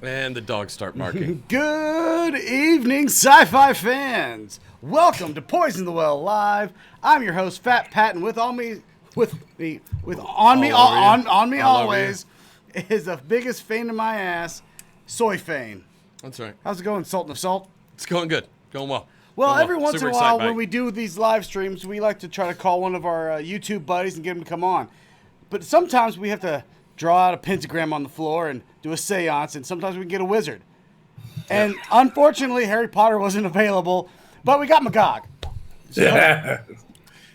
And the dogs start barking. Good evening, sci-fi fans. Welcome to Poison the Well Live. I'm your host, Fat Pat, and on me always is the biggest fane in my ass, Soy Fane. That's right. How's it going, Sultan of Salt? It's going good. Going well. Well, going every once in a while when we do these live streams, we like to try to call one of our YouTube buddies and get him to come on. But sometimes we have to draw out a pentagram on the floor and do a seance, and sometimes we can get a wizard. And unfortunately, Harry Potter wasn't available, but we got Magog. So, Yeah.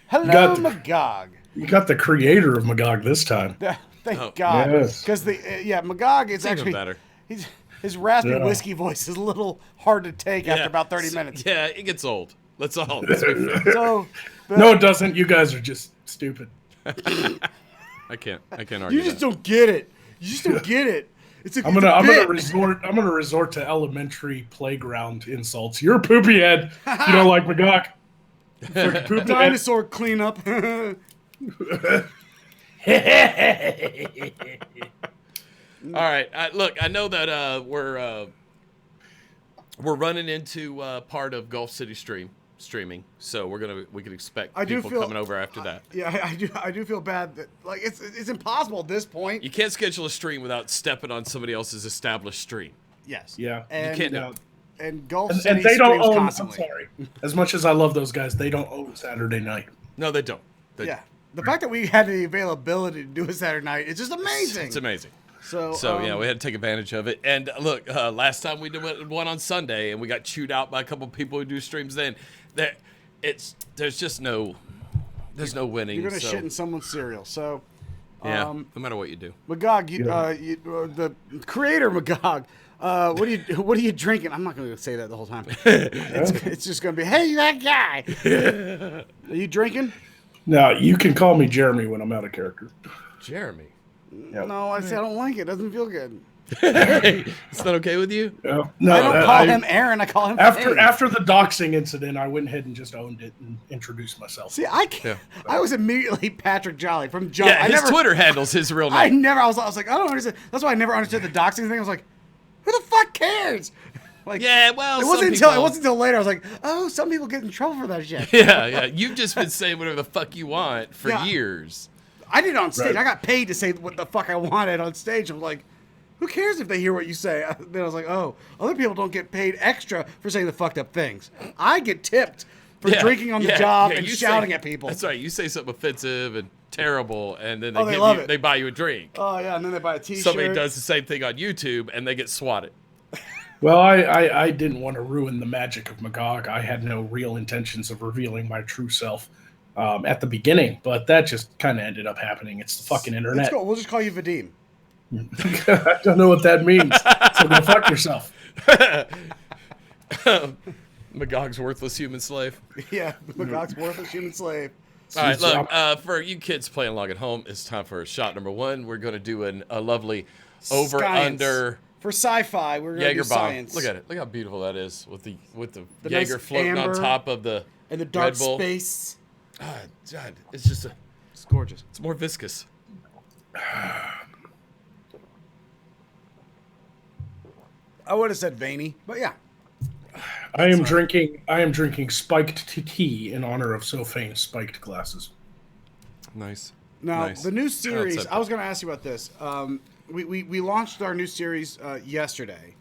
hello, Magog. You got the creator of Magog this time. Thank God. Yes. Because Magog is It's actually even better. His raspy whiskey voice is a little hard to take after about 30 minutes. Yeah, it gets old. Let's be fair. So, No, it doesn't. You guys are just stupid. I can't argue. you just don't get it. You just don't get it. I'm gonna resort to elementary playground insults. You're a poopy head. You don't like Magog. Freaking poopy Dinosaur cleanup. All right. Look, I know that we're running into part of Gulf City streaming, so we can expect people coming over after that. Yeah, I do feel bad that it's impossible at this point. You can't schedule a stream without stepping on somebody else's established stream. Yes. Yeah. And, You can't do it. And Gulf And City they don't streams own. constantly. I'm sorry. As much as I love those guys, they don't own Saturday night. No, they don't. Yeah. The fact that we had the availability to do a Saturday night is just amazing. It's amazing. So yeah, we had to take advantage of it. And look, last time we did one on Sunday, and we got chewed out by a couple of people who do streams. Then there's just no winning. You're gonna shit in someone's cereal. So yeah, no matter what you do. Magog, the creator Magog. What are you drinking? I'm not going to say that the whole time. It's just going to be, hey, that guy. Are you drinking? No, you can call me Jeremy when I'm out of character. Jeremy. Yep. No, I say I don't like it. It doesn't feel good. It's not okay with you? No, I don't call him Aaron. I call him after the doxing incident. I went ahead and just owned it and introduced myself. See, I can't. Yeah. I was immediately Patrick Jolly from Jump. Yeah, his Twitter handle's his real name. I was like, I don't understand. That's why I never understood the doxing thing. I was like, who the fuck cares? Like, yeah, well, it wasn't until later I was like, oh, some people get in trouble for that shit. Yeah. You've just been saying whatever the fuck you want for years. I did it on stage. Right. I got paid to say what the fuck I wanted on stage. I'm like, who cares if they hear what you say? Then I was like, oh, other people don't get paid extra for saying the fucked up things. I get tipped for drinking on the job and shouting at people. That's right. You say something offensive and terrible, and then they buy you a drink. Oh, yeah, and then they buy a T-shirt. Somebody does the same thing on YouTube, and they get swatted. Well, I didn't want to ruin the magic of Magog. I had no real intentions of revealing my true self at the beginning, but that just kind of ended up happening. It's the fucking internet. Let's go. We'll just call you Vadim. I don't know what that means. So go fuck yourself. Magog's worthless human slave. Yeah, Magog's worthless human slave. All right, look, for you kids playing along at home, it's time for shot number one. We're going to do a lovely over-under... For sci-fi, we're going to do science. Look at it. Look how beautiful that is with the nice Jaeger floating on top of the and the dark Red Bull. space. God, it's just it's gorgeous. It's more viscous. I would have said veiny, but yeah. I am drinking spiked tea in honor of Sophane's spiked glasses. Nice. Now, nice. the new series, I was going to ask you about this. We launched our new series yesterday,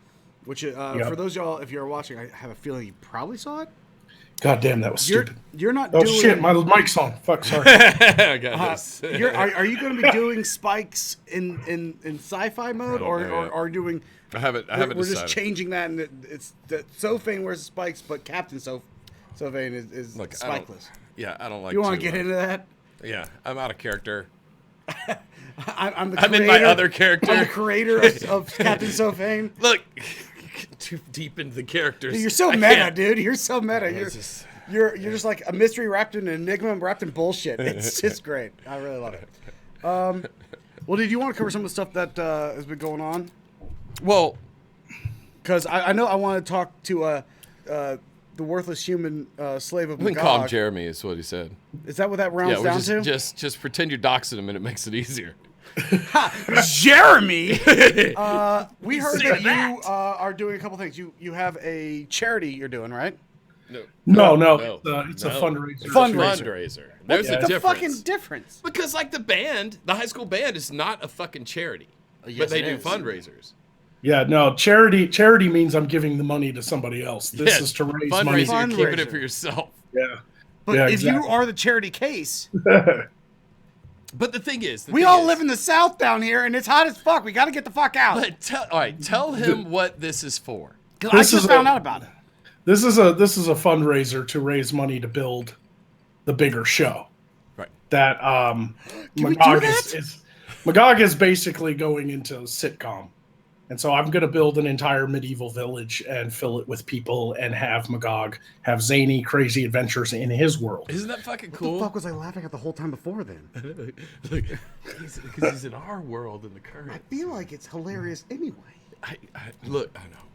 which for those of y'all, if you're watching, I have a feeling you probably saw it. God damn, that was stupid. You're not doing... doing... Oh, shit, my mic's on. Fuck, sorry. I got this. Are you going to be doing spikes in sci-fi mode, or doing... I haven't We're decided. just changing that, and it's that Sophane wears spikes, but Captain Sophane is spikeless. I don't like. You want to get into that? Yeah, I'm out of character. I'm in my other character. I'm the creator of Captain Sophane. Look, too deep into the characters. Dude, you're so meta, dude. You're so meta. You're just like a mystery wrapped in an enigma wrapped in bullshit. It's just great. I really love it. Well, did you want to cover some of the stuff that has been going on? Well, because I know I want to talk to the worthless human slave of Magog. We can call him Jeremy, is what he said. Is that what that rounds down to? Just pretend you're doxing him and it makes it easier. Jeremy. We heard that you are doing a couple things. You have a charity you're doing, right? No. It's a fundraiser. Fundraiser. There's a What's the difference. fucking difference? Because like the band, the high school band is not a fucking charity, but they do fundraisers. Yeah, no, charity means I'm giving the money to somebody else. This is to raise money. Fundraiser, you're keeping it for yourself. Yeah. But if you are the charity case, but the thing is, we all live in the South down here, and it's hot as fuck. We got to get the fuck out. But tell him what this is for. I just found out about it. This is a fundraiser to raise money to build the bigger show. Right. That Magog is basically going into a sitcom. And so I'm going to build an entire medieval village and fill it with people and have Magog have zany, crazy adventures in his world. Isn't that fucking cool? What the fuck was I laughing at the whole time before then? Because he's in our world in the current. I feel like it's hilarious anyway. I know.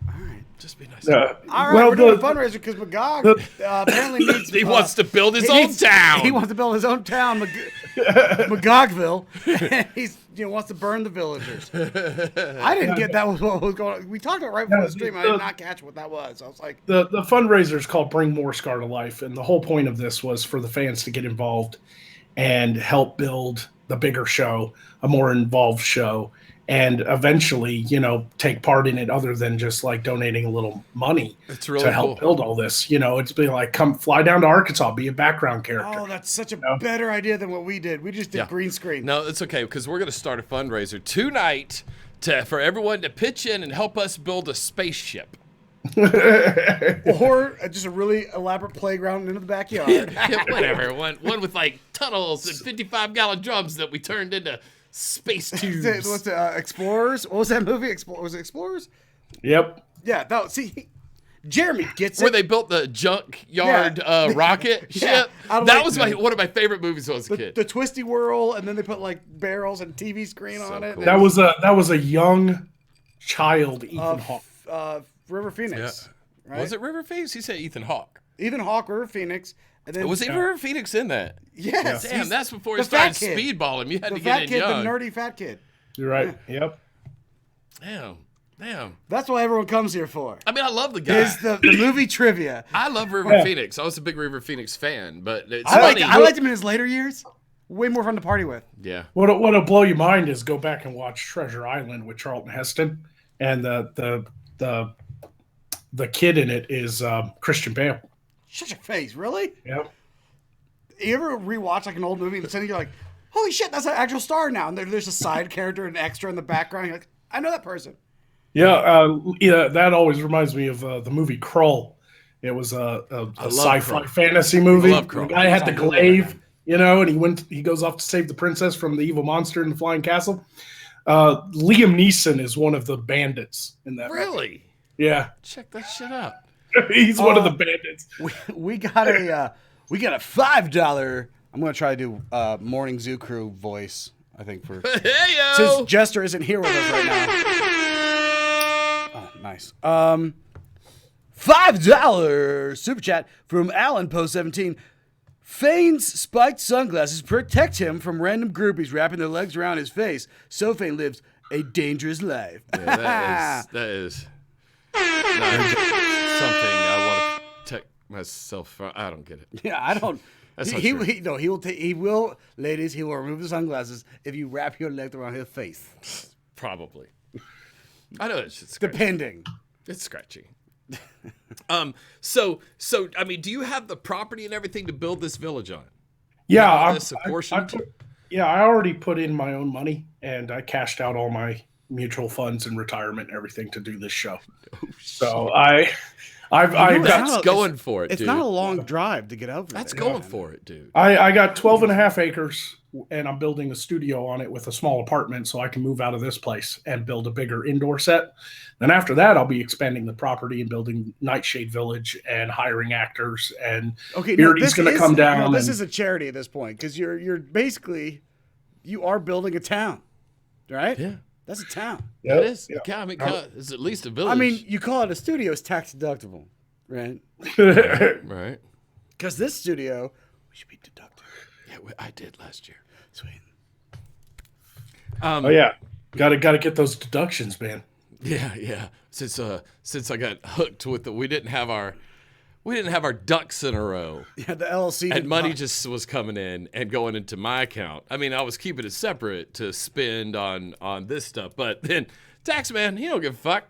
All right. Just be nice. All right, we're doing a fundraiser because Magog apparently needs... He wants to build his own town. He wants to build his own town, Magogville. And he wants to burn the villagers. I didn't get that was what was going on. We talked about it right before the stream. I did not catch what that was. I was like... The fundraiser is called Bring Morskar to Life, and the whole point of this was for the fans to get involved and help build the bigger show, a more involved show, and eventually, take part in it other than just like donating a little money to help build all this. It's been like, come fly down to Arkansas, be a background character. Oh, that's such a better idea than what we did. We just did green screen. No, it's okay because we're going to start a fundraiser tonight for everyone to pitch in and help us build a spaceship. Or just a really elaborate playground into the backyard. Yeah, whatever. One with like tunnels and 55-gallon drums that we turned into space tubes. What's it, Explorers? What was that movie? Was it Explorers? Yep. Yeah. No. See, Jeremy gets it. Where they built the junkyard rocket ship. That was one of my favorite movies when I was a kid. The twisty whirl, and then they put like barrels and TV screen on it. Cool. That was a young child, Ethan Hawke. River Phoenix. Yeah. Right? Was it River Phoenix? He said Ethan Hawke. Ethan Hawke, River Phoenix. And then, was River Phoenix in that? Yes. Damn, that's before he started speedballing. You had to get in young. The nerdy fat kid. You're right. Yeah. Yep. Damn. That's what everyone comes here for. I mean, I love the guy. Is the movie trivia. I love River Phoenix. I was a big River Phoenix fan, but it's funny. I liked him in his later years. Way more fun to party with. Yeah. What'll blow your mind is go back and watch Treasure Island with Charlton Heston, and the kid in it is Christian Bale. Shut your face, really? Yep. You ever rewatch like an old movie and suddenly you're like, holy shit, that's an actual star now. And there's a side character, an extra in the background. You're like, I know that person. Yeah, that always reminds me of the movie Krull. It was a sci-fi fantasy movie. I love Krull. The guy had the glaive, and he goes off to save the princess from the evil monster in the flying castle. Liam Neeson is one of the bandits in that Really? movie. Yeah. Check that shit out. He's one of the bandits. We got a $5. I'm gonna try to do morning zoo crew voice. I think for since Jester isn't here with us right now. Oh, nice. $5 super chat from Alan Post 17. Fane's spiked sunglasses protect him from random groupies wrapping their legs around his face. So Fane lives a dangerous life. Yeah, that is something I want to protect myself from. I don't get it. Yeah, I don't. That's he will, ladies, he will remove the sunglasses if you wrap your leg around his face. Probably. I know it's scratchy. Depending. It's scratchy. So I mean, do you have the property and everything to build this village on? Yeah, I already put in my own money and I cashed out all my mutual funds and retirement and everything to do this show. Oh, so that's going for it, dude. It's not a long drive to get over there. That's going for it, dude. I got 12 and a half acres and I'm building a studio on it with a small apartment so I can move out of this place and build a bigger indoor set. Then after that, I'll be expanding the property and building Nightshade Village and hiring actors. And Beardy's going to come down. No, this is a charity at this point because you're basically, you are building a town, right? Yeah. That's a town. Yep. It is. Yeah. I mean, it's at least a village. I mean, you call it a studio, it's tax deductible, right? Right. Because this studio, we should be deducted. Yeah, I did last year. Sweet. Oh yeah, gotta get those deductions, man. Yeah. Since I got hooked with we didn't have our ducks in a row. Yeah, the LLC and money just was coming in and going into my account. I mean, I was keeping it separate to spend on this stuff, but then Taxman, he don't give a fuck.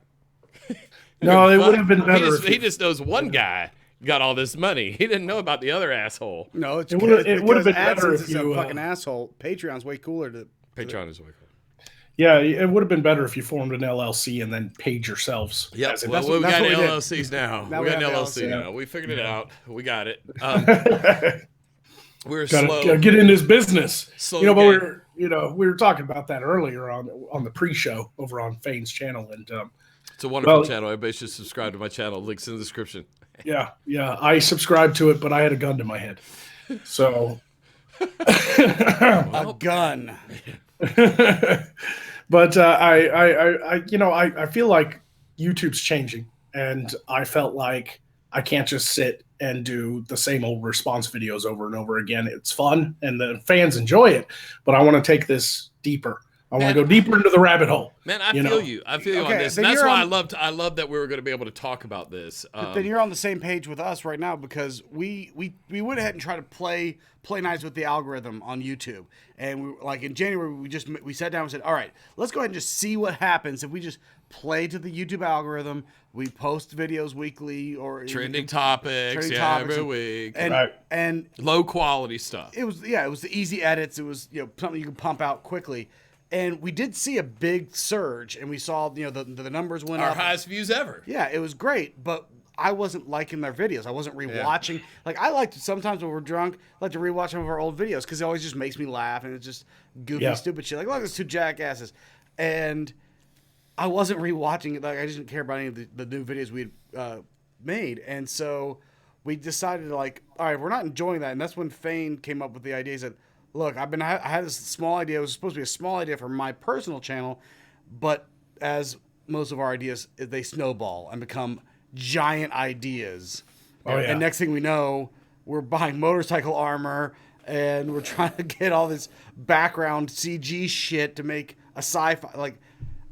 No, it would have been better. He just knows one guy got all this money. He didn't know about the other asshole. No, it would have been better if you a fucking asshole. Patreon's way cooler. Patreon is way cooler. Yeah, it would have been better if you formed an LLC and then paid yourselves. Yep. Well, we got LLCs now. We got an LLC now. We figured it out. We got it. We're gotta get in this business. Slow but we were talking about that earlier on the pre-show over on Fane's channel, and it's a wonderful channel. Everybody should subscribe to my channel. Links in the description. Yeah. I subscribed to it, but I had a gun to my head, so a gun. But I feel like YouTube's changing, and I felt like I can't just sit and do the same old response videos over and over again. It's fun, and the fans enjoy it, but I want to take this deeper. I want to go deeper into the rabbit hole. Man, I feel you. I feel you on this. And that's why I love that we were going to be able to talk about this. But then you're on the same page with us right now, because we went ahead and tried to play nice with the algorithm on YouTube. And in January we sat down and said, all right, let's go ahead and just see what happens if we just play to the YouTube algorithm. We post videos weekly or trending topics every week, and low quality stuff. It was the easy edits. It was something you can pump out quickly. And we did see a big surge, and we saw the numbers went up. Our highest views ever. Yeah, it was great, but I wasn't liking their videos. I wasn't rewatching. Yeah. I like to sometimes when we're drunk, I like to rewatch some of our old videos because it always just makes me laugh, and it's just goofy, stupid shit. Look at these two jackasses, and I wasn't rewatching it. I just didn't care about any of the new videos we had made, and so we decided all right, we're not enjoying that, and that's when Fane came up with the idea. He said, look, I had this small idea. It was supposed to be a small idea for my personal channel, but as most of our ideas, they snowball and become giant ideas. Oh, yeah. And next thing we know, we're buying motorcycle armor, and we're trying to get all this background CG shit to make a sci-fi.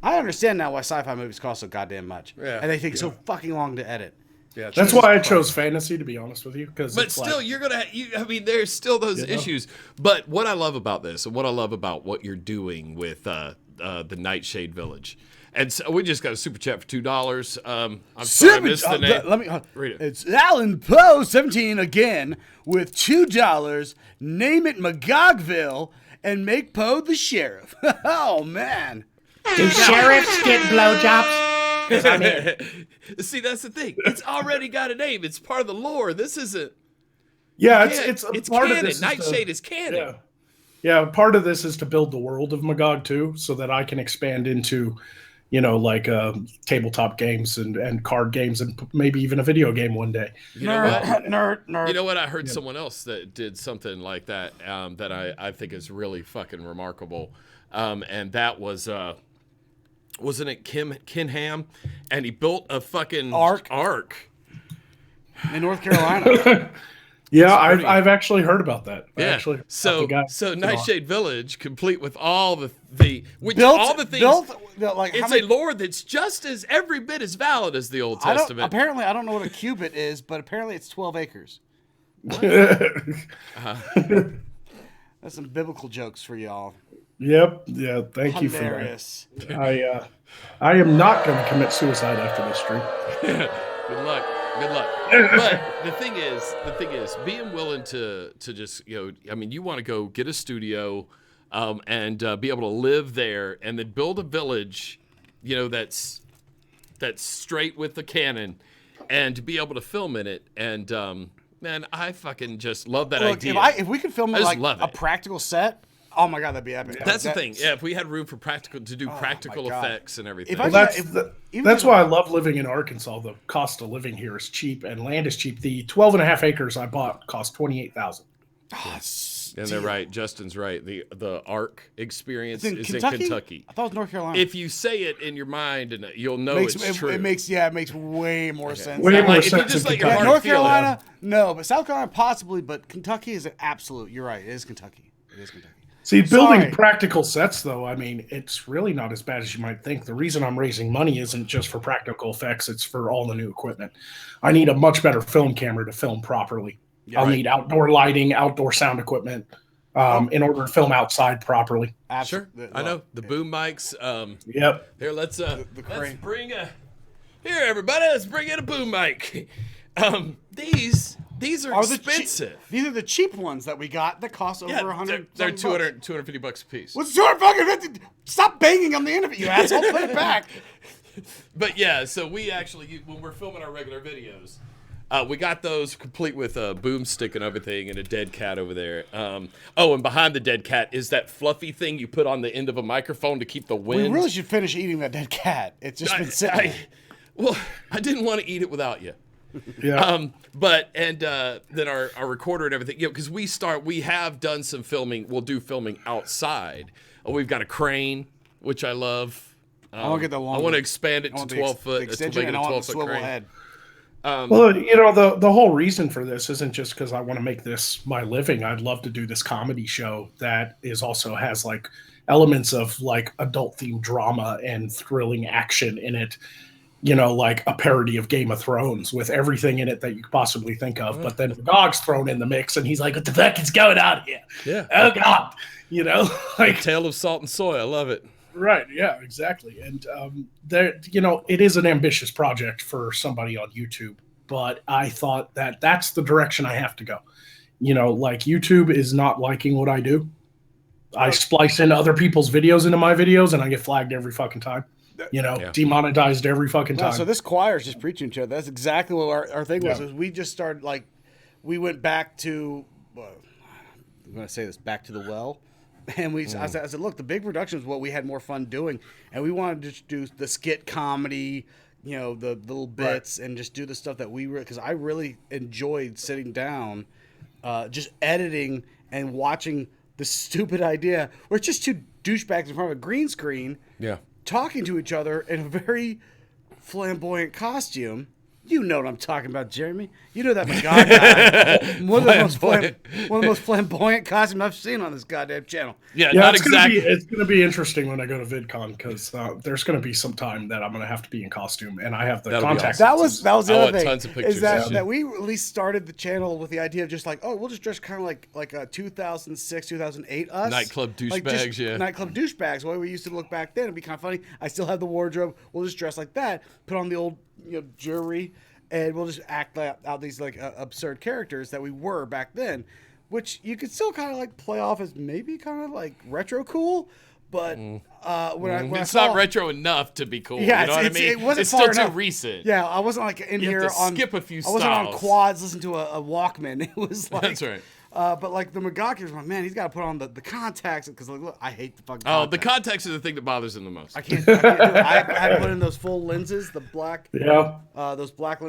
I understand now why sci-fi movies cost so goddamn much. Yeah. And they take so fucking long to edit. Yeah, that's why I chose fantasy, to be honest with you. But still, there's still those issues. But what I love about this, and what I love about what you're doing with the Nightshade Village, and so we just got a super chat for $2. I'm sorry I missed the name. Let me read it. It's Alan Poe 17 again with $2. Name it Magogville and make Poe the sheriff. Oh man! Do sheriffs get blowjobs? See, that's the thing. It's already got a name. It's part of the lore. This isn't. Yeah, it's part canon. of this. Nightshade is canon. Yeah. Part of this is to build the world of Magog too, so that I can expand into, tabletop games and card games and maybe even a video game one day. Nerd. You know what? I heard someone else that did something like that that I think is really fucking remarkable, and that was. Wasn't it Ken Ham? And he built a fucking ark in North Carolina. Yeah, I've actually heard about that. Yeah. So Nightshade Village, complete with all the all the things. It's a lore that's just as every bit as valid as the Old Testament. Apparently, I don't know what a cubit is, but apparently it's 12 acres. That's some biblical jokes for y'all. Yep. Yeah. Thank you for that. I am not going to commit suicide after this stream. Good luck. But the thing is, being willing to just you want to go get a studio, and be able to live there, and then build a village, that's straight with the canon, and to be able to film in it, and man, I fucking just love that idea. If we could film it like a practical set. Oh my god, that'd be epic. That's the thing. Yeah, if we had room for practical effects and everything. That's why I love living in Arkansas. The cost of living here is cheap and land is cheap. The 12.5 acres I bought cost $28,000. And they're right. Justin's right. The ARC experience is in Kentucky. I thought it was North Carolina. If you say it in your mind, and you'll know it's true. It makes way more sense. Way more sense. North Carolina, no, but South Carolina possibly, but Kentucky is an absolute. You're right. It is Kentucky. See, building practical sets, though, I mean, it's really not as bad as you might think. The reason I'm raising money isn't just for practical effects, it's for all the new equipment. I need a much better film camera to film properly. Yeah, I'll need outdoor lighting, outdoor sound equipment in order to film outside properly. Sure. I know. The boom mics. Yep. Here, let's bring here, everybody, let's bring in a boom mic. These are expensive. These are the cheap ones that we got that cost over 100. They're $250 a piece. What's 250? Stop banging on the end of it, you asshole. Put it back. But yeah, so we actually, when we're filming our regular videos, we got those complete with a boomstick and everything and a dead cat over there. And behind the dead cat is that fluffy thing you put on the end of a microphone to keep the wind. We really should finish eating that dead cat. It's just been sitting there. Well, I didn't want to eat it without you. Yeah. Then our recorder and everything, because we have done some filming. We'll do filming outside. We've got a crane, which I love. I want to get the long. I want to expand it to 12 foot. To make it a 12-foot crane. Head. Well, the whole reason for this isn't just because I want to make this my living. I'd love to do this comedy show that also has like elements of like adult themed drama and thrilling action in it. Like a parody of Game of Thrones with everything in it that you could possibly think of. But then Magog's thrown in the mix and he's like, what the fuck is going on here? Yeah. Oh, God. Like Tale of Salt and Soy. I love it. Right. Yeah, exactly. And it is an ambitious project for somebody on YouTube. But I thought that that's the direction I have to go. Like YouTube is not liking what I do. I splice in other people's videos into my videos and I get flagged every fucking time. Demonetized every fucking time. So this choir is just preaching to it. That's exactly what our thing was. We just started we went back to, I'm going to say this, back to the well. And I said, look, the big production is what we had more fun doing. And we wanted to just do the skit comedy, the little bits and just do the stuff that because I really enjoyed sitting down, just editing and watching the stupid idea where it's just two douchebags in front of a green screen. Yeah. Talking to each other in a very flamboyant costume. You know what I'm talking about, Jeremy. You know that Magog guy. One of the most flamboyant costumes I've seen on this goddamn channel. Yeah, not exactly. It's going to be interesting when I go to VidCon because there's going to be some time that I'm going to have to be in costume, and I have the contacts. Awesome. That was the other thing. Tons of pictures. Is that we at least started the channel with the idea of just we'll just dress kind of like a 2006, 2008 us. Nightclub douchebags, Nightclub douchebags, the way we used to look back then. It'd be kind of funny. I still have the wardrobe. We'll just dress like that, put on the old jewelry, and we'll just act out these absurd characters that we were back then, which you could still kind of play off as maybe kind of retro cool, but when it's not retro enough to be cool. Yeah, you know what I mean? It wasn't it's far still enough. too recent. Yeah, I wasn't skip a few styles. I wasn't on quads listening to a Walkman. It was that's right. But the Magog was like, man, he's got to put on the contacts because look, I hate the fucking contacts. Oh, the contacts are the thing that bothers him the most. I can't do it. I had to put in those full lenses, the black. Yeah. Those black.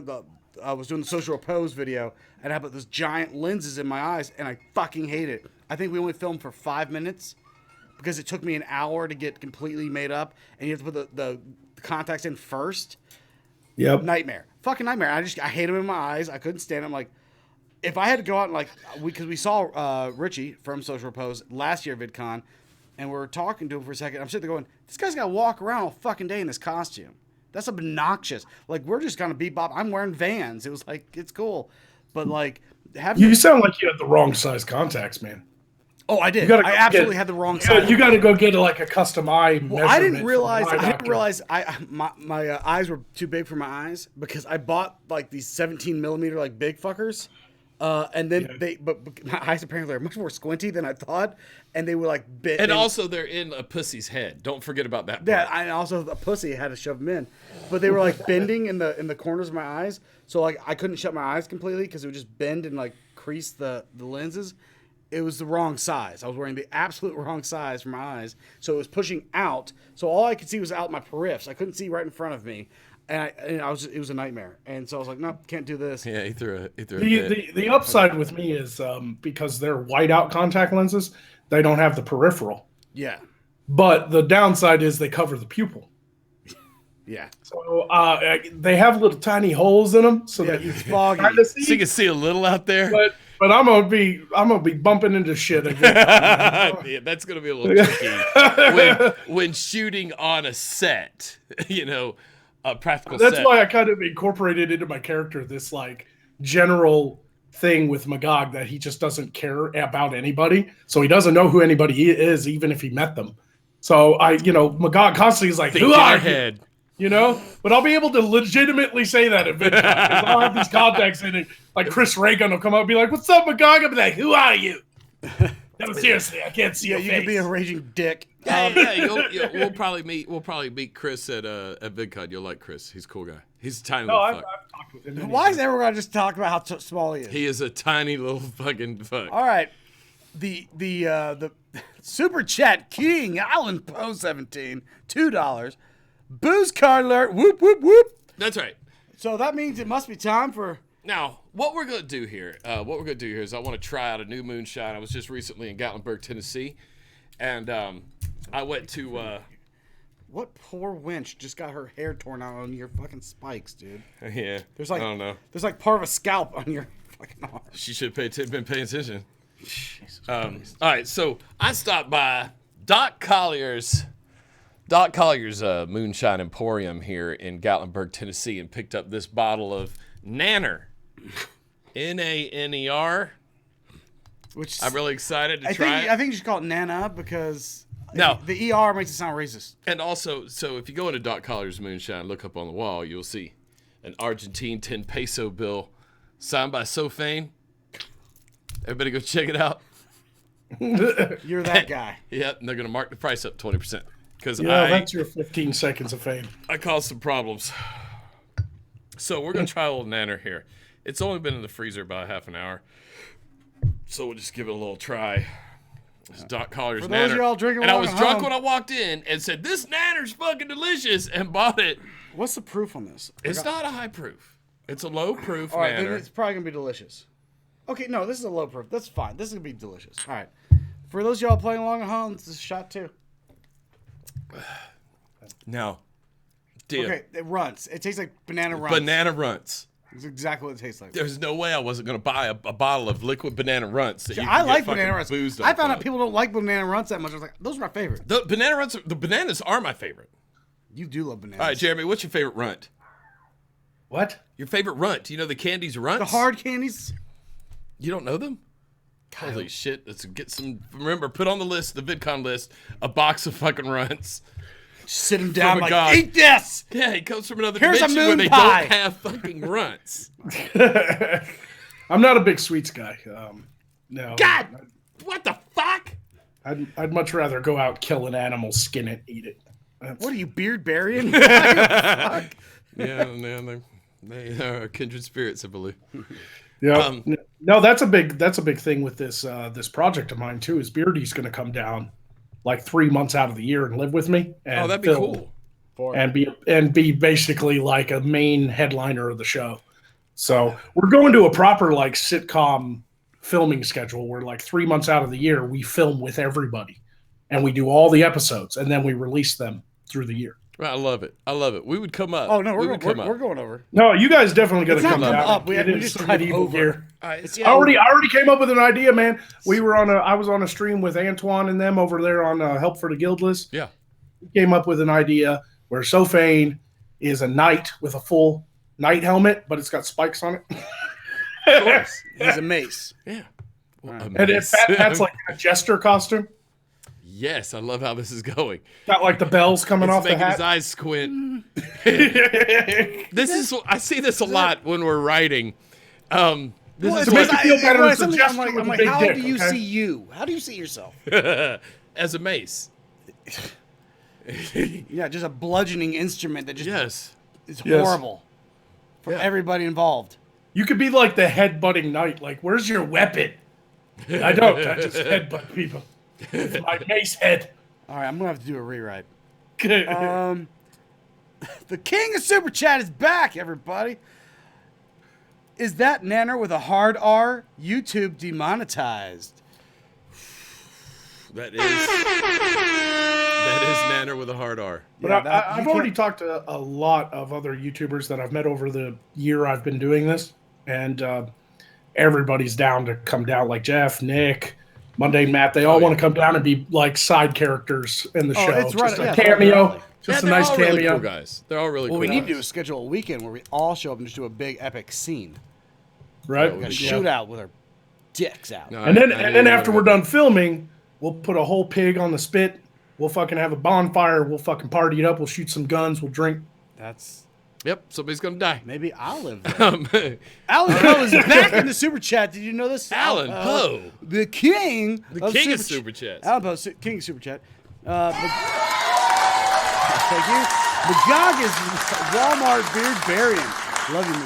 I was doing the social pose video, and I put those giant lenses in my eyes, and I fucking hate it. I think we only filmed for 5 minutes because it took me an hour to get completely made up, and you have to put the contacts in first. Yep. Nightmare. Fucking nightmare. I hate them in my eyes. I couldn't stand them. If I had to go out and because we saw Richie from Social Pose last year at VidCon, and we're talking to him for a second. I'm sitting there going, this guy's got to walk around all fucking day in this costume. That's obnoxious. We're just gonna bebop. I'm wearing Vans. It was it's cool, but you sound like you had the wrong size contacts, man. Oh, I did. I absolutely had the wrong size. You got to go get a custom eye. Well, I didn't realize. My eyes were too big for my eyes because I bought these 17 millimeter big fuckers. And then but my eyes apparently are much more squinty than I thought, and they were bit. And also, they're in a pussy's head. Don't forget about that part. Yeah, and also a pussy had to shove them in, but they were bending in the corners of my eyes, so I couldn't shut my eyes completely because it would just bend and crease the lenses. It was the wrong size. I was wearing the absolute wrong size for my eyes, so it was pushing out. So all I could see was out my periffs. I couldn't see right in front of me. And it was a nightmare, and so I was like, no, can't do this. Yeah, he threw it. The upside with me is because they're whiteout contact lenses, they don't have the peripheral. Yeah, but the downside is they cover the pupil. Yeah. So they have little tiny holes in them, so that it's foggy. So you can see a little out there. But I'm gonna be bumping into shit again. Yeah, that's gonna be a little tricky when shooting on a set. A practical set. That's why I kind of incorporated into my character this like general thing with Magog that he just doesn't care about anybody. So he doesn't know who anybody is, even if he met them. So Magog constantly is like, who are you? But I'll be able to legitimately say that at VidCon. I'll have these contacts in it. Like Chris Reagan will come up and be like, what's up, Magog? I'll be like, who are you? No, seriously, I can't see your face. You could be a raging dick. We'll probably meet Chris at VidCon. You'll like Chris. He's a cool guy. He's a tiny little fuck. I've talked with him. Why is everyone gonna just talk about how small he is? He is a tiny little fucking fuck. All right, the super chat King Alan Poe 17 $2 booze card alert whoop whoop whoop. That's right. So that means it must be time for. Now, what we're gonna do here is I want to try out a new moonshine. I was just recently in Gatlinburg, Tennessee, and I went to. What poor wench just got her hair torn out on your fucking spikes, dude? Yeah. I don't know. There's like part of a scalp on your fucking arm. She should have been paying attention. Jesus all right, so I stopped by Doc Collier's Moonshine Emporium here in Gatlinburg, Tennessee, and picked up this bottle of Nanner. Naner. Which I'm really excited to try it. I think you should call it Nana because no, the ER makes it sound racist. And also, so if you go into Doc Collier's Moonshine, look up on the wall, you'll see an Argentine 10 peso bill signed by Sophane. Everybody go check it out. You're that guy. Yep, and they're going to mark the price up 20%. Because that's your 15 seconds of fame. I caused some problems. So we're going to try a little Nanner here. It's only been in the freezer about half an hour. So we'll just give it a little try. This is Doc Collier's Nanner. For those y'all drinking and I was drunk home. when I walked in and said, this Nanner's fucking delicious, and bought it. What's the proof on this? It's not a high proof. It's a low proof All right, Nanner. then it's probably going to be delicious. Okay, no, this is a low proof. That's fine. This is going to be delicious. All right. For those y'all playing along at home, this is shot 2. No. Deal. Okay, it runts. It tastes like banana runts. Banana runts. It's exactly what it tastes like. There's no way I wasn't going to buy a bottle of liquid banana runts. That you I can like get banana runts. boozed I off found of. out people don't like banana runts that much. I was like, those are my favorite. The bananas are my favorite. You do love bananas. All right, Jeremy, what's your favorite runt? What? Your favorite runt? Do you know the candies runts? The hard candies? You don't know them? Holy shit. Let's get some. Remember, put on the list, the VidCon list, a box of fucking runts. Sit him down like, God. eat this! Yeah, he comes from another Here's a dimension where moon they pie. don't have fucking runts. I'm not a big sweets guy. No. God! What the fuck? I'd much rather go out, kill an animal, skin it, eat it. What are you, beard burying? Yeah, they are kindred spirits, I believe. Yeah. No, that's a big thing with this this project of mine too. Is Beardy's going to come down like 3 months out of the year and live with me? And that'd be cool. And be basically like a main headliner of the show. So we're going to a proper like sitcom filming schedule where like 3 months out of the year we film with everybody, and we do all the episodes, and then we release them through the year. I love it. We would come up. Oh no, we're going over. No, you guys definitely got to come down. Up. We just tried over here. I already came up with an idea, man. I was on a stream with Antoine and them over there on Help for the Guildless. Yeah, we came up with an idea where Sophane is a knight with a full knight helmet, but it's got spikes on it. Of course, he's a mace. Yeah, and Pat's like a jester costume. Yes, I love how this is going. Got like the bells coming off the hat. His eyes squint. I see this a lot when we're writing. This is to make you feel better as a jester with a big how dick, do you see you? How do you see yourself? As a mace. Yeah, just a bludgeoning instrument that just is Yes. horrible for everybody involved. You could be like the headbutting knight. Like, where's your weapon? I don't. I just headbutt people. With my mace head. All right, I'm gonna have to do a rewrite. The king of super chat is back, everybody. Is that Nanner with a hard R? YouTube demonetized. That is That is Nanner with a hard R. But Yeah, I've already talked to a lot of other YouTubers that I've met over the year I've been doing this, and everybody's down to come down. Like Jeff, Nick, Mundane Matt, they all want to come down and be like side characters in the show. It's right, just a cameo, just a nice cameo. Really cool guys. They're all really cool. What we guys. need to do is schedule a weekend where we all show up and just do a big epic scene. Right? We got to shoot out with our dicks out. No, And then after we're done filming, we'll put a whole pig on the spit. We'll fucking have a bonfire. We'll fucking party it up. We'll shoot some guns. We'll drink. Yep, somebody's gonna die. Maybe I'll live there. Alan Poe is back in the super chat. Did you know this? Alan Poe, the king, the king of super chats. Alan Poe, king of super chat. Thank you. Magog is Walmart beard burying. Love you,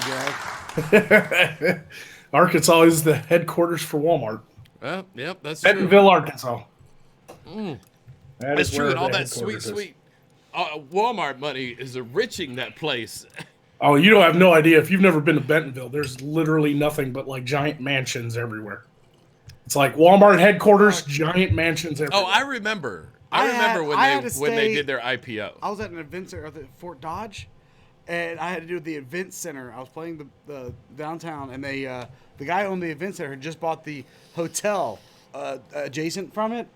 Magog. Arkansas is the headquarters for Walmart. Yep, that's true. Bentonville, Arkansas. That's true, and all that sweet Walmart money is enriching that place. Oh, you don't have no idea. If you've never been to Bentonville, there's literally nothing but like giant mansions everywhere. It's like Walmart headquarters, giant mansions everywhere. Oh, I remember. I remember when they did their IPO. I was at an event center at Fort Dodge, and I had to do the event center. I was playing the downtown, and the guy who owned the event center had just bought the hotel adjacent from it,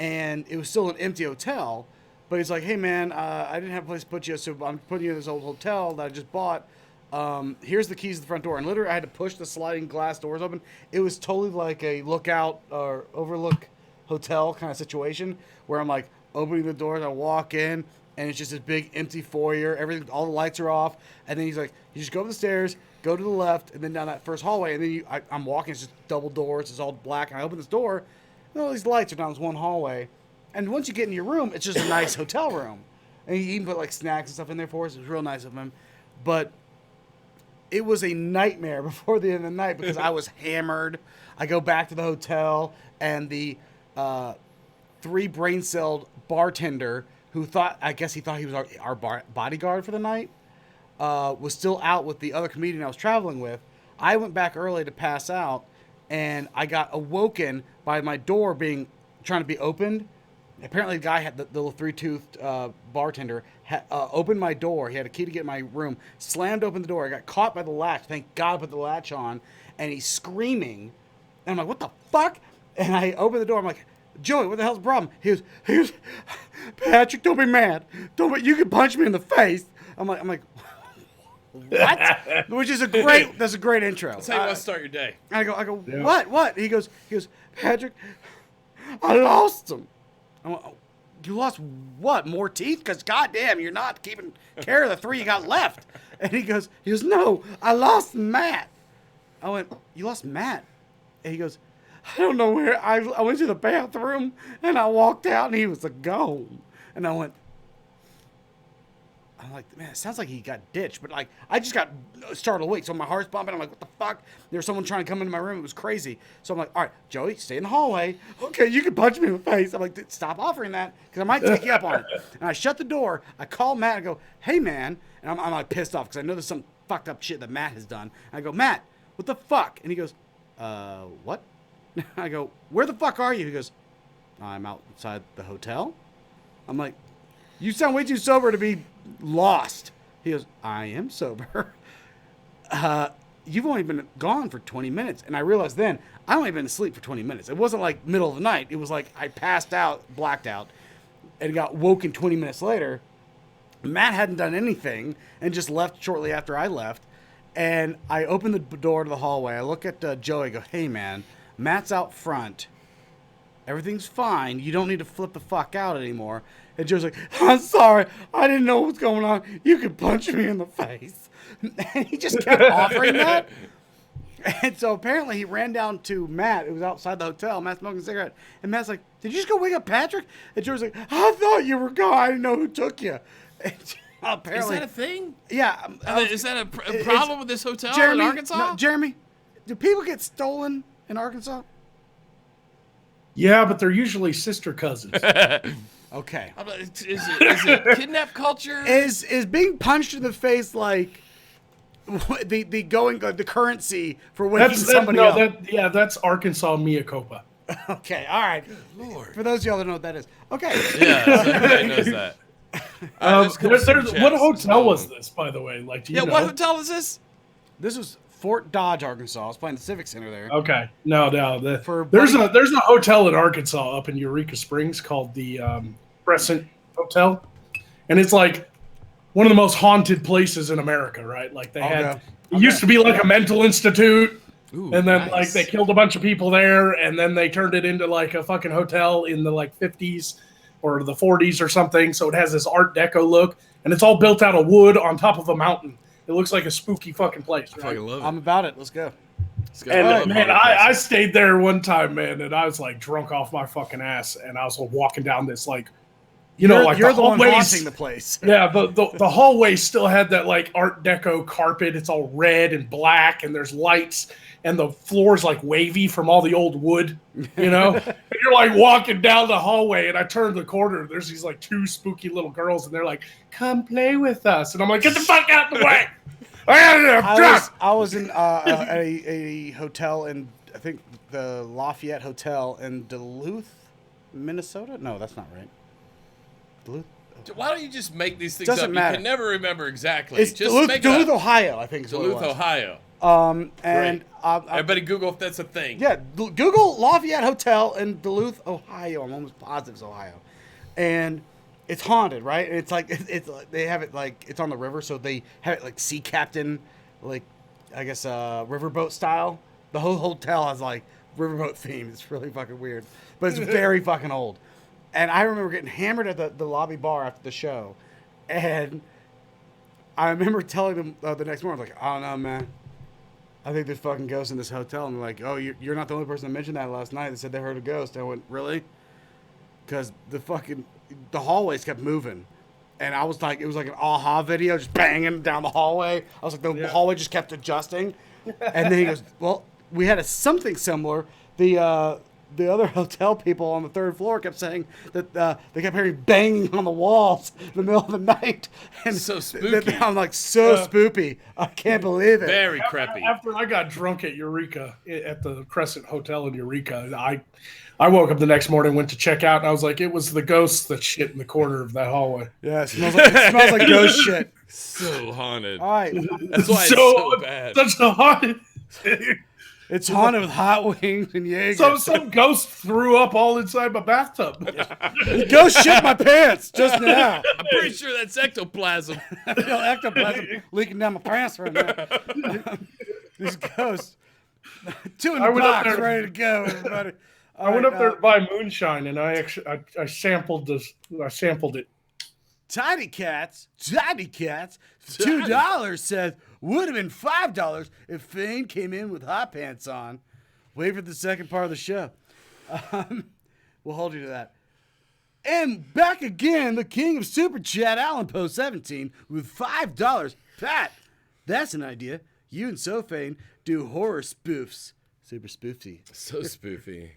and it was still an empty hotel. But he's like, hey, man, I didn't have a place to put you, so I'm putting you in this old hotel that I just bought. Here's the keys to the front door. And literally, I had to push the sliding glass doors open. It was totally like a lookout or overlook hotel kind of situation where I'm like opening the doors, I walk in, and it's just this big empty foyer. Everything, all the lights are off. And then he's like, you just go up the stairs, go to the left, and then down that first hallway. And then I'm walking, it's just double doors, it's all black. And I open this door, and all these lights are down this one hallway. And once you get in your room, it's just a nice hotel room. And he even put like snacks and stuff in there for us. It was real nice of him. But it was a nightmare before the end of the night because I was hammered. I go back to the hotel, and the 3 brain-celled bartender who I guess he thought he was our bodyguard for the night, was still out with the other comedian I was traveling with. I went back early to pass out, and I got awoken by my door trying to be opened. Apparently, the guy had the little 3-toothed bartender opened my door. He had a key to get in my room, slammed open the door. I got caught by the latch. Thank God I put the latch on. And he's screaming. And I'm like, what the fuck? And I open the door. I'm like, Joey, what the hell's the problem? He goes, Patrick, don't be mad. You can punch me in the face. I'm like, what? Which is that's a great intro. That's how you want to start your day. I go, yeah. What? He goes, Patrick, I lost him. I'm like, oh, you lost what? More teeth? Because goddamn, you're not keeping care of the 3 you got left. And he goes, no, I lost Matt. I went, you lost Matt? And he goes, I don't know where. I went to the bathroom and I walked out and he was gone. And I'm like, man, it sounds like he got ditched. But like, I just got startled awake. So my heart's bumping. I'm like, what the fuck? There's someone trying to come into my room. It was crazy. So I'm like, all right, Joey, stay in the hallway. Okay, you can punch me in the face. I'm like, stop offering that because I might take you up on it. And I shut the door. I call Matt. I go, hey, man. And I'm like pissed off because I know there's some fucked up shit that Matt has done. And I go, Matt, what the fuck? And he goes, what? I go, where the fuck are you? He goes, I'm outside the hotel. I'm like, you sound way too sober to be lost. He goes, I am sober. You've only been gone for 20 minutes. And I realized then, I only been asleep for 20 minutes. It wasn't like middle of the night. It was like I passed out, blacked out, and got woken 20 minutes later. Matt hadn't done anything and just left shortly after I left. And I opened the door to the hallway. I look at Joey. I go, hey, man, Matt's out front. Everything's fine. You don't need to flip the fuck out anymore. And Joe's like, I'm sorry. I didn't know what was going on. You could punch me in the face. And he just kept offering that. And so apparently he ran down to Matt. It was outside the hotel. Matt smoking a cigarette. And Matt's like, did you just go wake up Patrick? And Joe's like, I thought you were gone. I didn't know who took you. And apparently, is that a thing? Yeah. Is that a problem with this hotel in Arkansas? No, Jeremy, do people get stolen in Arkansas? Yeah, but they're usually sister cousins. Okay. Is it kidnap culture? Is being punched in the face like the currency for waking somebody up? That's Arkansas mea culpa. Okay, all right. Lord. For those of y'all that know what that is. Okay. Yeah, everybody knows that. What hotel was this, by the way? Like, do you know? What hotel is this? This was Fort Dodge, Arkansas. I was playing the Civic Center there. Okay, no. For There's a hotel in Arkansas up in Eureka Springs called the Crescent Hotel, and it's like one of the most haunted places in America, right? Like it used to be like a mental institute. Ooh, and then nice. like they killed a bunch of people there, and then they turned it into like a fucking hotel in the like 50s or the 40s or something. So it has this Art Deco look, and it's all built out of wood on top of a mountain. It looks like a spooky fucking place. Right? I fucking love it. I'm about it. Let's go. And man, I stayed there one time, man, and I was like drunk off my fucking ass, and I was walking down this like, like you're the one hallways, haunting the place. Yeah, the hallway still had that like Art Deco carpet. It's all red and black, and there's lights, and the floor's like wavy from all the old wood, and you're like walking down the hallway, and I turned the corner. There's these like two spooky little girls, and they're like, "Come play with us," and I'm like, "Get the fuck out of the way!" I was in a hotel in, I think, the Lafayette Hotel in Duluth, Minnesota. No, that's not right. Duluth. Why don't you just make these things Doesn't up? matter. You can never remember exactly. It's just Duluth, make it Duluth, up. Ohio, I think. Is Duluth, what it was. Ohio. And Everybody Google if that's a thing. yeah, Google Lafayette Hotel in Duluth, Ohio. I'm almost positive it's Ohio, and it's haunted, right? And it's like they have it like it's on the river, so they have it like sea captain, like I guess riverboat style. The whole hotel has like riverboat theme. It's really fucking weird, but it's very fucking old. And I remember getting hammered at the lobby bar after the show, and I remember telling them the next morning, I was like, "I don't know, man. I think there's fucking ghosts in this hotel." And they're like, "Oh, you're not the only person that mentioned that last night." They said they heard a ghost. I went, "Really?" Because the hallways kept moving, and I was like, it was like an aha video, just banging down the hallway. I was like, the hallway just kept adjusting, and then he goes, "Well, we had something similar. The other hotel people on the third floor kept saying that they kept hearing banging on the walls in the middle of the night." And so spooky. I'm like, so spoopy. I can't believe it. Very creepy. After I got drunk at Eureka, at the Crescent Hotel in Eureka, I woke up the next morning, went to check out, and I was like, it was the ghosts that shit in the corner of that hallway. Yeah, it smells like ghost shit. So haunted. All right. That's why it's so bad. Such a haunted. It's haunted with hot wings and Jaeger. Some ghost threw up all inside my bathtub. Ghost shit my pants just now. I'm pretty sure that's ectoplasm. I feel ectoplasm leaking down my pants right now. These ghosts. Two in the box, ready to go, everybody. I went up there to buy moonshine, and I sampled this. I sampled it. Tiny Cats, $2 says would have been $5 if Fane came in with hot pants on. Wait for the second part of the show. We'll hold you to that. And back again, the king of Super Chat, Alan Poe 17, with $5. Pat, that's an idea. You and Sofane do horror spoofs. Super spoofy. So spoofy.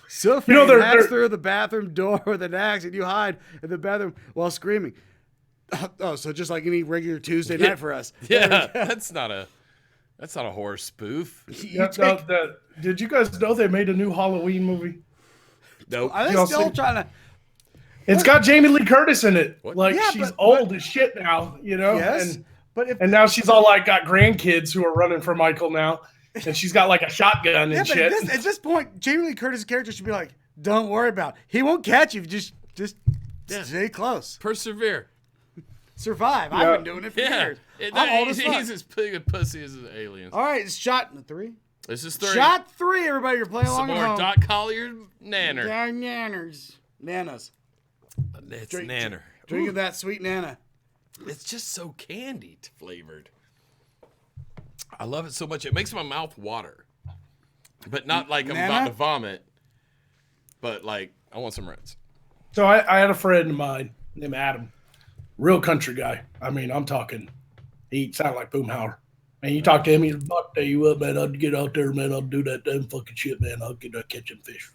Sofane hacks through the bathroom door with an axe, and you hide in the bathroom while screaming. Oh, so just like any regular Tuesday night for us. Yeah, that's not a horror spoof. Did you guys know they made a new Halloween movie? Nope. Are they still trying to? It's got Jamie Lee Curtis in it. What? Like Yeah, she's but old as shit now, Yes, and now she's all like got grandkids who are running for Michael now, and she's got like a shotgun and shit. At this point, Jamie Lee Curtis' character should be like, "Don't worry about it. He won't catch you. Just stay close. Persevere. Survive. I've been doing it for years. I'm old as fuck. He's as big a pussy as the aliens. All right, it's shot 3. This is 3. Shot 3, everybody. You're playing Some along more at home. Doc Collier nanner. Nanas. It's nanner. Drinking that sweet nana. It's just so candied flavored. I love it so much. It makes my mouth water. But not like I'm about to vomit. But like, I want some rinse. So I had a friend of mine named Adam. Real country guy. I mean, I'm talking, he sounded like Boomhauer. And you talk to him, he's like, "I'll tell you what, man, I'll get out there, man, I'll do that damn fucking shit, man. I'll get catching fish."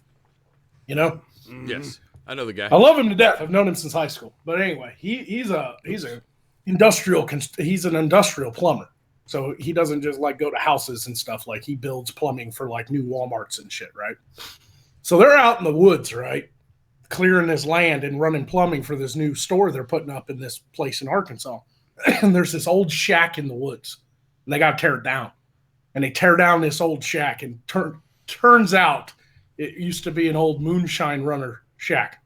You know? Mm-hmm. Yes. I know the guy. I love him to death. I've known him since high school. But anyway, he's an industrial plumber. So he doesn't just like go to houses and stuff. Like he builds plumbing for like new Walmarts and shit, right? So they're out in the woods, right? Clearing this land and running plumbing for this new store they're putting up in this place in Arkansas. And there's this old shack in the woods. And they got to tear it down. And they tear down this old shack. And turns out it used to be an old moonshine runner shack.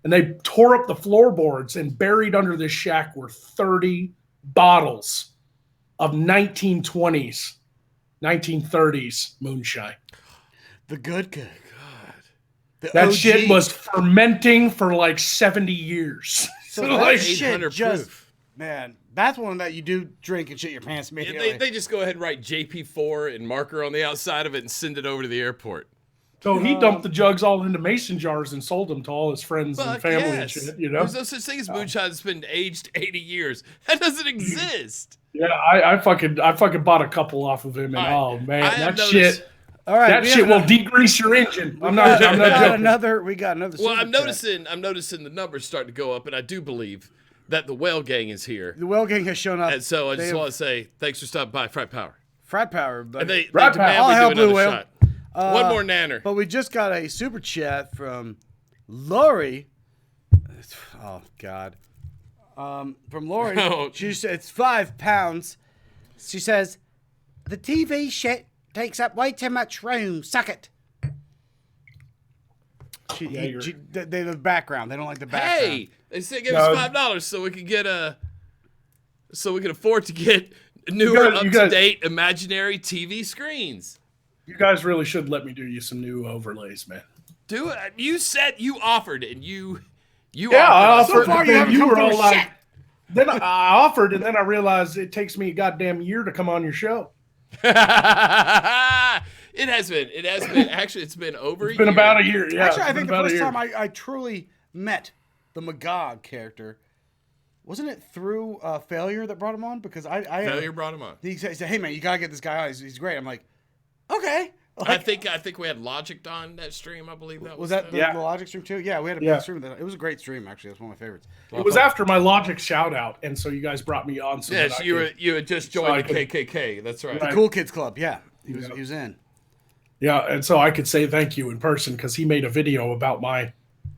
And they tore up the floorboards, and buried under this shack were 30 bottles of 1920s, 1930s moonshine. The good. That OG. shit was fermenting for like 70 years. So like, that shit 800 just, proof. man, that's one that you do drink and shit your pants Yeah, immediately. they just go ahead and write JP4 and marker on the outside of it and send it over to the airport. So he dumped the jugs all into mason jars and sold them to all his friends and Fuck family yes. and shit, you know? There's no such thing as moonshine that's been aged 80 years. That doesn't exist. Yeah, I fucking bought a couple off of him, and oh man, that shit. All right, That shit will degrease your engine. I'm not joking. We got another. Well, I'm super chat. noticing the numbers starting to go up, and I do believe that the Whale Gang is here. The Whale Gang has shown up. And so I just want to say thanks for stopping by, Frat Power. Frat Power, but And they Frat demand Power. we All do Blue another Whale. shot. One more nanner. But we just got a super chat from Lori. Oh God. From Lori. Oh. She said it's £5. She says the TV shit takes up way too much room. Suck it. They the background. They don't like the background. Hey, they said give us $5 so we can get so we can afford to get newer, up-to-date imaginary TV screens. You guys really should let me do you some new overlays, man. Do it. You said you offered, and you. Yeah, I offered. So far, you were all like, shit. then I offered, and then I realized it takes me a goddamn year to come on your show. It has been. Actually, it's been over. It's been about a year. Yeah. Actually, I think the first time I truly met the Magog character, wasn't it through Failure that brought him on? Because Failure brought him on. He said, "Hey man, you gotta get this guy on. He's great." I'm like, okay. I think we had Logic on that stream. I believe that was that the Logic stream too? Yeah, we had a stream. It was a great stream actually. That's one of my favorites. It was after my Logic shout out, and so you guys brought me on. So yes, you had just joined the KKK. That's right. The Cool Kids Club. Yeah, he was in. Yeah, and so I could say thank you in person because he made a video about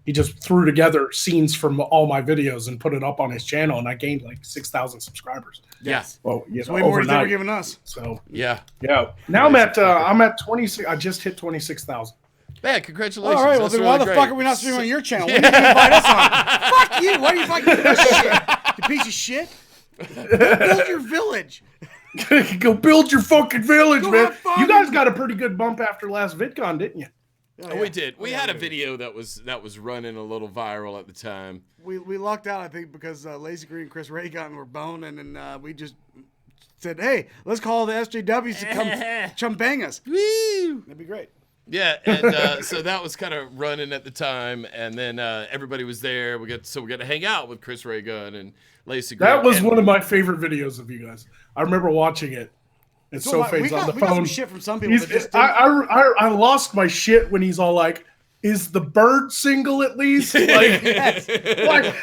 he just threw together scenes from all my videos and put it up on his channel, and I gained like 6,000 subscribers. Yes. Well, it's way more than they were giving us. So yeah. Now I'm at 26. I just hit 26,000. Yeah, congratulations. All right, well then why the fuck are we not streaming on your channel? When did you invite us on? Fuck you! Why do you fucking do this shit? You piece of shit! Build your village. Go build your fucking village, man. fun. You guys got a pretty good bump after last VidCon, didn't you? Oh, we did. We had a video that was running a little viral at the time. We lucked out, I think, because Lazy Green and Chris Reagan were boning, and we just said, "Hey, let's call the SJWs to come chum bang us." Woo! That'd be great. Yeah, and so that was kind of running at the time, and then everybody was there. We got to hang out with Chris Reagan and Lacy Green. That was one of my favorite videos of you guys. I remember watching it. It's so fades on the we got phone. some shit from some people. That just I lost my shit when he's all like, "Is the bird single at least?" Like, yes. like,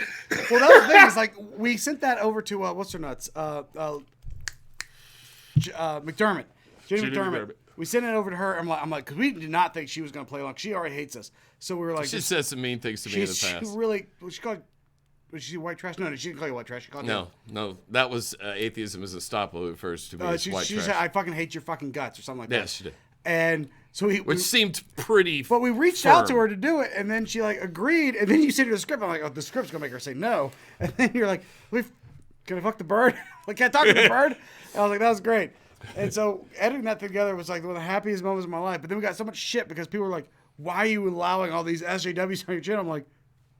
well, that was the thing is like we sent that over to what's her nuts, McDermott, Jenny McDermott. We sent it over to her. I'm like, because we did not think she was going to play along. She already hates us, so we were like, she said some mean things to me in the past. She really, she called. Was she white trash? No, she didn't call you white trash. She called no. That was atheism as a stop at first to me. White trash. Said, I fucking hate your fucking guts or something like that. Yes, she did. And so which seemed pretty. But we reached firm. out to her to do it, and then she like agreed, and then you sent her the script. I'm like, oh, the script's gonna make her say no, and then you're like, can I fuck the bird? Like, can I talk to the bird? And I was like, that was great. And so editing that together was like one of the happiest moments of my life. But then we got so much shit because people were like, why are you allowing all these SJWs on your channel? I'm like,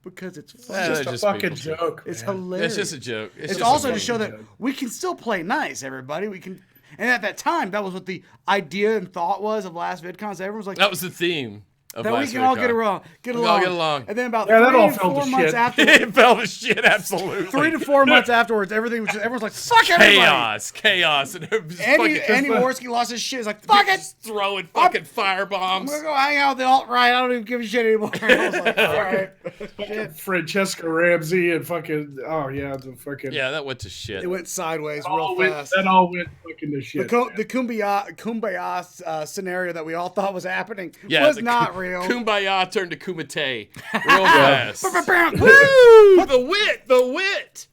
because it's fun. just a fucking joke. It's hilarious. It's just a joke. It's also to show that we can still play nice, everybody. We can, and at that time, that was what the idea and thought was of last VidCon. So everyone was like, that was the theme. That we can all get along. We all get along. And then about that 3 all to fell 4 to months shit. afterwards, It fell to shit, absolutely. 3 to 4 months afterwards, everything was just, everyone's like, fuck everybody. Chaos. And Andy Worski lost his shit. He's like, fuck it. Throwing fucking fire I'm bombs. going to go hang out with the alt-right. I don't even give a shit anymore. I was like, all right. Shit. Francesca Ramsey and fucking the fucking Yeah, that went to shit. It went sideways real fast. That all went fucking to shit. The kumbaya scenario that we all thought was happening was not DiCaprio. Kumbaya turned to Kumite real fast. Woo! The wit.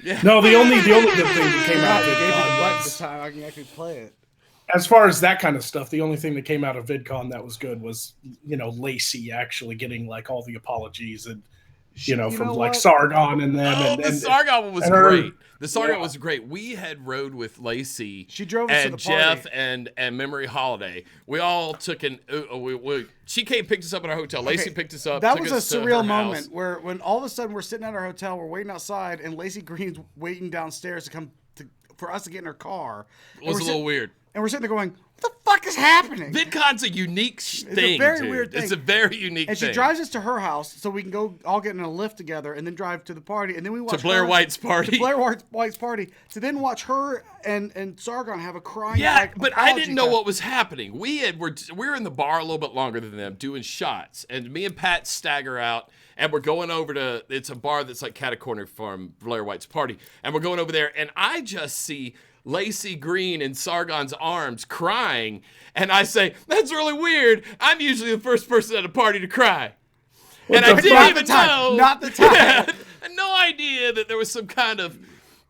Yeah. No, the only good thing that came out of Gave me the VidCon button this was, time. I can actually play it. as far as that kind of stuff, the only thing that came out of VidCon that was good was, Lacey actually getting like all the apologies and, from like Sargon and them. Oh, the Sargon one was great. The Sargon was great. We had rode with Lacey. She drove us to the Jeff party. and Memory Holiday. We all took she came picked us up at our hotel. Lacey picked us up. That took was a us to surreal her moment house. where when all of a sudden we're sitting at our hotel, we're waiting outside, and Lacey Green's waiting downstairs for us to get in her car. It was a little weird. And we're sitting there going, what the fuck is happening? VidCon's a unique thing. It's a very dude. weird thing. It's a very unique and thing. she drives us to her house so we can go all get in a lift together and then drive to the party. And then we watch to Blair White's party. To Blair White's party. To then watch her and Sargon have a crying but I didn't know fest. what was happening. We were in the bar a little bit longer than them doing shots. And me and Pat stagger out. And we're going over to, it's a bar that's like cat-a-corner from Blair White's party. And we're going over there, and I just see Lacey Green in Sargon's arms crying. And I say, that's really weird. I'm usually the first person at a party to cry. And I didn't even know. Not the time. I had no idea that there was some kind of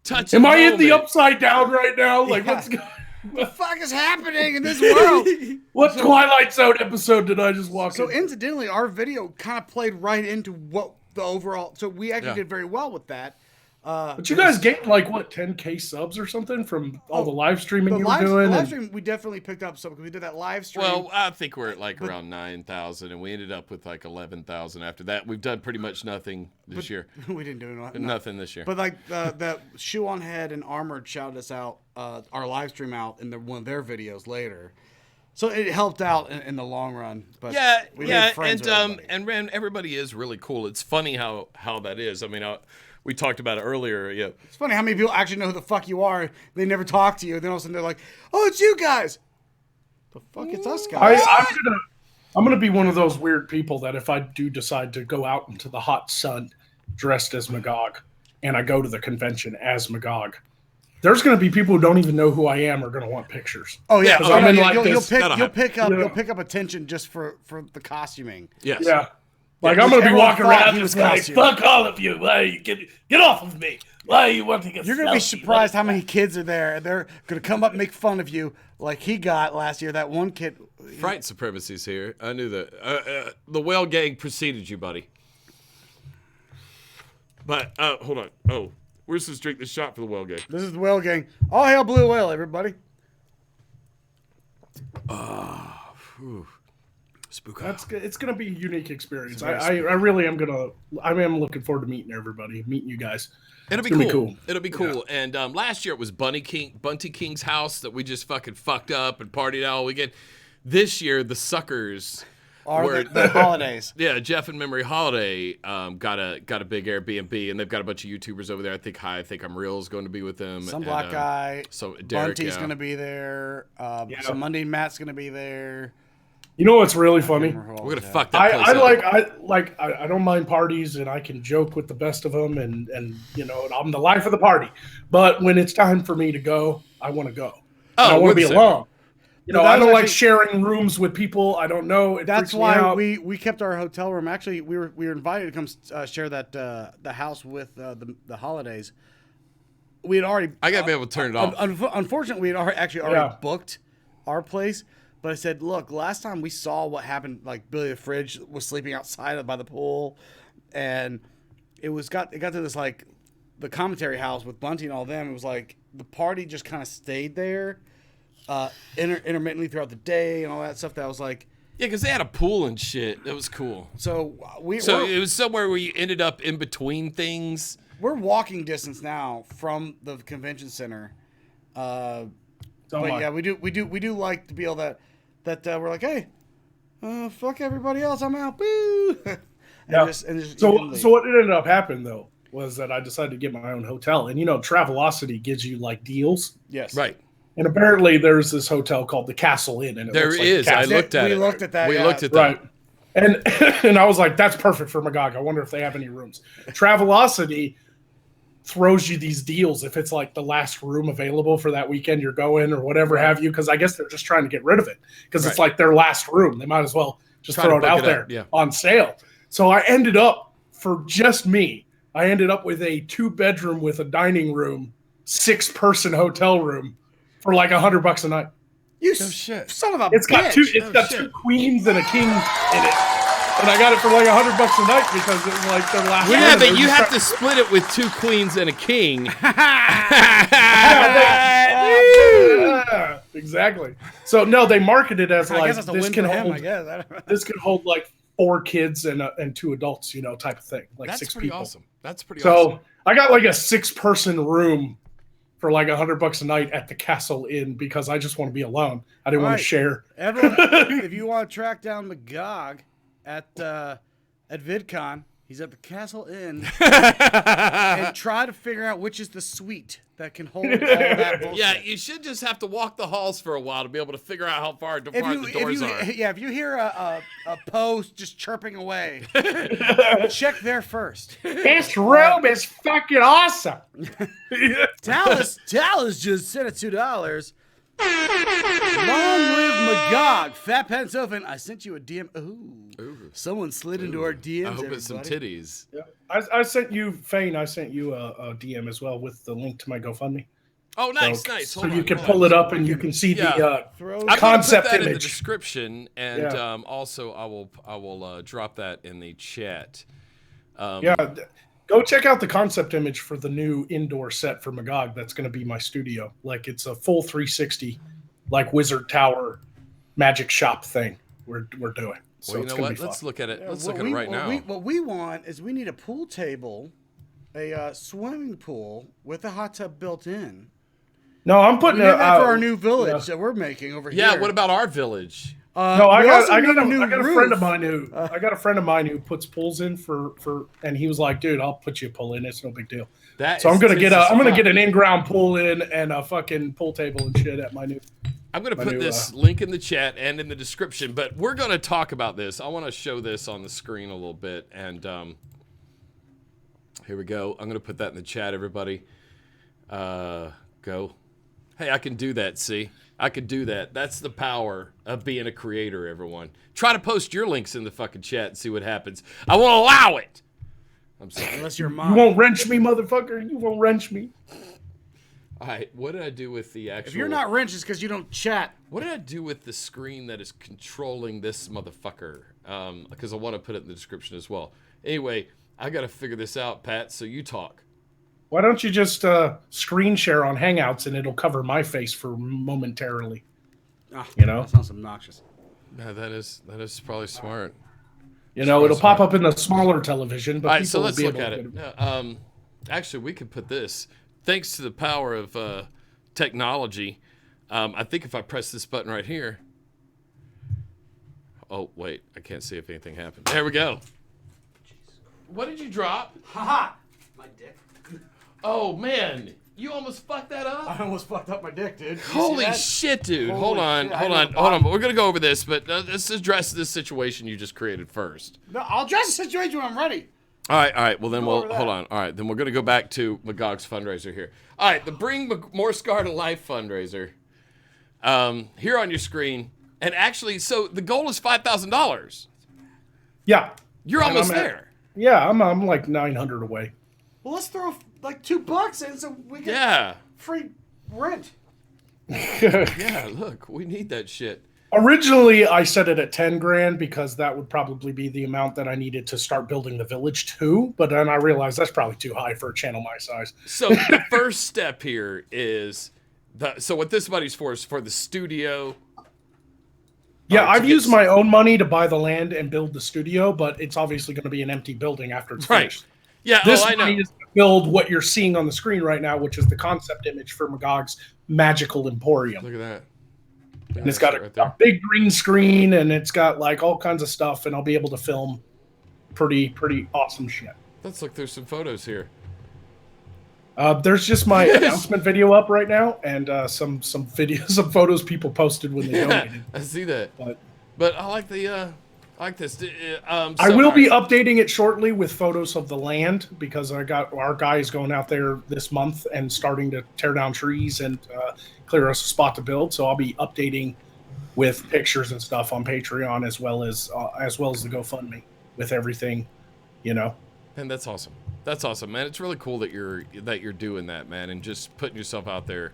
touching Am I in moment. the upside down right now? Like, what's going What the fuck is happening in this world? What Twilight Zone episode did I just walk So in? incidentally, our video kind of played right into what the overall. So we actually Yeah. did very well with that. But you guys gained like what 10K subs or something from all the live streaming you were The doing. live stream, we definitely picked up some because we did that live stream. Well, I think we're at like around 9,000, and we ended up with like 11,000 after that. We've done pretty much nothing this year. we didn't do it. Nothing this year. But like the Shoe on Head and Armored shouted us out, our live stream out in one of their videos later. So it helped out in the long run. But we made friends with everybody. and man, everybody is really cool. It's funny how that is. I mean, we talked about it earlier. Yeah, It's funny how many people actually know who the fuck you are. They never talk to you. And then all of a sudden they're like, "Oh, it's you guys." The fuck, it's us guys. I'm gonna be one of those weird people that if I do decide to go out into the hot sun dressed as Magog, and I go to the convention as Magog, there's gonna be people who don't even know who I am are gonna want pictures. Oh yeah, I'm in like you'll this. pick up attention just for the costuming. yes, Yeah. Like I'm gonna be everyone walking thought around he was just like, costumed. fuck all of you. Why you get off of me? Why you want to get You're gonna be selfie? surprised how many kids are there. And they're gonna come up and make fun of you like he got last year. That one kid. Fright supremacy's here. I knew that. The whale gang preceded you, buddy. But hold on. Oh, where's this drink? This shot for the whale gang. This is the whale gang. All hail Blue Whale, everybody. Spook. It's gonna be a unique experience. I really am looking forward to meeting everybody, meeting you guys. It'll be gonna cool. be cool. It'll be cool. And last year it was Bunty King's house that we just fucking fucked up and partied out all weekend. This year the suckers Or the holidays. Yeah, Jeff and Memory Holiday got a big Airbnb, and they've got a bunch of YouTubers over there. I think I'm Real is going to be with them. Some and, black guy. So Derek, Bunty's gonna be there. Some Monday Matt's gonna be there. You know what's really funny? We're gonna fuck that place up. I don't mind parties and I can joke with the best of them and I'm the life of the party. But when it's time for me to go, I want to go. I want to be alone. I don't like sharing rooms with people I don't know. That's why we kept our hotel room. Actually, we were invited to come share that the house with the holidays. We had already. I gotta be able to turn it off. Unfortunately, we had already booked our place. But I said, look, last time we saw what happened, like Billy the Fridge was sleeping outside by the pool, and it got to this like the commentary house with Bunty and all them. It was like the party just kind of stayed there, intermittently throughout the day and all that stuff. That was like, yeah, because they had a pool and shit. That was cool. So it was somewhere where you ended up in between things. We're walking distance now from the convention center. But yeah, we do like to be able that we're like, hey, fuck everybody else, I'm out, boo. So what ended up happening though was that I decided to get my own hotel, and Travelocity gives you like deals. Yes, right. And apparently there's this hotel called the Castle Inn, and there is. I looked at it. We looked at that. We looked at that. Right. And I was like, that's perfect for Magog. I wonder if they have any rooms. Travelocity throws you these deals if it's like the last room available for that weekend you're going or whatever have you, because I guess they're just trying to get rid of it because it's like their last room. They might as well Just throw it out there on sale. So I ended up, for just me, I ended up with a 2-bedroom with a dining room, 6-person hotel room for like $100 a night. You son of a It's got bitch. It's got 2 queens and a king in it. And I got it for like $100 a night because it was like their last. Yeah, but you have to split it with 2 queens and a king. Exactly. So no, they market it as like this can hold like 4 kids and 2 adults, type of thing. Like That's 6 pretty people. awesome. That's pretty awesome. So I got like a 6-person room for like $100 a night at the Castle Inn because I just want to be alone. I didn't want to share. Everyone, if you want to track down Magog at VidCon, he's at the Castle Inn and try to figure out which is the suite that can hold all that bullshit. Yeah, you should just have to walk the halls for a while to be able to figure out how far apart the doors are. Yeah, if you hear a post just chirping away, check there first. This room is fucking awesome. Dallas just sent it $2. Long live Magog. Fat Pants Open. I sent you a DM. Ooh. Someone slid into our DMs. I hope it's some titties. Yeah. I sent you, Fane, I sent you a DM as well with the link to my GoFundMe. Oh, nice. So you can pull it up and you can see the concept image. In the image. description, and also I will drop that in the chat. Go check out the concept image for the new indoor set for Magog. That's going to be my studio. Like it's a full 360, like Wizard Tower, magic shop thing we're doing. So well, you know what? Let's look at it. Let's look at it right now. What we want is we need a pool table, a swimming pool with a hot tub built in. No, I'm putting that for our new village that we're making over here. Yeah, what about our village? No, I got a friend of mine who I got a friend of mine who puts pools in for and he was like, dude, I'll put you a pool in. It's no big deal. So I'm gonna get an in-ground pool in and a fucking pool table and shit at my new. I'm gonna put this link in the chat and in the description, but we're gonna talk about this. I want to show this on the screen a little bit, and here we go. I'm gonna put that in the chat, everybody. Go. Hey, I can do that. See. I could do that. That's the power of being a creator, everyone. Try to post your links in the fucking chat and see what happens. I won't allow it. I'm sorry. Unless you're mom. You won't wrench me, motherfucker. You won't wrench me. All right. What did I do with the actual... If you're not wrenched, it's because you don't chat. What did I do with the screen that is controlling this motherfucker? Because I want to put it in the description as well. Anyway, I got to figure this out, Pat, so you talk. Why don't you just screen share on Hangouts and it'll cover my face for momentarily? That sounds obnoxious. Yeah, that is probably smart. It'll pop up in the smaller television. But all right, so let's look at it. Actually, we could put this. Thanks to the power of technology, I think if I press this button right here. Oh wait, I can't see if anything happened. There we go. What did you drop? Haha, my dick. Oh, man. You almost fucked that up? I almost fucked up my dick, dude. Holy shit, dude. Hold on. We're going to go over this, but let's address this situation you just created first. No, I'll address the situation when I'm ready. All right. Well, then hold on. All right, then we're going to go back to Magog's fundraiser here. All right, the Bring Morskar to Life fundraiser. Here on your screen. And actually, so the goal is $5,000. Yeah. You're almost there. I'm like 900 away. Well, let's throw like $2 in so we get free rent. Yeah, look, we need that shit. Originally, I set it at 10 grand because that would probably be the amount that I needed to start building the village to. But then I realized that's probably too high for a channel my size. So the first step here is so what this money's for is for the studio. Yeah, I've used my own money to buy the land and build the studio, but it's obviously going to be an empty building after it's finished. Yeah, this money is to build what you're seeing on the screen right now, which is the concept image for Magog's Magical Emporium. Look at that. And it's got a big green screen, and it's got like all kinds of stuff, and I'll be able to film pretty awesome shit. Let's look through some photos here. There's just my announcement video up right now, and some photos people posted when they donated. I see that. But I like the I like this. I will be updating it shortly with photos of the land because our guy is going out there this month and starting to tear down trees and clear us a spot to build. So I'll be updating with pictures and stuff on Patreon as well as the GoFundMe with everything, you know. And that's awesome. That's awesome, man. It's really cool that you're doing that, man, and just putting yourself out there.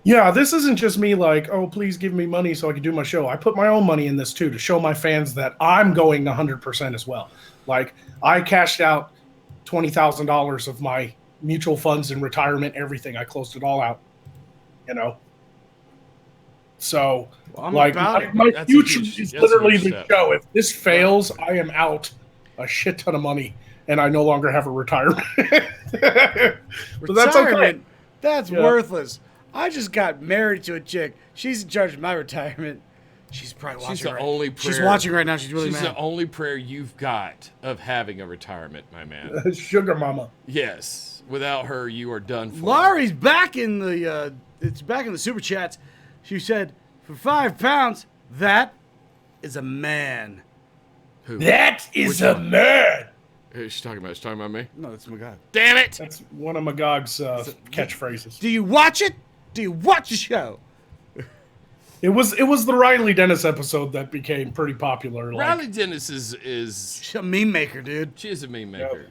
Yeah, this isn't just me like, oh, please give me money so I can do my show. I put my own money in this too to show my fans that I'm going 100% as well. Like, I cashed out $20,000 of my mutual funds and retirement, everything. I closed it all out, you know. So, like, my future is literally the show. If this fails, I am out a shit ton of money, and I no longer have a retirement. So that's okay. That's worthless. I just got married to a chick. She's in charge of my retirement. She's probably watching. She's watching right now. She's really mad. She's the only prayer you've got of having a retirement, my man. Sugar mama. Yes. Without her, you are done for. Laurie's back in the. It's back in the super chats. She said, "For £5, that is a man." Who? That is a man. Who's she talking about? She's talking about me? No, that's Magog. Damn it! That's one of Magog's catchphrases. Do you watch it? Do you watch the show? It was the Riley Dennis episode that became pretty popular. Riley Dennis is She's a meme maker, dude. She is a meme maker.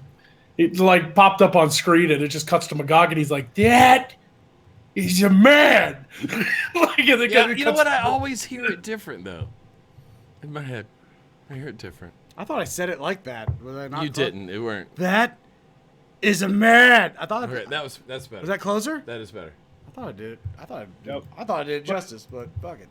It like popped up on screen and it just cuts to Magog and he's like, "That is a man." Like, you know what? I always hear it different though. In my head, I hear it different. I thought I said it like that. Was I not? You didn't. It weren't. That is a man. I thought okay, that's better. Was that closer? That is better. I thought I did. I thought I did justice, but fuck it.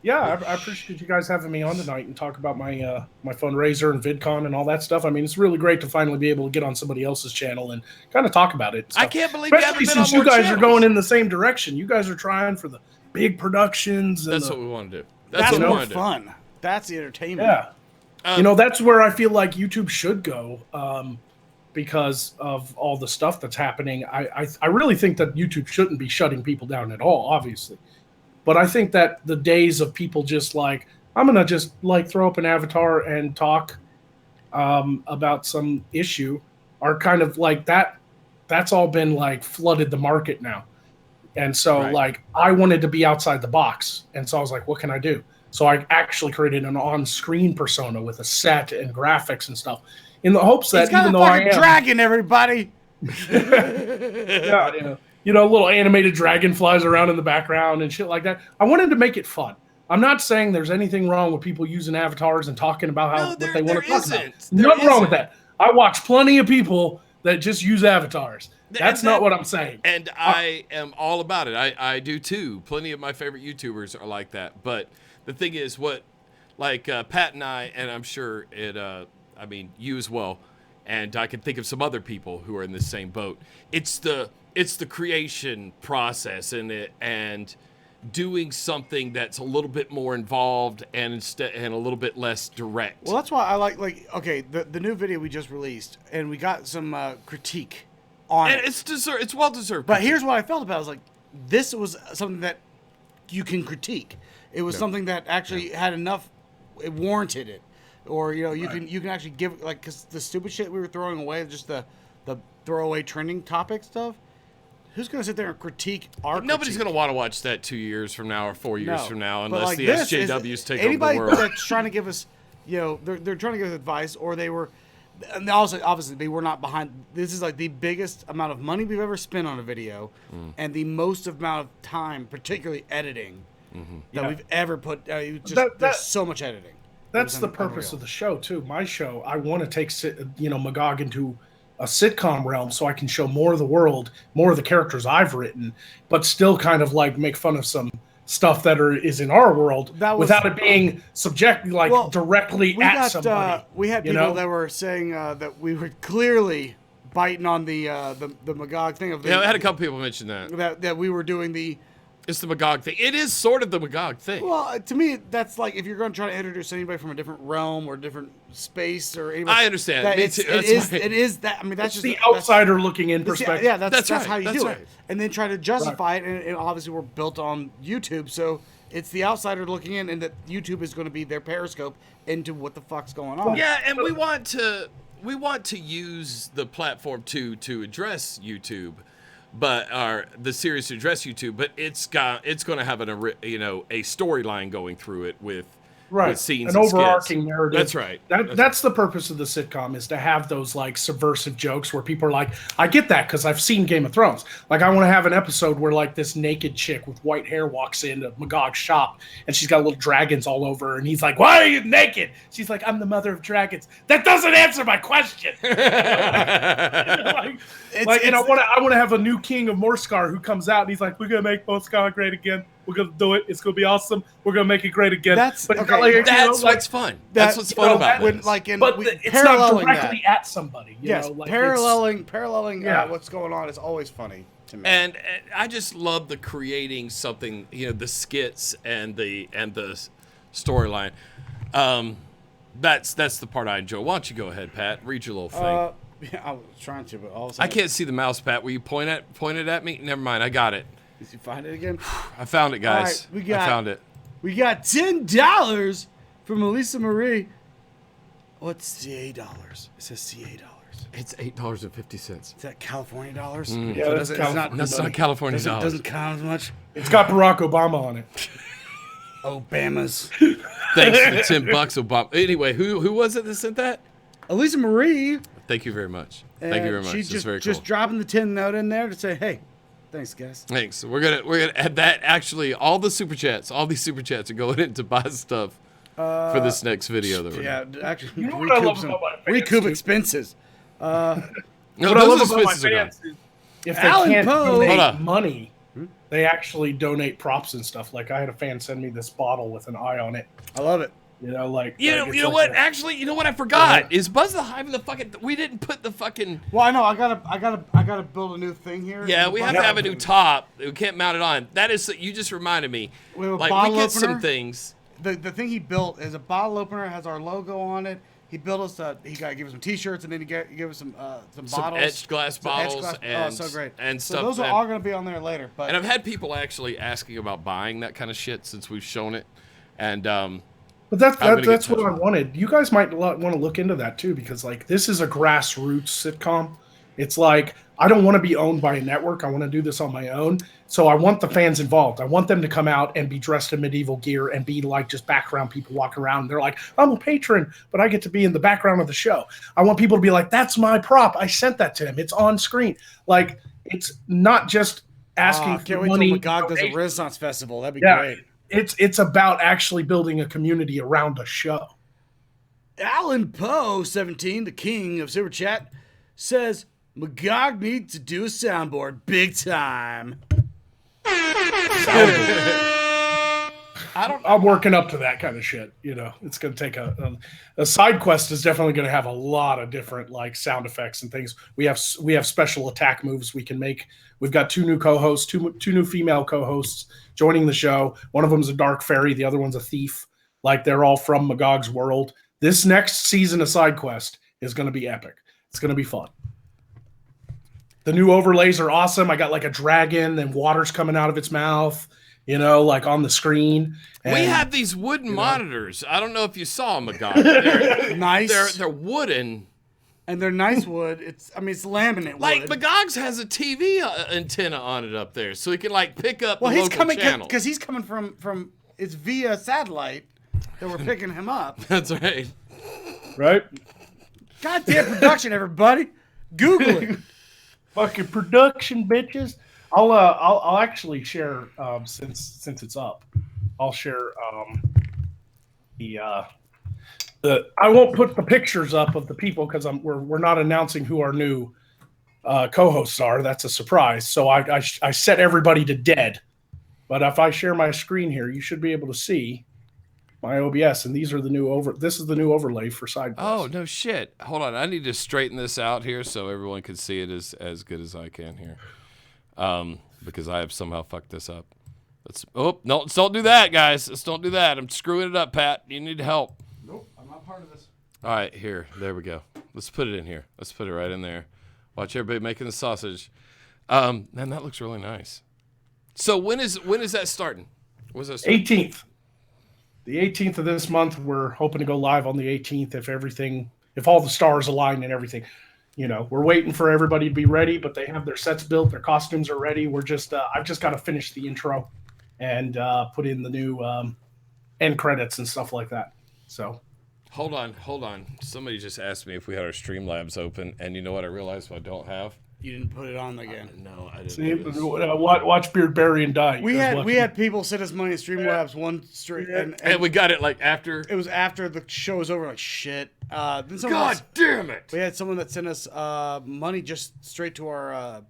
Yeah, I appreciate you guys having me on tonight and talk about my my fundraiser and VidCon and all that stuff. I mean, it's really great to finally be able to get on somebody else's channel and kind of talk about it. I can't believe especially since you guys are going in the same direction. You guys are trying for the big productions. And that's what we want to do. That's more fun. That's the entertainment. Yeah, you know, that's where I feel like YouTube should go. Because of all the stuff that's happening, I really think that YouTube shouldn't be shutting people down at all, obviously. But I think that the days of people just like, I'm going to just like throw up an avatar and talk about some issue are kind of like that. That's all been like flooded the market now. And so like I wanted to be outside the box. And so I was like, what can I do? So I actually created an on-screen persona with a set and graphics and stuff. In the hopes that even though I am dragon, everybody, yeah, you know, little animated dragon flies around in the background and shit like that. I wanted to make it fun. I'm not saying there's anything wrong with people using avatars and talking about what they want to talk about. Nothing wrong with that. I watch plenty of people that just use avatars. That's not what I'm saying. And I am all about it. I do too. Plenty of my favorite YouTubers are like that. But the thing is, Pat and I, and I'm sure I mean, you as well, and I can think of some other people who are in the same boat. It's the creation process and doing something that's a little bit more involved and a little bit less direct. Well, that's why I like okay, the new video we just released, and we got some critique on it. It's well deserved. But here's what I felt about it. I was like, this was something that you can critique. It was something that actually had enough. It warranted it. Or you can actually give because the stupid shit we were throwing away, just the throwaway trending topic stuff. Who's gonna sit there and critique our? Nobody's gonna want to watch that 2 years from now or 4 years from now, unless the SJWs take over the anybody world. that's trying to give us, they're trying to give us advice, or they were, and also obviously they were not behind. This is like the biggest amount of money we've ever spent on a video, and the most amount of time, particularly editing, that we've ever put. There's so much editing. That's the purpose of the show too. My show, I want to take Magog into a sitcom realm so I can show more of the world, more of the characters I've written, but still kind of like make fun of some stuff that is in our world without it being directly at somebody. We had people that were saying that we were clearly biting on the Magog thing of the. Yeah, I had a couple people mention that we were doing the. It's the Magog thing. It is sort of the Magog thing. Well, to me, that's like if you're going to try to introduce anybody from a different realm or different space or anybody. I understand. It is that. I mean, that's just the outsider looking in perspective. Yeah, that's how you do it. And then try to justify it. And obviously, we're built on YouTube, so it's the outsider looking in, and that YouTube is going to be their periscope into what the fuck's going on. Yeah, and we want to use the platform to address YouTube. but the Serious Address YouTube, but it's going to have a storyline going through it with scenes, an and overarching skits. narrative. That's right. That's the purpose of the sitcom, is to have those like subversive jokes where people are like, I get that because I've seen Game of Thrones. Like, I want to have an episode where like this naked chick with white hair walks into Magog's shop and she's got little dragons all over her, and he's like, why are you naked? She's like, I'm the mother of dragons. That doesn't answer my question. I want to have a new king of Morskar who comes out and he's like, we're gonna make Morskar great again. We're gonna do it. It's gonna be awesome. We're gonna make it great again. That's what's fun. That's what's fun about it. It's not directly at somebody. Paralleling what's going on is always funny to me. And I just love the creating something. The skits and the storyline. That's the part I enjoy. Why don't you go ahead, Pat? Read your little thing. Yeah, I was trying to, but all of a I sudden, can't see the mouse, Pat. Will you point it at me? Never mind. I got it. Did you find it again? I found it, guys. All right, I found it. We got $10 from Elisa Marie. What's CA dollars? It says CA dollars. It's $8.50. Is that California dollars? Yeah, that's not California dollars. Doesn't count as much. It's got Barack Obama on it. Obama's. Thanks for the $10, Obama. Anyway, who was it that sent that? Elisa Marie. Thank you very much. Thank you very much. She's That's very cool. just dropping the 10 note in there to say, hey, thanks, guys. Thanks. We're gonna add that. Actually, all these super chats are going in to buy stuff for this next video. Actually, you know what I love about my fans, recoup expenses. No, what I love those about my expenses are gone. fans is if they Alan can't Poe. donate money, they actually donate props and stuff. Like, I had a fan send me this bottle with an eye on it. I love it. You know what? Actually, you know what I forgot is Buzz the Hive in the fucking. We didn't put the fucking. Well, I know. I gotta build a new thing here. Yeah, we have to have a new top. We can't mount it on. That is. You just reminded me. We have a like bottle we get opener. some things. The thing he built is a bottle opener. Has our logo on it. He built us. He got give us some T-shirts, and then he gave us some bottles, some etched glass bottles, and so great. And so stuff. Those are all going to be on there later. But and I've had people actually asking about buying that kind of shit since we've shown it, and But that's what I wanted. You guys might want to look into that too, because like this is a grassroots sitcom. It's like, I don't want to be owned by a network. I want to do this on my own. So I want the fans involved. I want them to come out and be dressed in medieval gear and be like just background people walking around. And they're like, I'm a patron, but I get to be in the background of the show. I want people to be like, that's my prop. I sent that to him. It's on screen. Like, it's not just asking for money. Magog does a Renaissance festival. That'd be great. It's about actually building a community around a show. Alan Poe, 17, the king of Super Chat, says Magog needs to do a soundboard big time. I'm working up to that kind of shit. You know, it's going to take a side quest is definitely going to have a lot of different like sound effects and things. We have special attack moves we can make. We've got two new co-hosts, two new female co-hosts joining the show. One of them is a dark fairy. The other one's a thief. Like, they're all from Magog's world. This next season of side quest is going to be epic. It's going to be fun. The new overlays are awesome. I got like a dragon and water's coming out of its mouth, you know, like on the screen. And, we have these wooden monitors. I don't know if you saw them, Magog. They're nice. They're wooden. And they're nice wood. It's laminate wood. Like, Magog's has a TV antenna on it up there, so he can like pick up the he's local coming channel. Because he's coming from it's via satellite that we're picking him up. That's right. Right? Goddamn production, everybody. Google it. Fucking production, bitches. I'll actually share since it's up. I'll share I won't put the pictures up of the people because we're not announcing who our new co-hosts are. That's a surprise. So I set everybody to dead. But if I share my screen here, you should be able to see my OBS, and these are the new this is the new overlay for SideQuest. Oh, no shit. Hold on. I need to straighten this out here so everyone can see it as good as I can here. Because I have somehow fucked this up. Let's don't do that, guys. Let's don't do that. I'm screwing it up, Pat. You need help. Nope, I'm not part of this. All right, here. There we go. Let's put it in here. Let's put it right in there. Watch everybody making the sausage. Man, that looks really nice. So when is that starting? When's that starting? 18th. The 18th of this month. We're hoping to go live on the 18th if all the stars align and everything. we're waiting for everybody to be ready, but they have their sets built, their costumes are ready. We're just I've just got to finish the intro and put in the new end credits and stuff like that. So hold on. Somebody just asked me if we had our Streamlabs open, and you know what I realized I don't have? You didn't put it on again. No, I didn't. See, watch Beard Bury and Die. We had people send us money in Streamlabs one straight, and we got it like after. It was after the show was over. Like shit. Then God damn it! We had someone that sent us money just straight to our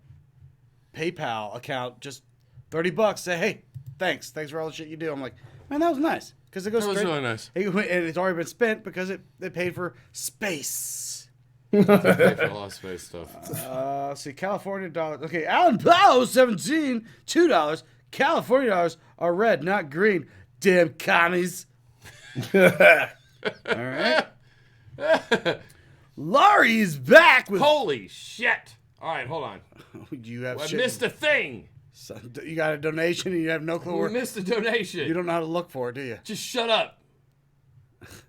PayPal account, just $30. Say, hey, thanks for all the shit you do. I'm like, man, that was nice because it goes straight. That was really nice. And it's already been spent because it paid for space. Pay for a lot of space stuff. See, California dollars. Okay, Alan Powell, 17, $2. California dollars are red, not green. Damn commies. All right. Laurie's back with. Holy shit! All right, hold on. You have. I missed a thing. So, you got a donation and you have no clue We where. missed a donation. You don't know how to look for it, do you? Just shut up.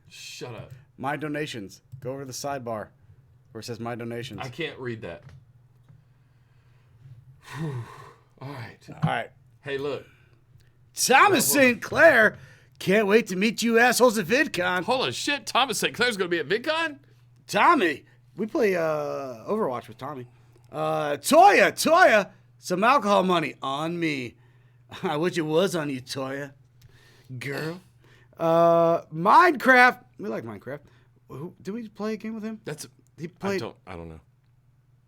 Shut up. My donations. Go over to the sidebar where it says my donations. I can't read that. All right. All right. Hey, look. Thomas St. Clair. Can't wait to meet you assholes at VidCon. Holy shit, Thomas St. Clair's going to be at VidCon? Tommy. We play Overwatch with Tommy. Toya. Some alcohol money on me. I wish it was on you, Toya. Girl. Minecraft. We like Minecraft. Did we play a game with him? He played. I don't know.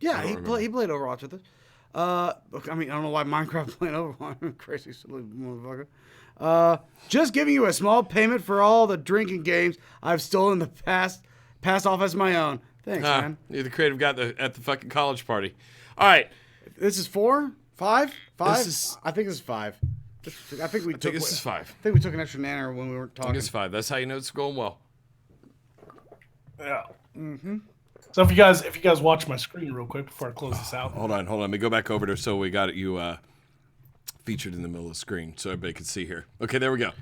Yeah, he played Overwatch with us. I don't know why Minecraft playing Overwatch. Crazy silly motherfucker. Just giving you a small payment for all the drinking games I've stolen in the past. Passed off as my own. Thanks, man. You're the creative guy at the fucking college party. All right. This is 4? 5? 5? This is, I think this is 5. I think this is 5. I think we took an extra nanner when we weren't talking. I think it's 5. That's how you know it's going well. Yeah. Mm-hmm. So if you guys watch my screen real quick before I close this out. Hold on. Let me go back over there so we got you featured in the middle of the screen so everybody can see here. Okay, there we go.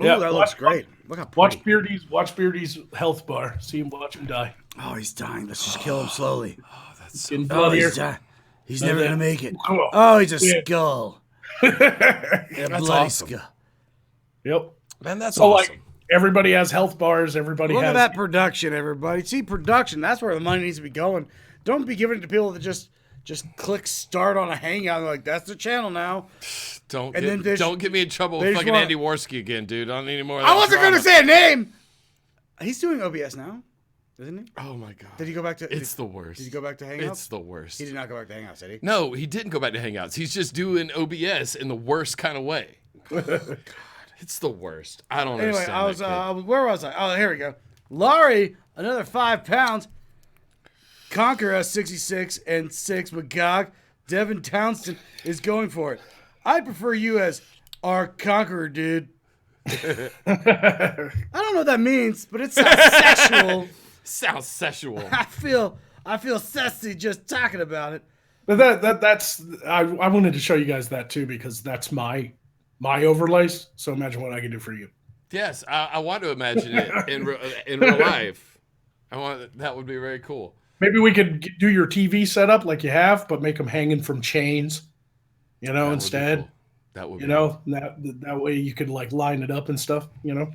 Ooh, that looks great. Look how pretty. Watch Beardy's health bar. Watch him die. Oh, he's dying. Let's just kill him slowly. Oh, that's so he's dying. He's never going to make it. Oh, he's a skull. That's bloody awesome. skull. Yep. Man, that's awesome. Like, everybody has health bars. Everybody Look has. at that production, everybody. See, production. That's where the money needs to be going. Don't be giving it to people that just click start on a hangout. And like, that's the channel now. Don't get me in trouble with fucking Andy Warski again, dude. I don't need any more of that I wasn't going to say a name. He's doing OBS now, isn't he? Oh, my God. Did he go back to... It's the worst. Did he go back to Hangouts? It's the worst. He did not go back to Hangouts, did he? No, he didn't go back to Hangouts. He's just doing OBS in the worst kind of way. God, it's the worst. I don't understand. Anyway, where was I? Oh, here we go. Laurie, another 5 pounds. Conqueror 66 and 6. Magog. Devin Townsend is going for it. I'd prefer you as our conqueror, dude. I don't know what that means, but it sounds sexual. Sounds sexual. I feel sassy just talking about it. But that's I wanted to show you guys that too because that's my overlays. So imagine what I can do for you. Yes, I want to imagine it in real life. That would be very cool. Maybe we could do your TV setup like you have, but make them hanging from chains. Instead. Cool. That would be cool. That way you could like line it up and stuff. That'd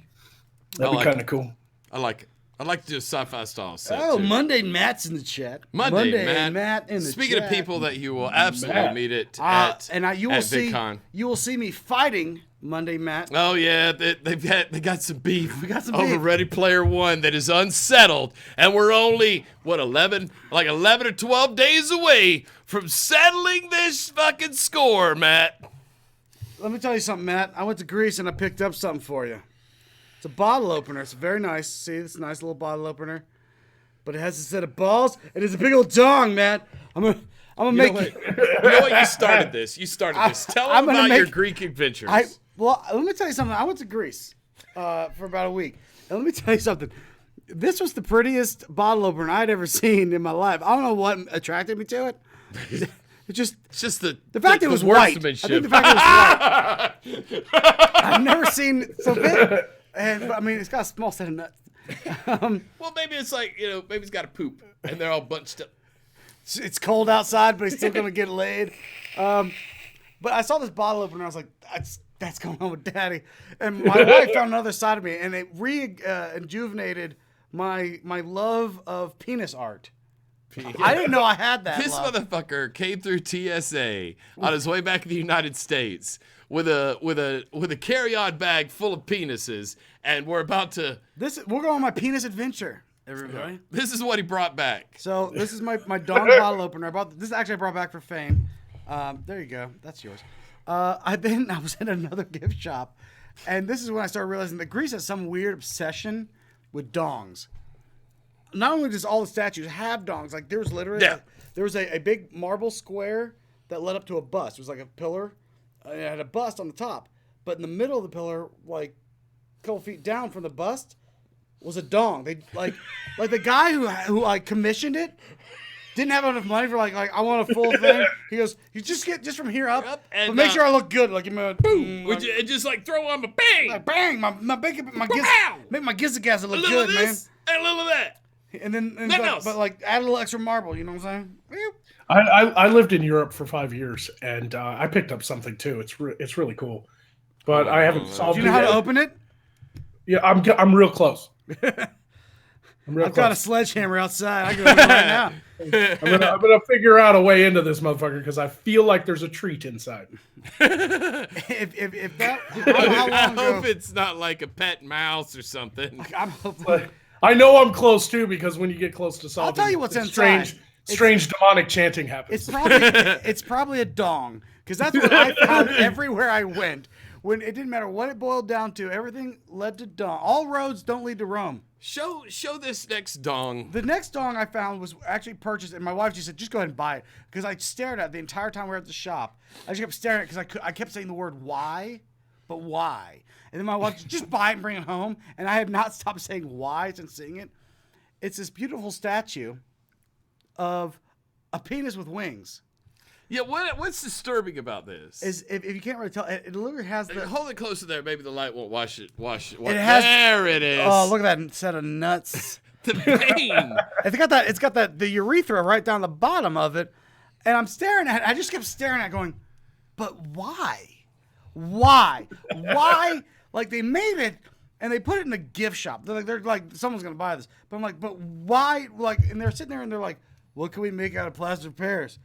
be kind of cool. I like it. I'd like to do a sci-fi style set. Oh, too. Monday Matt's in the chat. Monday Matt in the Speaking chat. of people that you will absolutely meet at VidCon. You will see me fighting Monday Matt. Oh yeah, they got some beef. We got some over beef. Ready Player One that is unsettled, and we're only 11 or 12 days away from settling this fucking score, Matt. Let me tell you something, Matt. I went to Greece and I picked up something for you. It's a bottle opener. It's very nice. See, it's a nice little bottle opener. But it has a set of balls. It is a big old dong, Matt. I'm gonna make it. You know what? You started this. Tell them about your Greek adventures. Let me tell you something. I went to Greece for about a week. And let me tell you something. This was the prettiest bottle opener I'd ever seen in my life. I don't know what attracted me to it. It's just the fact it was white. I think the fact it was white. I've never seen so big. And I mean, it's got a small set of nuts. Well, maybe it's like maybe it's got a poop, and they're all bunched up. it's cold outside, but he's still gonna get laid. But I saw this bottle opener. I was like, that's going on with Daddy. And my wife found another side of me, and it rejuvenated my love of penis art. I didn't know I had that. This motherfucker came through TSA on his way back to the United States with a carry-on bag full of penises, and we're about to. We're going on my penis adventure, everybody. This is what he brought back. So this is my dong bottle opener. This actually I brought back for Fane. There you go. That's yours. I was in another gift shop, and this is when I started realizing that Greece has some weird obsession with dongs. Not only does all the statues have dongs, like there was literally there was a big marble square that led up to a bust. It was like a pillar, and it had a bust on the top, but in the middle of the pillar, like a couple feet down from the bust, was a dong. They like the guy who like commissioned it didn't have enough money for like I want a full thing. He goes, you just get just from here up, and, but make sure I look good. Like boom, and just like throw on my bang, like, bang, make my gizzagaza look good, man. And a little of that. And then, but like add a little extra marble, you know what I'm saying? I lived in Europe for 5 years, and I picked up something too. It's really cool, but I haven't solved it. Do you know how to open it? Yeah, I'm real close. I've got a sledgehammer outside. I can open it right now. I'm gonna figure out a way into this motherfucker because I feel like there's a treat inside. if that, I hope it's not like a pet mouse or something. I'm hoping. I know I'm close too because when you get close to solving, I'll tell you what's inside. Strange demonic chanting happens. It's probably a dong because that's what I found everywhere I went. When it didn't matter what it boiled down to, everything led to dong. All roads don't lead to Rome. Show this next dong. The next dong I found was actually purchased, and my wife just said, "Just go ahead and buy it," because I stared at it the entire time we were at the shop. I just kept staring at it because I kept saying the word "why," but why? And then my wife said, "Just buy it and bring it home," and I have not stopped saying "why" since seeing it. It's this beautiful statue of a penis with wings. Yeah, what's disturbing about this? Is if you can't really tell, it literally has the. Hold it closer there. Maybe the light won't wash it. There it is. Oh, look at that set of nuts. The vein. It's got the urethra right down the bottom of it, and I'm staring at it. I just kept staring at it, going, but why? Why? Like they made it and they put it in a gift shop. They're like someone's gonna buy this, but I'm like, but why? Like, and they're sitting there and they're like, what can we make out of plaster pears?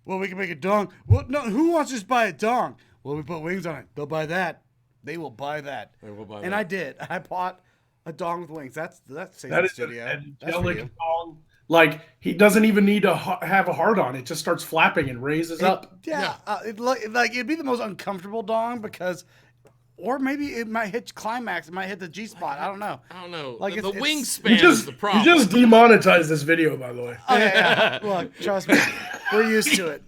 Well, we can make a dong. Well, no, who wants to just buy a dong? Well, we put wings on it. They'll buy that. They will buy that. And I did. I bought a dong with wings. That's that is an angelic dong. Like he doesn't even need to have a heart on. It just starts flapping and raises up. Yeah. It'd be the most uncomfortable dong or maybe it might hit climax. It might hit the G spot. I don't know. Like the wingspan is the problem. You just demonetized this video, by the way. Okay, yeah. Look, trust me, we're used to it.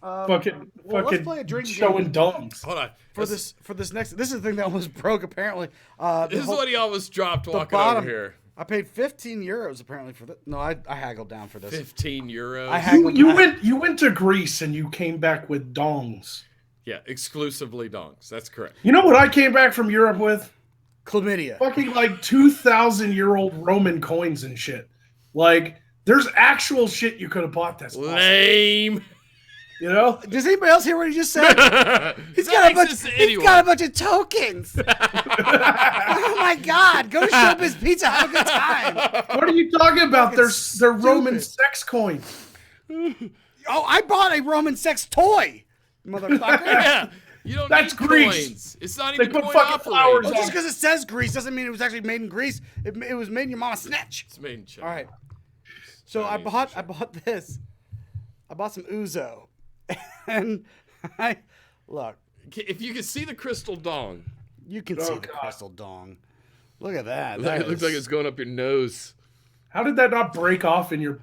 Fucking let's play a drink showing dongs. Hold on. For this next. This is the thing that almost broke. Apparently, this is what he almost dropped walking over here. I paid 15 euros apparently for this. No, I haggled down for this. 15 euros. You went to Greece and you came back with dongs. Yeah, exclusively dongs. That's correct. You know what I came back from Europe with? Chlamydia. Fucking like 2,000-year-old Roman coins and shit. Like, there's actual shit you could have bought that's lame. You know? Does anybody else hear what he just said? He's got a bunch of tokens. Oh my God! Go to Showbiz Pizza, have a good time. What are you talking about? They're Roman sex coins. Oh, I bought a Roman sex toy, motherfucker. Yeah. You don't That's need Greece. Coins. It's not even they put coin fucking flowers on. Just because it says Greece doesn't mean it was actually made in Greece. It was made in your mama's snatch. It's made in China. All right. So I bought this. I bought some ouzo. And look. If you can see the crystal dong. You can see the crystal dong. Look at that. It looks like it's going up your nose. How did that not break off in your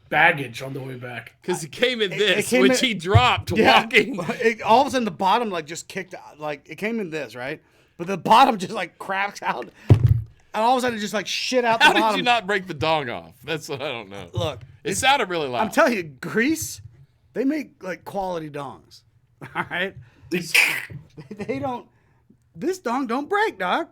baggage on the way back? Because it came in he dropped walking. All of a sudden the bottom just kicked out. Like it came in this, right? But the bottom just cracks out. And all of a sudden it just shit out the bottom. How did you not break the dong off? That's what I don't know. Look. It sounded really loud. I'm telling you, Greece, they make quality dongs. All right? They don't. This dong don't break, dog.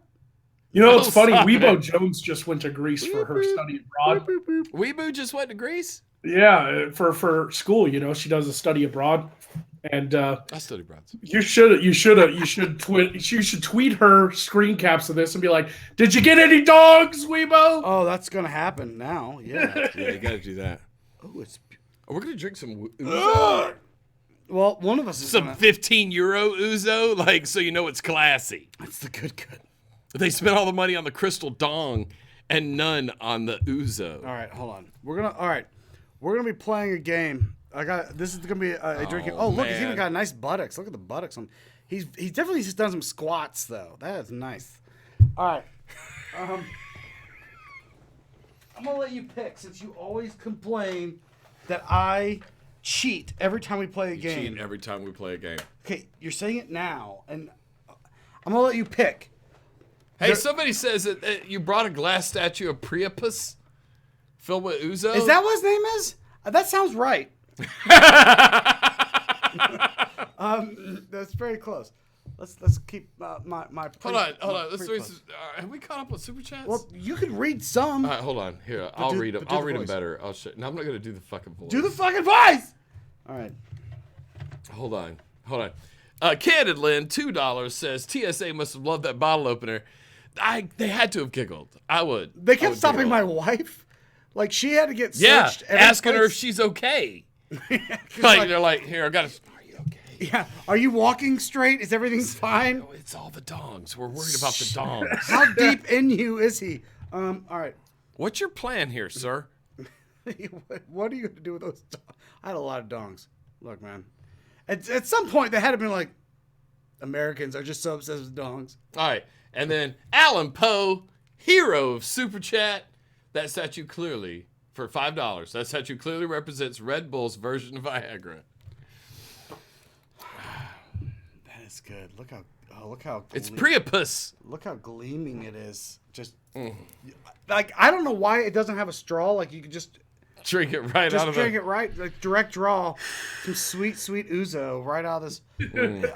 You know, it's funny. Weebo Jones just went to Greece for her study abroad. Weebo just went to Greece? Yeah, for school, she does a study abroad, and I study abroad. you should tweet her screen caps of this and be like, "Did you get any dogs, Weibo?" Oh, that's gonna happen now. Yeah. Yeah, you gotta do that. Oh, it's. We're gonna drink some ouzo. Well, one of us is Some gonna... 15 euro ouzo, like, so you know it's classy. That's the good. They spent all the money on the crystal dong and none on the ouzo. All right, hold on. We're gonna be playing a game. This is gonna be a drinking. Oh, look, he's even got nice buttocks. Look at the buttocks on. He definitely just done some squats though. That is nice. All right. I'm gonna let you pick since you always complain that I cheat every time we play a game. Cheat every time we play a game. Okay, you're saying it now, and I'm gonna let you pick. Hey, somebody says that you brought a glass statue of Priapus filled with ouzo. Is that what his name is? That sounds right. That's very close. Let's keep my. Hold on. Have we caught up with super chats? Well, you could read some. All right, hold on. Here, I'll read them. I'll read them better. No, I'm not gonna do the fucking voice. Do the fucking voice. All right. Hold on. Candid Lynn, $2 says TSA must have loved that bottle opener. They had to have giggled. I would. They kept stopping my wife. Like she had to get yeah, searched. asking her if she's okay. like they're like, here, I got to. Are you okay? Yeah. Are you walking straight? Is everything fine? No, it's all the dongs. We're worried about the dongs. How deep in you is he? All right. What's your plan here, sir? What are you gonna do with those dongs? I had a lot of dongs. Look, man. At some point, they had to be like, Americans are just so obsessed with dongs. All right. And then Alan Poe, hero of Super Chat. That statue clearly, for $5, that statue clearly represents Red Bull's version of Viagra. That is good. Look how. It's Priapus. Look how gleaming it is. Just like I don't know why it doesn't have a straw. Like you could just drink it right out of drink it right, like direct draw, some sweet ouzo right out of this,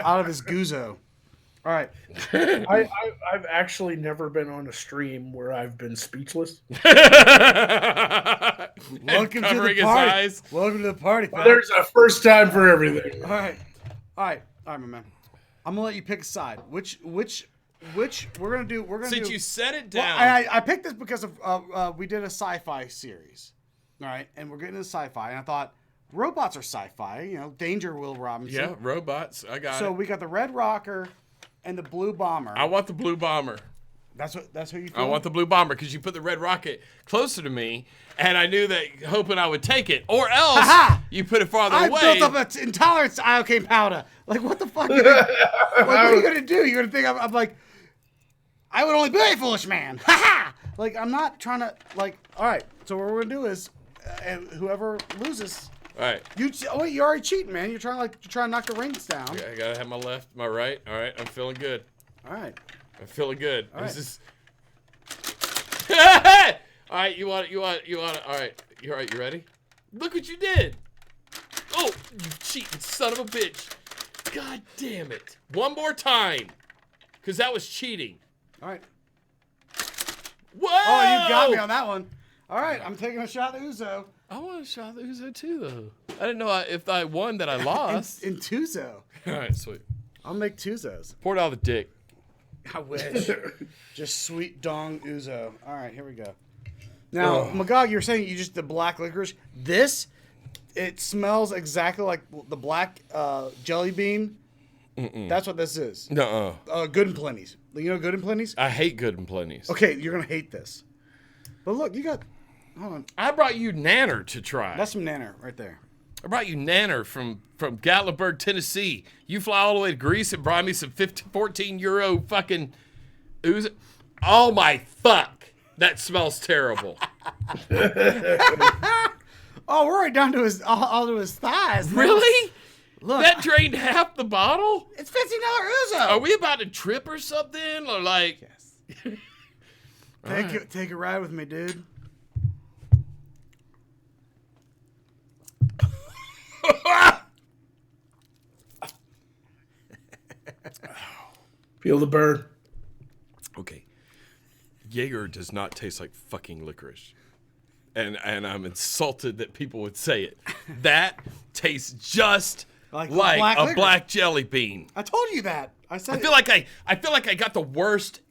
out of his guzzo. All right. I've actually never been on a stream where I've been speechless. Welcome to the party. Welcome to the party. Well, there's a first time for everything. All right, my man. I'm gonna let you pick a side. Which we're gonna do. Since you set it down. Well, I picked this because of we did a sci-fi series. All right, and we're getting into sci-fi, and I thought robots are sci-fi. You know, Danger Will Robinson. Yeah, robots. I got it. So we got the Red Rocker and the Blue Bomber. I want the Blue Bomber. That's who you feel? I want the Blue Bomber because you put the Red Rocket closer to me, and I knew that hoping I would take it, or else you put it farther away. I built up an intolerance to iocane powder. Like, what the fuck? What are you gonna do? You're gonna think I'm like, I would only be a foolish man. Ha ha! Like, I'm not trying to like. All right. So what we're gonna do is, and whoever loses. All right. You're already cheating, man. You're trying to knock the rings down. Yeah, I gotta have my left, my right. All right, I'm feeling good. All right. I'm feeling good. All This is. All right, you want it. All right, you ready? Look what you did. Oh, you cheating son of a bitch! God damn it! One more time, because that was cheating. All right. Whoa! Oh, you got me on that one. All right, I'm taking a shot at Uzo. I want a shot at Uzo too, though. I didn't know if I won that I lost. in Tuzo. All right, sweet. I'll make Tuzos. Pour it out the dick. I wish. Just sweet dong Uzo. All right, here we go. Now, Magog, you're saying you just the black licorice. It smells exactly like the black jelly bean. That's what this is. Nuh-uh. Good and Plenty's. You know Good and Plenty's? I hate Good and Plenty's. Okay, you're gonna hate this. But look, you got. Hold on. I brought you Nanner to try. That's some Nanner right there. I brought you Nanner from Gatlinburg, Tennessee. You fly all the way to Greece and brought me some 14 euro fucking ooze. Oh my fuck. That smells terrible. Oh, we're right down to his all to his thighs. Really? Look, that drained half the bottle? It's $15 Uzo. Are we about to trip or something? Or like Yes. Take a ride with me, dude. Feel the bird. Okay. Jaeger does not taste like fucking licorice. and I'm insulted that people would say it. That tastes just like a black jelly bean. I told you that. I said. I feel like I got the worst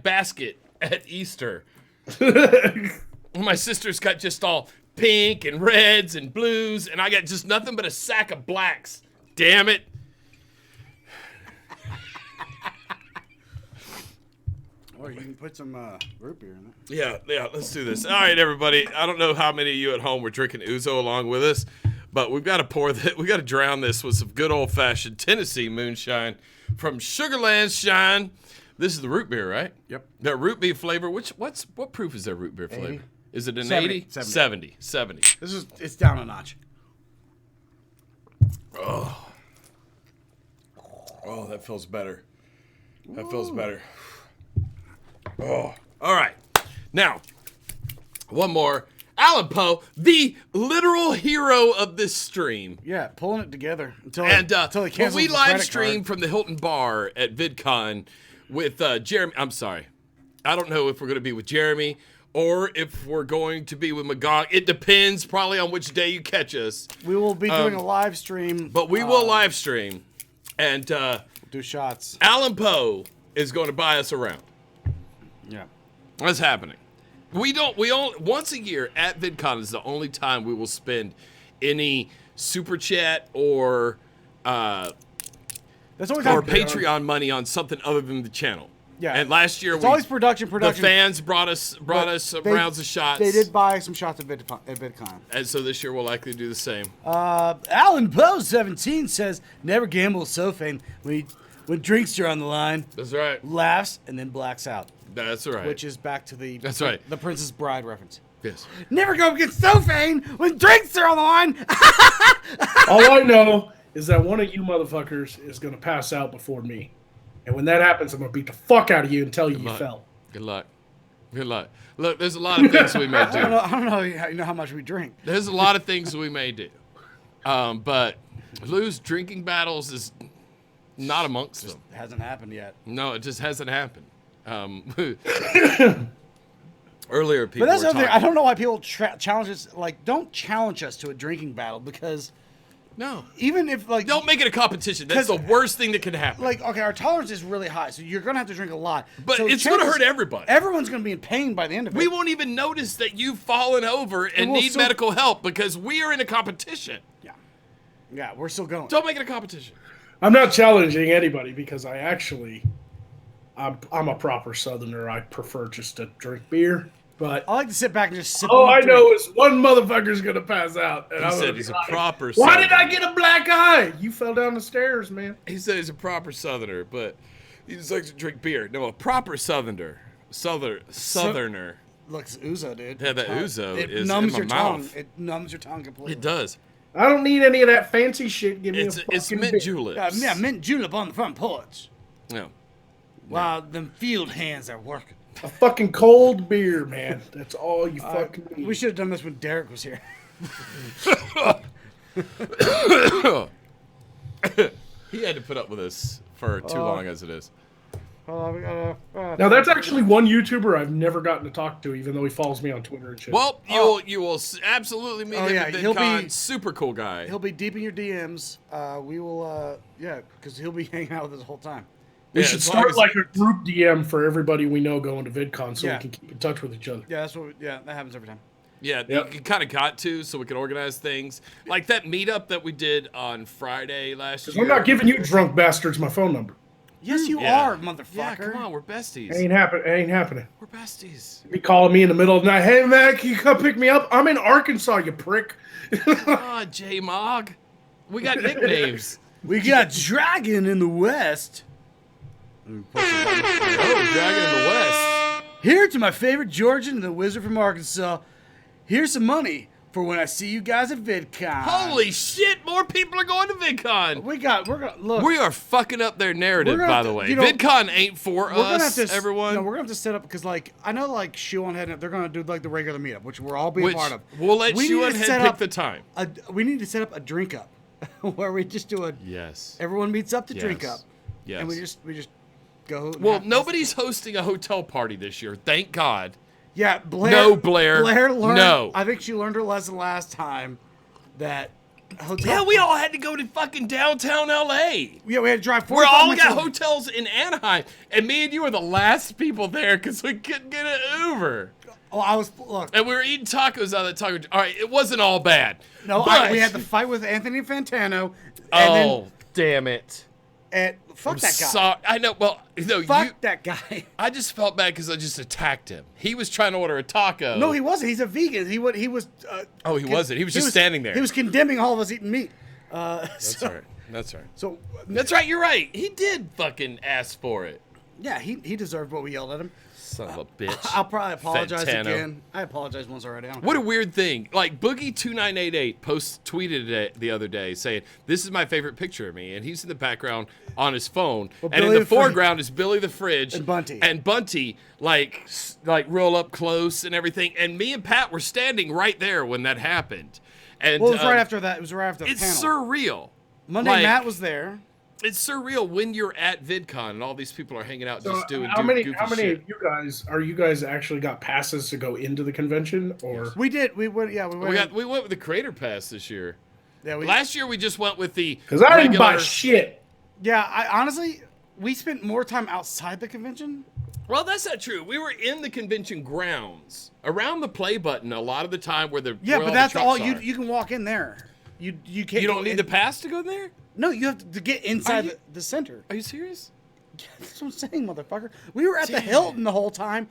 basket at Easter. My sister's got just all pink and reds and blues, and I got just nothing but a sack of blacks. Damn it. Or you can put some root beer in it. Yeah, let's do this. All right, everybody. I don't know how many of you at home were drinking ouzo along with us, but we've got to drown this with some good old-fashioned Tennessee moonshine from Sugarland Shine. This is the root beer, right? Yep. That root beer flavor. What proof is that root beer flavor? 80. Is it an 70. 80? 70. It's down a notch. Oh, that feels better. That feels better. Oh, all right. Now, one more. Alan Poe, the literal hero of this stream. Yeah, pulling it together until we live streamed from the Hilton Bar at VidCon with Jeremy. I'm sorry. I don't know if we're going to be with Jeremy or if we're going to be with Magog. It depends probably on which day you catch us. We will be doing a live stream. But we will live stream. And do shots. Alan Poe is going to buy us around. Yeah. What's happening? We only once a year at VidCon is the only time we will spend any super chat or Patreon money on something other than the channel. Yeah. And last year it's always production. The fans brought us rounds of shots. They did buy some shots at VidCon. And so this year we'll likely do the same. Alan Poe 17 says never gamble so fame when drinks are on the line. That's right. Laughs and then blacks out. That's right. Which is back to the Princess Bride reference. Yes. Never go against Sophane when drinks are on the line. All I know is that one of you motherfuckers is going to pass out before me. And when that happens, I'm going to beat the fuck out of you and tell you fell. Good luck. Good luck. Look, there's a lot of things we may do. I don't know how much we drink. There's a lot of things we may do. But lose drinking battles is not amongst them. It hasn't happened yet. No, it just hasn't happened. Earlier, people. But that's were the other thing. I don't know why people challenge us. Like, don't challenge us to a drinking battle because. No. Even if don't make it a competition. That's the worst thing that can happen. Like, okay, our tolerance is really high, so you're gonna have to drink a lot. But so it's gonna hurt everybody. Everyone's gonna be in pain by the end of it. We won't even notice that you've fallen over and need medical help because we are in a competition. Yeah, we're still going. Don't make it a competition. I'm not challenging anybody because I'm a proper Southerner. I prefer just to drink beer. But I like to sit back and just sip. All I know is one motherfucker's gonna pass out. And he said he's a proper Why Southerner. did I get a black eye? You fell down the stairs, man. He said he's a proper Southerner, but he just likes to drink beer. No, a proper Southerner. Looks ouzo, dude. Yeah, that ouzo is numbs in my your mouth. tongue. It numbs your tongue completely. It does. I don't need any of that fancy shit. Give me it's mint juleps. Yeah, mint julep on the front porch. No. While them field hands are working. A fucking cold beer, man. That's all you fucking need. We should have done this when Derek was here. He had to put up with us for too long as it is. Now that's actually one YouTuber I've never gotten to talk to, even though he follows me on Twitter and shit. Well, you will absolutely meet him at VidCon. Super cool guy. He'll be deep in your DMs. We will, because he'll be hanging out with us the whole time. We should start like a group DM for everybody we know going to VidCon so we can keep in touch with each other. Yeah, that happens every time. Yeah, you kind of got to, so we can organize things. Like that meetup that we did on Friday last year. I'm not giving you drunk bastards my phone number. Yes, you are, motherfucker. Yeah, come on, we're besties. It ain't happening. We're besties. Be calling me in the middle of the night. Hey, man, can you come pick me up? I'm in Arkansas, you prick. J-Mog. We got nicknames. We got Dragon in the West. Dragon in the West. Here to my favorite Georgian and the Wizard from Arkansas. Here's some money for when I see you guys at VidCon. Holy shit! More people are going to VidCon. We're gonna look. We are fucking up their narrative, by the way. VidCon ain't for us, everyone. No, we're gonna have to set up because, I know, Shoe on Head, they're gonna do the regular meetup, which we're all being part of. We'll let Shoe on Head pick the time. We need to set up a drink up, where we just do a. Yes. Everyone meets up to drink up. Yes. And we just go. Well, nobody's hosting a hotel party this year, thank God. Yeah, Blair. No, Blair. Blair learned. No. I think she learned her lesson last time. That hotel. Yeah, we all had to go to fucking downtown LA. Yeah, we had to drive. We're all 45 got minutes. hotels in Anaheim, and me and you were the last people there because we couldn't get an Uber. Oh, I was look. And we were eating tacos out of the taco. All right, it wasn't all bad. No, but, we had the fight with Anthony Fantano. Damn it! And fuck that guy. Sorry. I know. Well, no, Fuck that guy. I just felt bad because I just attacked him. He was trying to order a taco. No, he wasn't. He's a vegan. He was. Oh, he wasn't. He was just standing there. He was condemning all of us eating meat. That's right. That's right. So That's right. You're right. He did fucking ask for it. yeah, he deserved what we yelled at him. Son of a bitch. I'll probably apologize Fantano. again. I apologized once already. What a weird thing. Like Boogie2988 tweeted it the other day saying, "This is my favorite picture of me," and he's in the background on his phone, and Billy in the the foreground is Billy the Fridge And Bunty. and Bunty like real up close and everything. And me and Pat were standing right there when that happened. And Well, it was right after that. It was right after the it's panel. surreal. Monday, Like, Matt was there. It's surreal when you're at VidCon and all these people are hanging out So just doing how many goofy of shit. you guys actually got passes to go into the convention, or We did. We went. Yeah, we went. We went with the Creator Pass this year. Yeah, Last year we just went with the because I didn't buy regular- shit. Yeah, I honestly, we spent more time outside the convention. Well, that's not true. We were in the convention grounds, around the play button a lot of the time where the Yeah, where but the that's trucks all. are. You can walk in there. You can't. You go don't need in- the pass to go there? No, you have to get inside you- the center. Are you serious? That's what I'm saying, motherfucker. We were at the Hilton the whole time.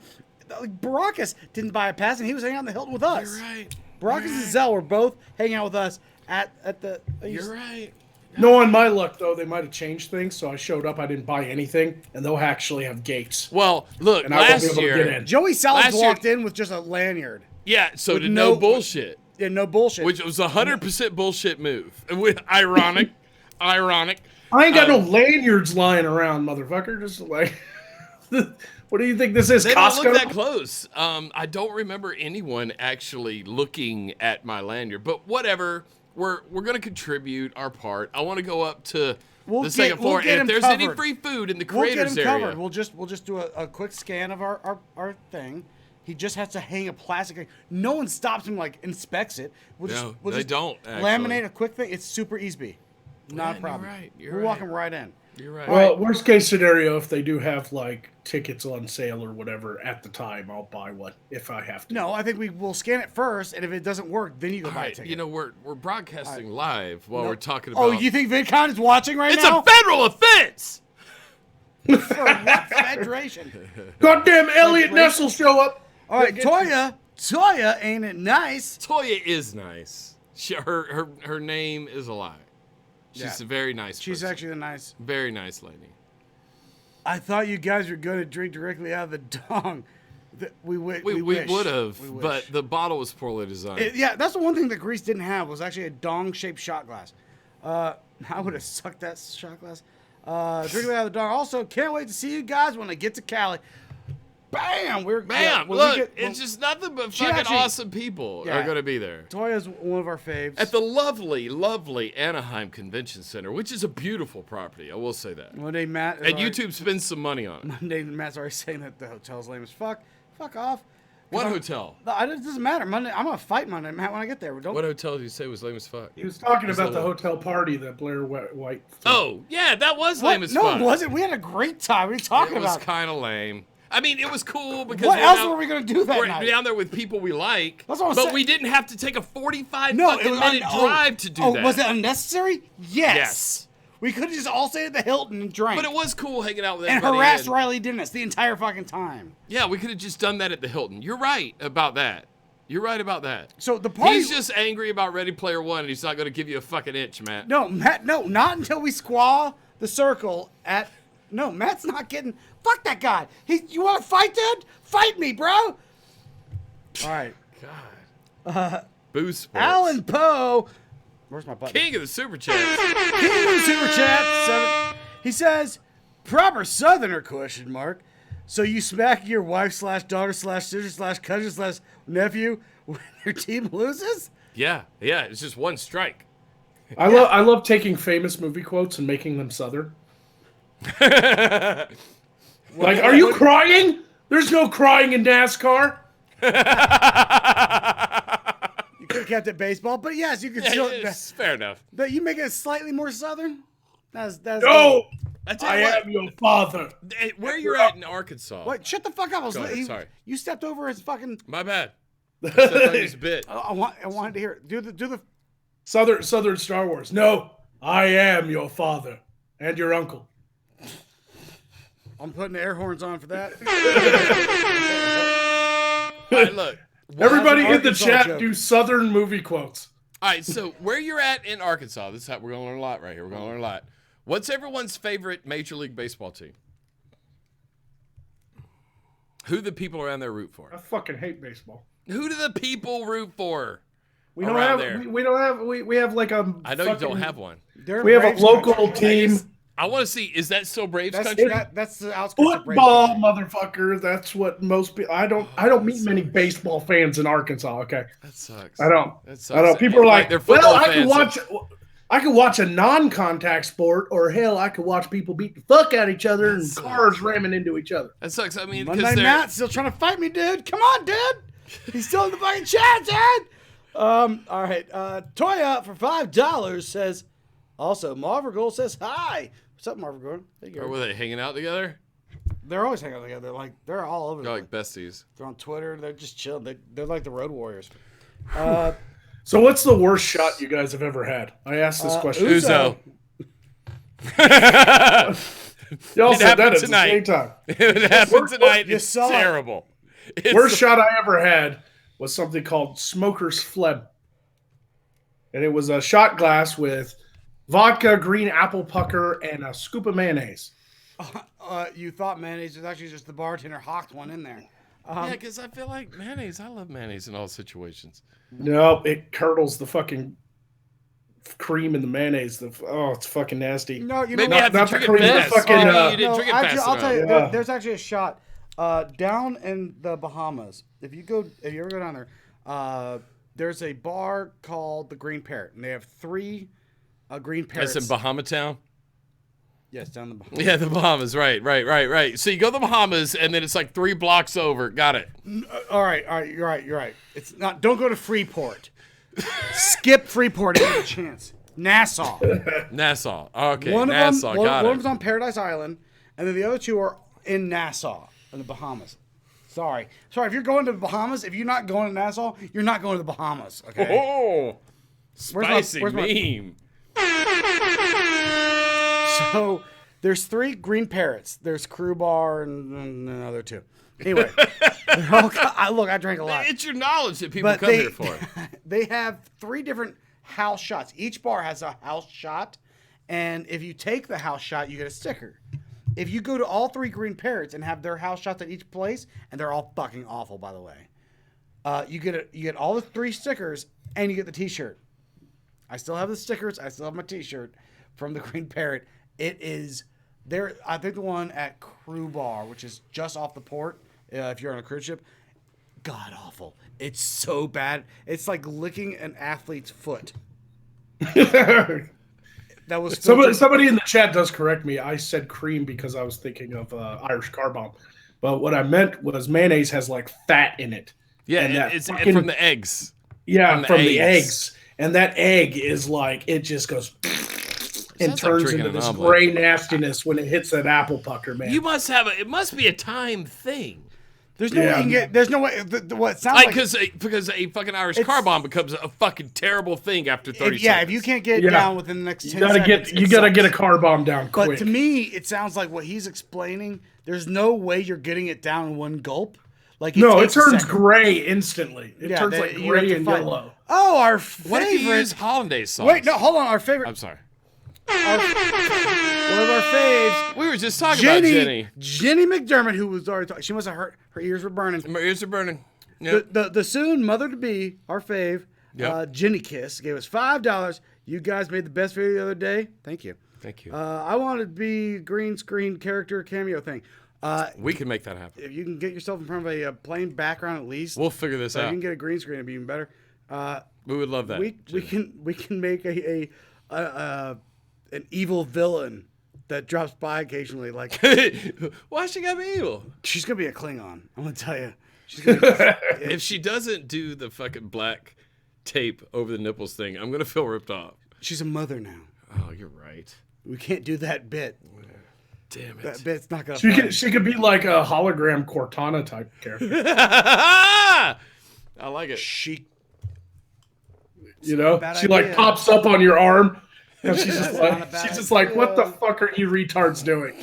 Like, Baracus didn't buy a pass, and he was hanging out in the Hilton with us. You're right. Baracus and Zell were both hanging out with us at the. You're right. Knowing my luck, though, they might have changed things. So I showed up, I didn't buy anything, and they'll actually have gates. Well, look, And I won't be last able to get year, in. Joey Salas Last year- walked in with just a lanyard. yeah, so With did no no- bullshit, Yeah, no bullshit. which was 100% bullshit move. Ironic. I ain't got no lanyards lying around, motherfucker. Just like, what do you think this is, They Costco? don't look that close. I don't remember anyone actually looking at my lanyard, but whatever. We're gonna contribute our part. I want to go up to the second floor, get and if him there's any covered. free food in the We'll get creators him area, covered. We'll just do a quick scan of our thing. He just has to hang a plastic. No one stops him, like inspects it. We'll No, we'll they don't, actually. laminate a quick thing. It's super easy. Not Yeah, a you're problem. right, you're We'll walk right. him right in. you're right. Well, worst case scenario, if they do have like tickets on sale or whatever at the time, I'll buy one if I have to. No, I think we will scan it first, and if it doesn't work, then you go All buy a right, ticket. you know we're broadcasting live while No. we're talking about. Oh, you think VidCon is watching right it's now? a federal offense. For what federation? Goddamn Elliot Ness will show up. All right, Toya, ain't it nice? Toya is nice. Her name is a lie. She's Yeah. a very nice. She's person. actually the nice. very nice lady. I thought you guys were going to drink directly out of the dong. We wish. We would have, We wish. but the bottle was poorly designed. Yeah, that's the one thing that Greece didn't have was actually a dong-shaped shot glass. I would have sucked that shot glass. Drinking out of the dong. Also, can't wait to see you guys when I get to Cali. Bam! Bam! when Look, we get- it's just nothing but She fucking actually- awesome people Yeah. are going to be there. Toya's one of our faves. At the lovely, lovely Anaheim Convention Center, which is a beautiful property, I will say that. Monday, Matt. is And already- YouTube spends some money on it. Monday, Matt's already saying that the hotel's lame as fuck. Fuck off. What hotel? No, it doesn't matter. Monday, I'm gonna fight Monday, Matt, when I get there. Don't. What hotel did you say was lame as fuck? He was talking Was about that the one? hotel party that Blair White. Oh, yeah, that was What? lame as No, fuck. it wasn't. We had a great time. What are you talking It was about? kind of lame. I mean, it was cool because What we're else down- were we gonna do that we're night? down there with people we like, That's what I'm but saying. we didn't have to take a 45 No, fucking was minute drive to do that. Was it unnecessary? Yes. Yes. We could have just all stayed at the Hilton and drank. But it was cool hanging out with and everybody. harassed Riley Dennis the entire fucking time. Yeah, we could have just done that at the Hilton. You're right about that. You're right about that. So the party. He's just angry about Ready Player One, and he's not going to give you a fucking inch, Matt. No, Matt. No, not until we squaw the circle at. No, Matt's not getting. Fuck that guy. You want to fight, dude? Fight me, bro. All right. God. Boo Sports. Alan Poe. Where's my button? King of the Super Chat. King of the Super Chat. He says, proper Southerner question mark. So you smack your wife / daughter / sister / cousin / nephew when your team loses? Yeah, it's just one strike. I love taking famous movie quotes and making them Southern. Like, are you crying? There's no crying in NASCAR. You could have kept it baseball, but yes, you could still. Fair enough. But you make it slightly more southern. That's No, I am your father. Where you're at in Arkansas? What? Shut the fuck up! Sorry. You stepped over his fucking. My bad. I stepped on his bit. I wanted to hear it. Do the. Southern Star Wars. No, I am your father and your uncle. I'm putting the air horns on for that. All right, look. Everybody in the chat do Southern movie quotes. All right, so where you're at in Arkansas, this is how we're going to learn a lot right here. We're going to learn a lot. What's everyone's favorite Major League Baseball team? Who do the people around there root for? I fucking hate baseball. Who do the people root for? We have like a. I know you don't have one. We have a local team. I want to see. Is that still Braves country? That's the outskirts of Braves Football, country. motherfucker. That's what most people. I don't meet many baseball fans in Arkansas. Okay, that sucks. I don't. That sucks. I don't. People are like, they're football well, fans. I could watch a non-contact sport, or hell, I could watch people beat the fuck out of each other and cars ramming into each other. That sucks. I mean, Monday Matt's still trying to fight me, dude. Come on, dude. He's still in the fucking chat, dude. All right. Toya for $5 says. Also, Marvel says hi. What's up, Marvel? Hey, or were they hanging out together? They're always hanging out together. They're all over. They're like besties. They're on Twitter. They're just chilling. They're like the Road Warriors. So, what's the worst shot you guys have ever had? I asked this question. Uzo. Y'all said that at tonight. the same time. It happened tonight. It's terrible. Worst shot I ever had was something called Smoker's Phlegm. And it was a shot glass with vodka, green apple pucker, and a scoop of mayonnaise. You thought mayonnaise was actually just the bartender hawked one in there. Yeah, because I feel like mayonnaise. I love mayonnaise in all situations. No, it curdles the fucking cream in the mayonnaise. It's fucking nasty. No, you maybe know you have to drink it fast. You didn't drink it fast I'll tell you, Yeah. there's actually a shot down in the Bahamas. If you ever go down there, there's a bar called the Green Parrot, and they have 3 green parrots. That's in Bahama Town? Yes, down the Bahamas. Yeah, the Bahamas. Right. So you go to the Bahamas, and then it's like 3 blocks over. Got it. All right. You're right. It's not. Don't go to Freeport. Skip Freeport if you get a chance. Nassau. Okay, One Nassau. of them's on Paradise Island, and then the other 2 are in Nassau, in the Bahamas. Sorry. If you're going to the Bahamas, if you're not going to Nassau, you're not going to the Bahamas. Okay. Oh, spicy meme. So there's 3 green parrots. There's Crew Bar and another 2. Anyway, they're all, I drank a lot. It's your knowledge that people come here for. They have 3 different house shots. Each bar has a house shot, and if you take the house shot, you get a sticker. If you go to all 3 green parrots and have their house shots at each place, and they're all fucking awful, by the way, you get all the 3 stickers, and you get the T-shirt. I still have the stickers. I still have my T-shirt from the Green Parrot. It is there. I think the one at Crew Bar, which is just off the port, if you're on a cruise ship, god awful. It's so bad. It's like licking an athlete's foot. That was somebody in the chat does correct me. I said cream because I was thinking of Irish Car Bomb, but what I meant was mayonnaise has like fat in it. Yeah, and it's from the eggs. Yeah, from the eggs. And that egg is like, it just goes and turns into this gray nastiness when it hits that apple pucker, man. You must have it must be a time thing. There's no way you can get. There's no way. What sounds like because a fucking Irish car bomb becomes a fucking terrible thing after 30 seconds. Yeah, if you can't get it down within the next 10 seconds, you gotta get a car bomb down quick. But to me, it sounds like what he's explaining. There's no way you're getting it down in one gulp. Like it turns gray instantly. It turns like gray and yellow. Oh, our favorite. What if you use hollandaise sauce? Wait, no, hold on. Our favorite. I'm sorry. One of our faves. We were just talking about Jenny. Jenny McDermott, who was already talking. She must have hurt. Her ears were burning. My ears are burning. Yep. The soon mother-to-be, our fave, Jenny Kiss, gave us $5. You guys made the best video the other day. Thank you. Thank you. I wanted to be green screen character cameo thing. We can make that happen. If you can get yourself in front of a plain background at least. We'll figure this out. If you can get a green screen, it'd be even better. We would love that. We can make an evil villain that drops by occasionally. Like, why she gotta be evil? She's gonna be a Klingon. I'm gonna tell you. If she doesn't do the fucking black tape over the nipples thing, I'm gonna feel ripped off. She's a mother now. Oh, you're right. We can't do that bit. Damn it. That bit's not gonna. She could be like a hologram Cortana type character. I like it. She. You know, she like pops up on your arm, and she's just like, what the fuck are you retards doing?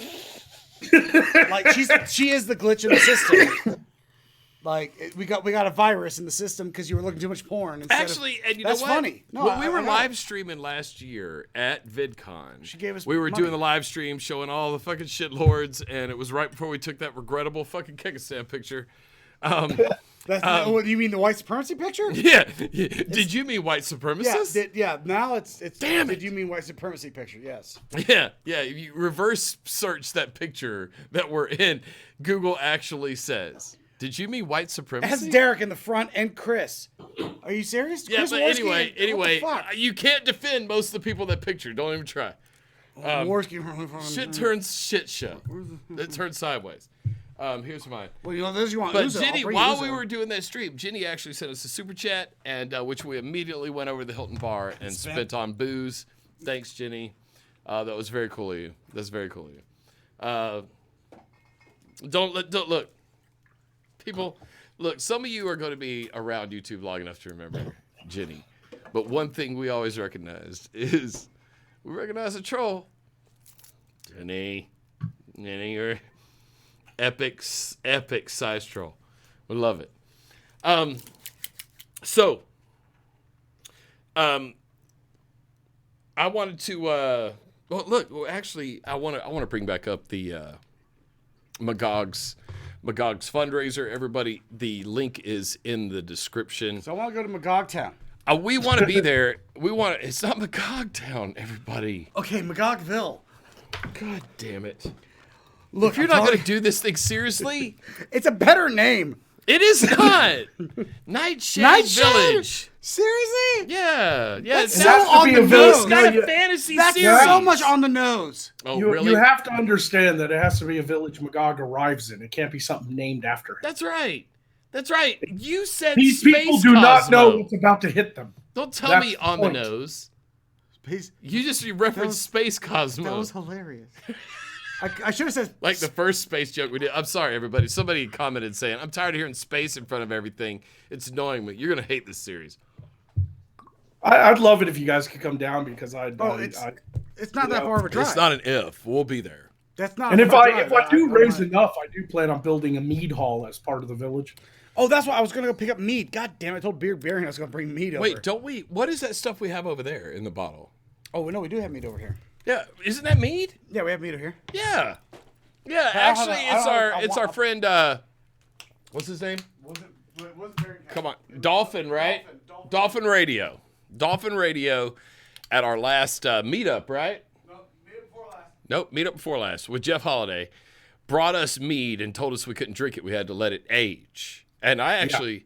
Like she is the glitch in the system. Like we got a virus in the system because you were looking too much porn. Actually, and you know what? That's funny. No, when we were live streaming last year at VidCon, she gave us. We were money. doing the live stream showing all the fucking shit lords, and it was right before we took that regrettable fucking Kekistan picture. What do you mean, the white supremacy picture? Yeah. Did you mean white supremacists? Yeah. Now it's. Damn it. Did you mean white supremacy picture? Yes. Yeah. If you reverse search that picture that we're in, Google actually says, "Did you mean white supremacy?" It has Derek in the front and Chris. Are you serious? Yeah, Chris but Worski anyway, you can't defend most of the people in that picture. Don't even try. Shit turns shit show. It turns sideways. Here's mine. Well, you know, this you want. But Uzo. Jenny, while we were doing that stream, Jenny actually sent us a super chat, and which we immediately went over to the Hilton Bar and spent on booze. Thanks, Jenny. That was very cool of you. That's very cool of you. Don't look. People, look. Some of you are going to be around YouTube long enough to remember Jenny, but one thing we always recognized is we recognize a troll. Jenny, you're epic size troll. We love it. I wanted to I want to bring back up the Magog's fundraiser. Everybody, the link is in the description. So I want to go to Magog Town. We want to be there. It's not Magog Town, everybody. Okay, Magogville. God damn it. Look, if you're not going to do this thing seriously, it's a better name. It is not. Nightshade Village. Seriously? Yeah. That's so on the nose. It's not a fantasy That's series. so much on the nose. Oh, really? You have to understand that it has to be a village Magog arrives in. It can't be something named after him. That's right. You said these Space people do Cosmo. not know what's about to hit them. Don't tell me on the nose. Space. You just referenced Space Cosmo. That was hilarious. I should have said like the first space joke we did. I'm sorry, everybody. Somebody commented saying, "I'm tired of hearing space in front of everything. It's annoying me." You're gonna hate this series. I'd love it if you guys could come down because it's not that far of a drive. It's not an if. We'll be there. That's not. And if I do raise enough, I do plan on building a mead hall as part of the village. Oh, that's why I was gonna go pick up mead. God damn! I told Bearing I was gonna bring mead over. Wait, don't we? What is that stuff we have over there in the bottle? Oh, no, we do have mead over here. Yeah, isn't that mead? Yeah, we have mead over here. Yeah. Actually, it's our friend. What's his name? Come on, Dolphin, right? Dolphin Radio. Dolphin Radio at our last meetup, right? Nope, meetup before last with Jeff Holiday. Brought us mead and told us we couldn't drink it. We had to let it age. And I actually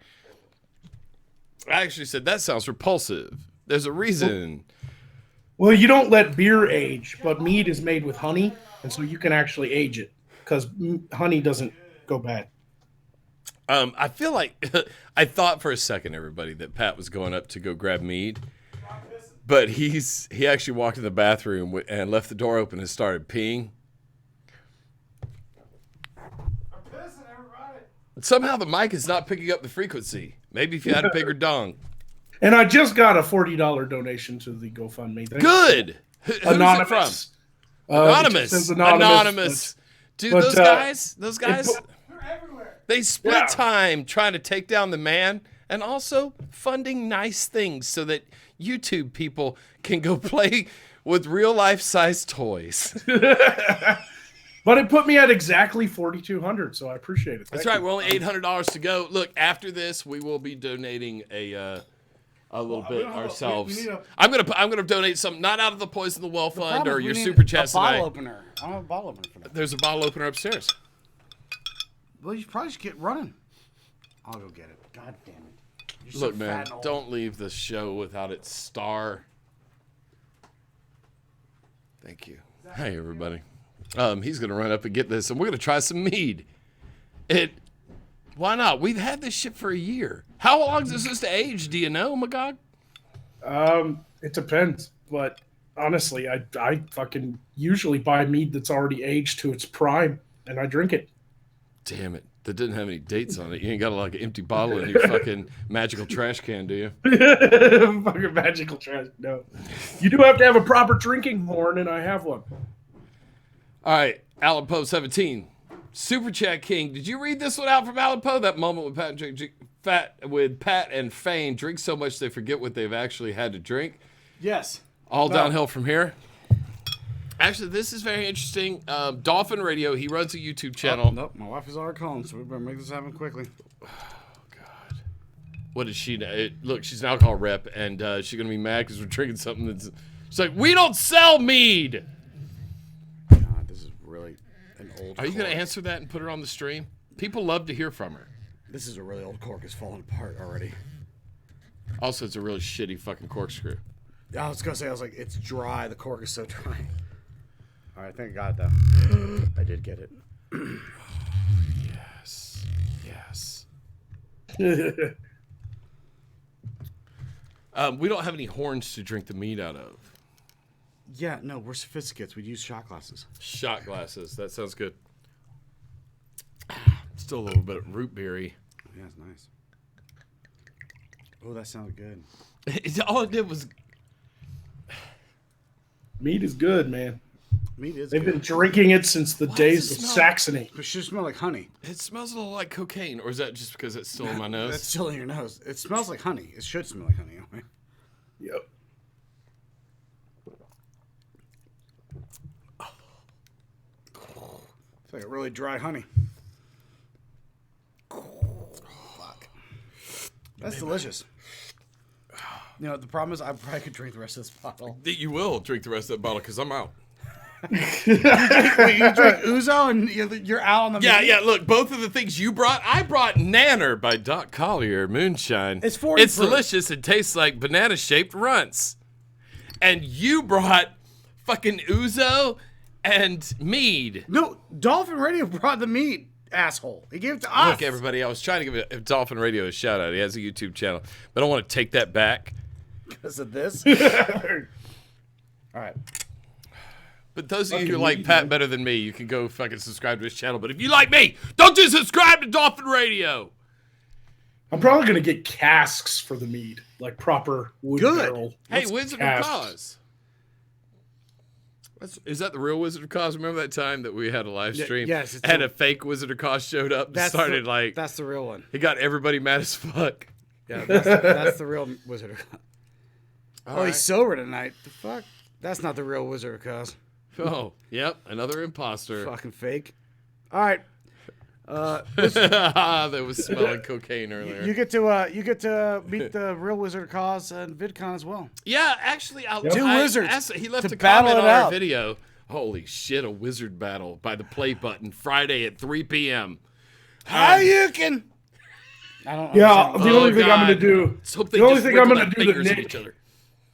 said that sounds repulsive. There's a reason. Well, you don't let beer age, but mead is made with honey, and so you can actually age it because honey doesn't go bad. I feel like I thought for a second, everybody, that Pat was going up to go grab mead, but he actually walked in the bathroom and left the door open and started peeing. I'm pissing, everybody. Somehow the mic is not picking up the frequency. Maybe if you had a bigger dong. And I just got a $40 donation to the GoFundMe. Good. Who's Anonymous. it from? Anonymous. Anonymous. Dude, those guys, they're everywhere. They split time trying to take down the man and also funding nice things so that YouTube people can go play with real life size toys. But it put me at exactly 4,200, so I appreciate it. That's right. We're only $800 to go. Look, after this, we will be donating a little bit ourselves. I'm gonna donate some, not out of the Poison the Well Fund or your super chats tonight. Bottle opener. I don't have a bottle opener for that. There's a bottle opener upstairs. Well, you probably should get running. I'll go get it. God damn it. You're Look, so man, fat and old. don't leave the show without its star. Thank you. Hey, everybody. He's gonna run up and get this, and we're gonna try some mead. Why not? We've had this shit for a year. How long is this supposed to age? Do you know, Magog? It depends, but honestly, I fucking usually buy mead that's already aged to its prime, and I drink it. Damn it. That didn't have any dates on it. You ain't got like an empty bottle in your fucking magical trash can, do you? Fucking magical trash. No. You do have to have a proper drinking horn, and I have one. All right. Alan Poe 17. Super Chat King. Did you read this one out from Alan Poe? That moment with Pat and Fane drink so much they forget what they've actually had to drink. Yes. All downhill from here. Actually, this is very interesting. Dolphin Radio, he runs a YouTube channel. Nope, my wife is already calling, so we better make this happen quickly. Oh, God. What is she? Look, she's an alcohol rep, and she's going to be mad because we're drinking something that's... She's like, we don't sell mead! God, this is really an old Are you going to answer that and put her on the stream? People love to hear from her. This is a really old cork. It's falling apart already. Also, it's a really shitty fucking corkscrew. I was going to say, I was like, it's dry. The cork is so dry. All right, I think I got it, though. I did get it. Yes. Yes. We don't have any horns to drink the mead out of. Yeah, no, we're sophisticates. We use shot glasses. Shot glasses. That sounds good. Still a little bit root beery. Yeah, it's nice. Oh, that sounded good. All it did was... Mead is good, man. Meat is They've good. been drinking it since the days of Saxony. It should smell like honey. It smells a little like cocaine, or is that just because it's still in my nose? That's still in your nose. It smells like honey. It should smell like honey, anyway. Yep. It's like a really dry honey. Fuck. That's delicious. You know, the problem is I probably could drink the rest of this bottle. You will drink the rest of that bottle because I'm out. Wait, you drink Ouzo and you're out on the meat? Yeah, look, both of the things you brought, I brought Nanner by Doc Collier moonshine. It's 40 It's proof. delicious. It tastes like banana-shaped runts. And you brought fucking Ouzo and mead. No, Dolphin Radio brought the meat, asshole. He gave it to us. Look, everybody, I was trying to give Dolphin Radio a shout-out. He has a YouTube channel. But I want to take that back. Because of this? All right. But those of you who like Pat better than me, you can go fucking subscribe to his channel. But if you like me, don't just subscribe to Dolphin Radio. I'm probably going to get casks for the mead, like proper wood barrel. Hey, Wizard of Cause. Is that the real Wizard of Cause? Remember that time that we had a live stream? Yes. And a fake Wizard of Cause showed up and started That's the real one. He got everybody mad as fuck. Yeah, that's the real Wizard of Cause. Right. He's sober tonight. The fuck? That's not the real Wizard of Cause. Oh, yep, another imposter. Fucking fake. All right. That was smelling cocaine earlier. You get to meet the real Wizard of Cause and VidCon as well. Yeah, actually, Two wizards he left to a battle comment it on our out. video. Holy shit, a wizard battle by the play button Friday at 3 p.m. How you can? I don't. Yeah, understand. the only thing I'm going to do. Let's hope they The only just thing I'm wiggle going to their do to fingers at Nick. each other.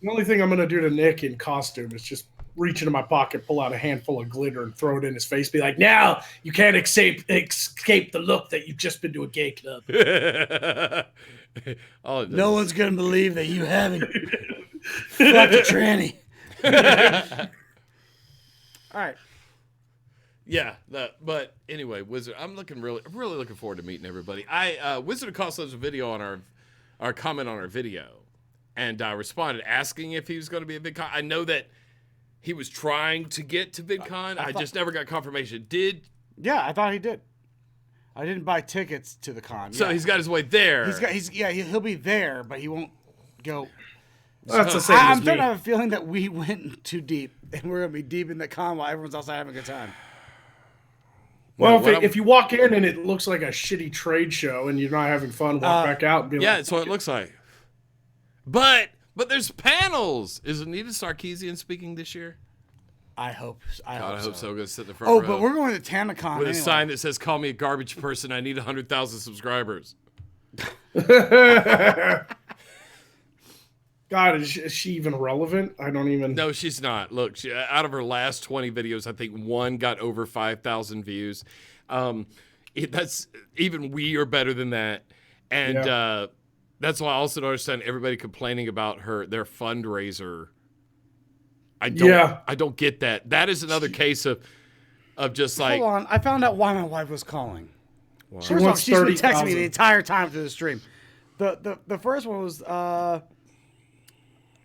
The only thing I'm going to do to Nick in costume is just reach into my pocket, pull out a handful of glitter, and throw it in his face. Be like, now you can't escape the look that you've just been to a gay club. No one's gonna believe that you haven't fucked a tranny. All right. Yeah, but anyway, Wizard. I'm really looking forward to meeting everybody. Wizard of Cause left a video on our comment on our video, and I responded asking if he was going to be at VidCon. I know that he was trying to get to VidCon. I just never got confirmation. Yeah, I thought he did. I didn't buy tickets to the con. So he's got his way there. He'll be there, but he won't go. That's the same I'm as me. starting to have a feeling that we went too deep, and we're gonna be deep in the con while everyone's outside having a good time. Well, if you walk in and it looks like a shitty trade show and you're not having fun, walk back out and be like, yeah, that's what it looks like. But there's panels. Is Anita Sarkeesian speaking this year? I hope. I hope so. I'm gonna sit in the front row. But we're going to TanaCon with anyway. a sign that says "Call me a garbage person. I need 100,000 subscribers." God, is she even relevant? I don't even. No, she's not. Look, out of her last 20 videos, I think one got over 5,000 views. that's even we are better than that. And that's why I also don't understand everybody complaining about their fundraiser. I don't get that. That is another case of just like. Hold on, I found out why my wife was calling. Wow. First off, she's been texting me the entire time through the stream. The first one was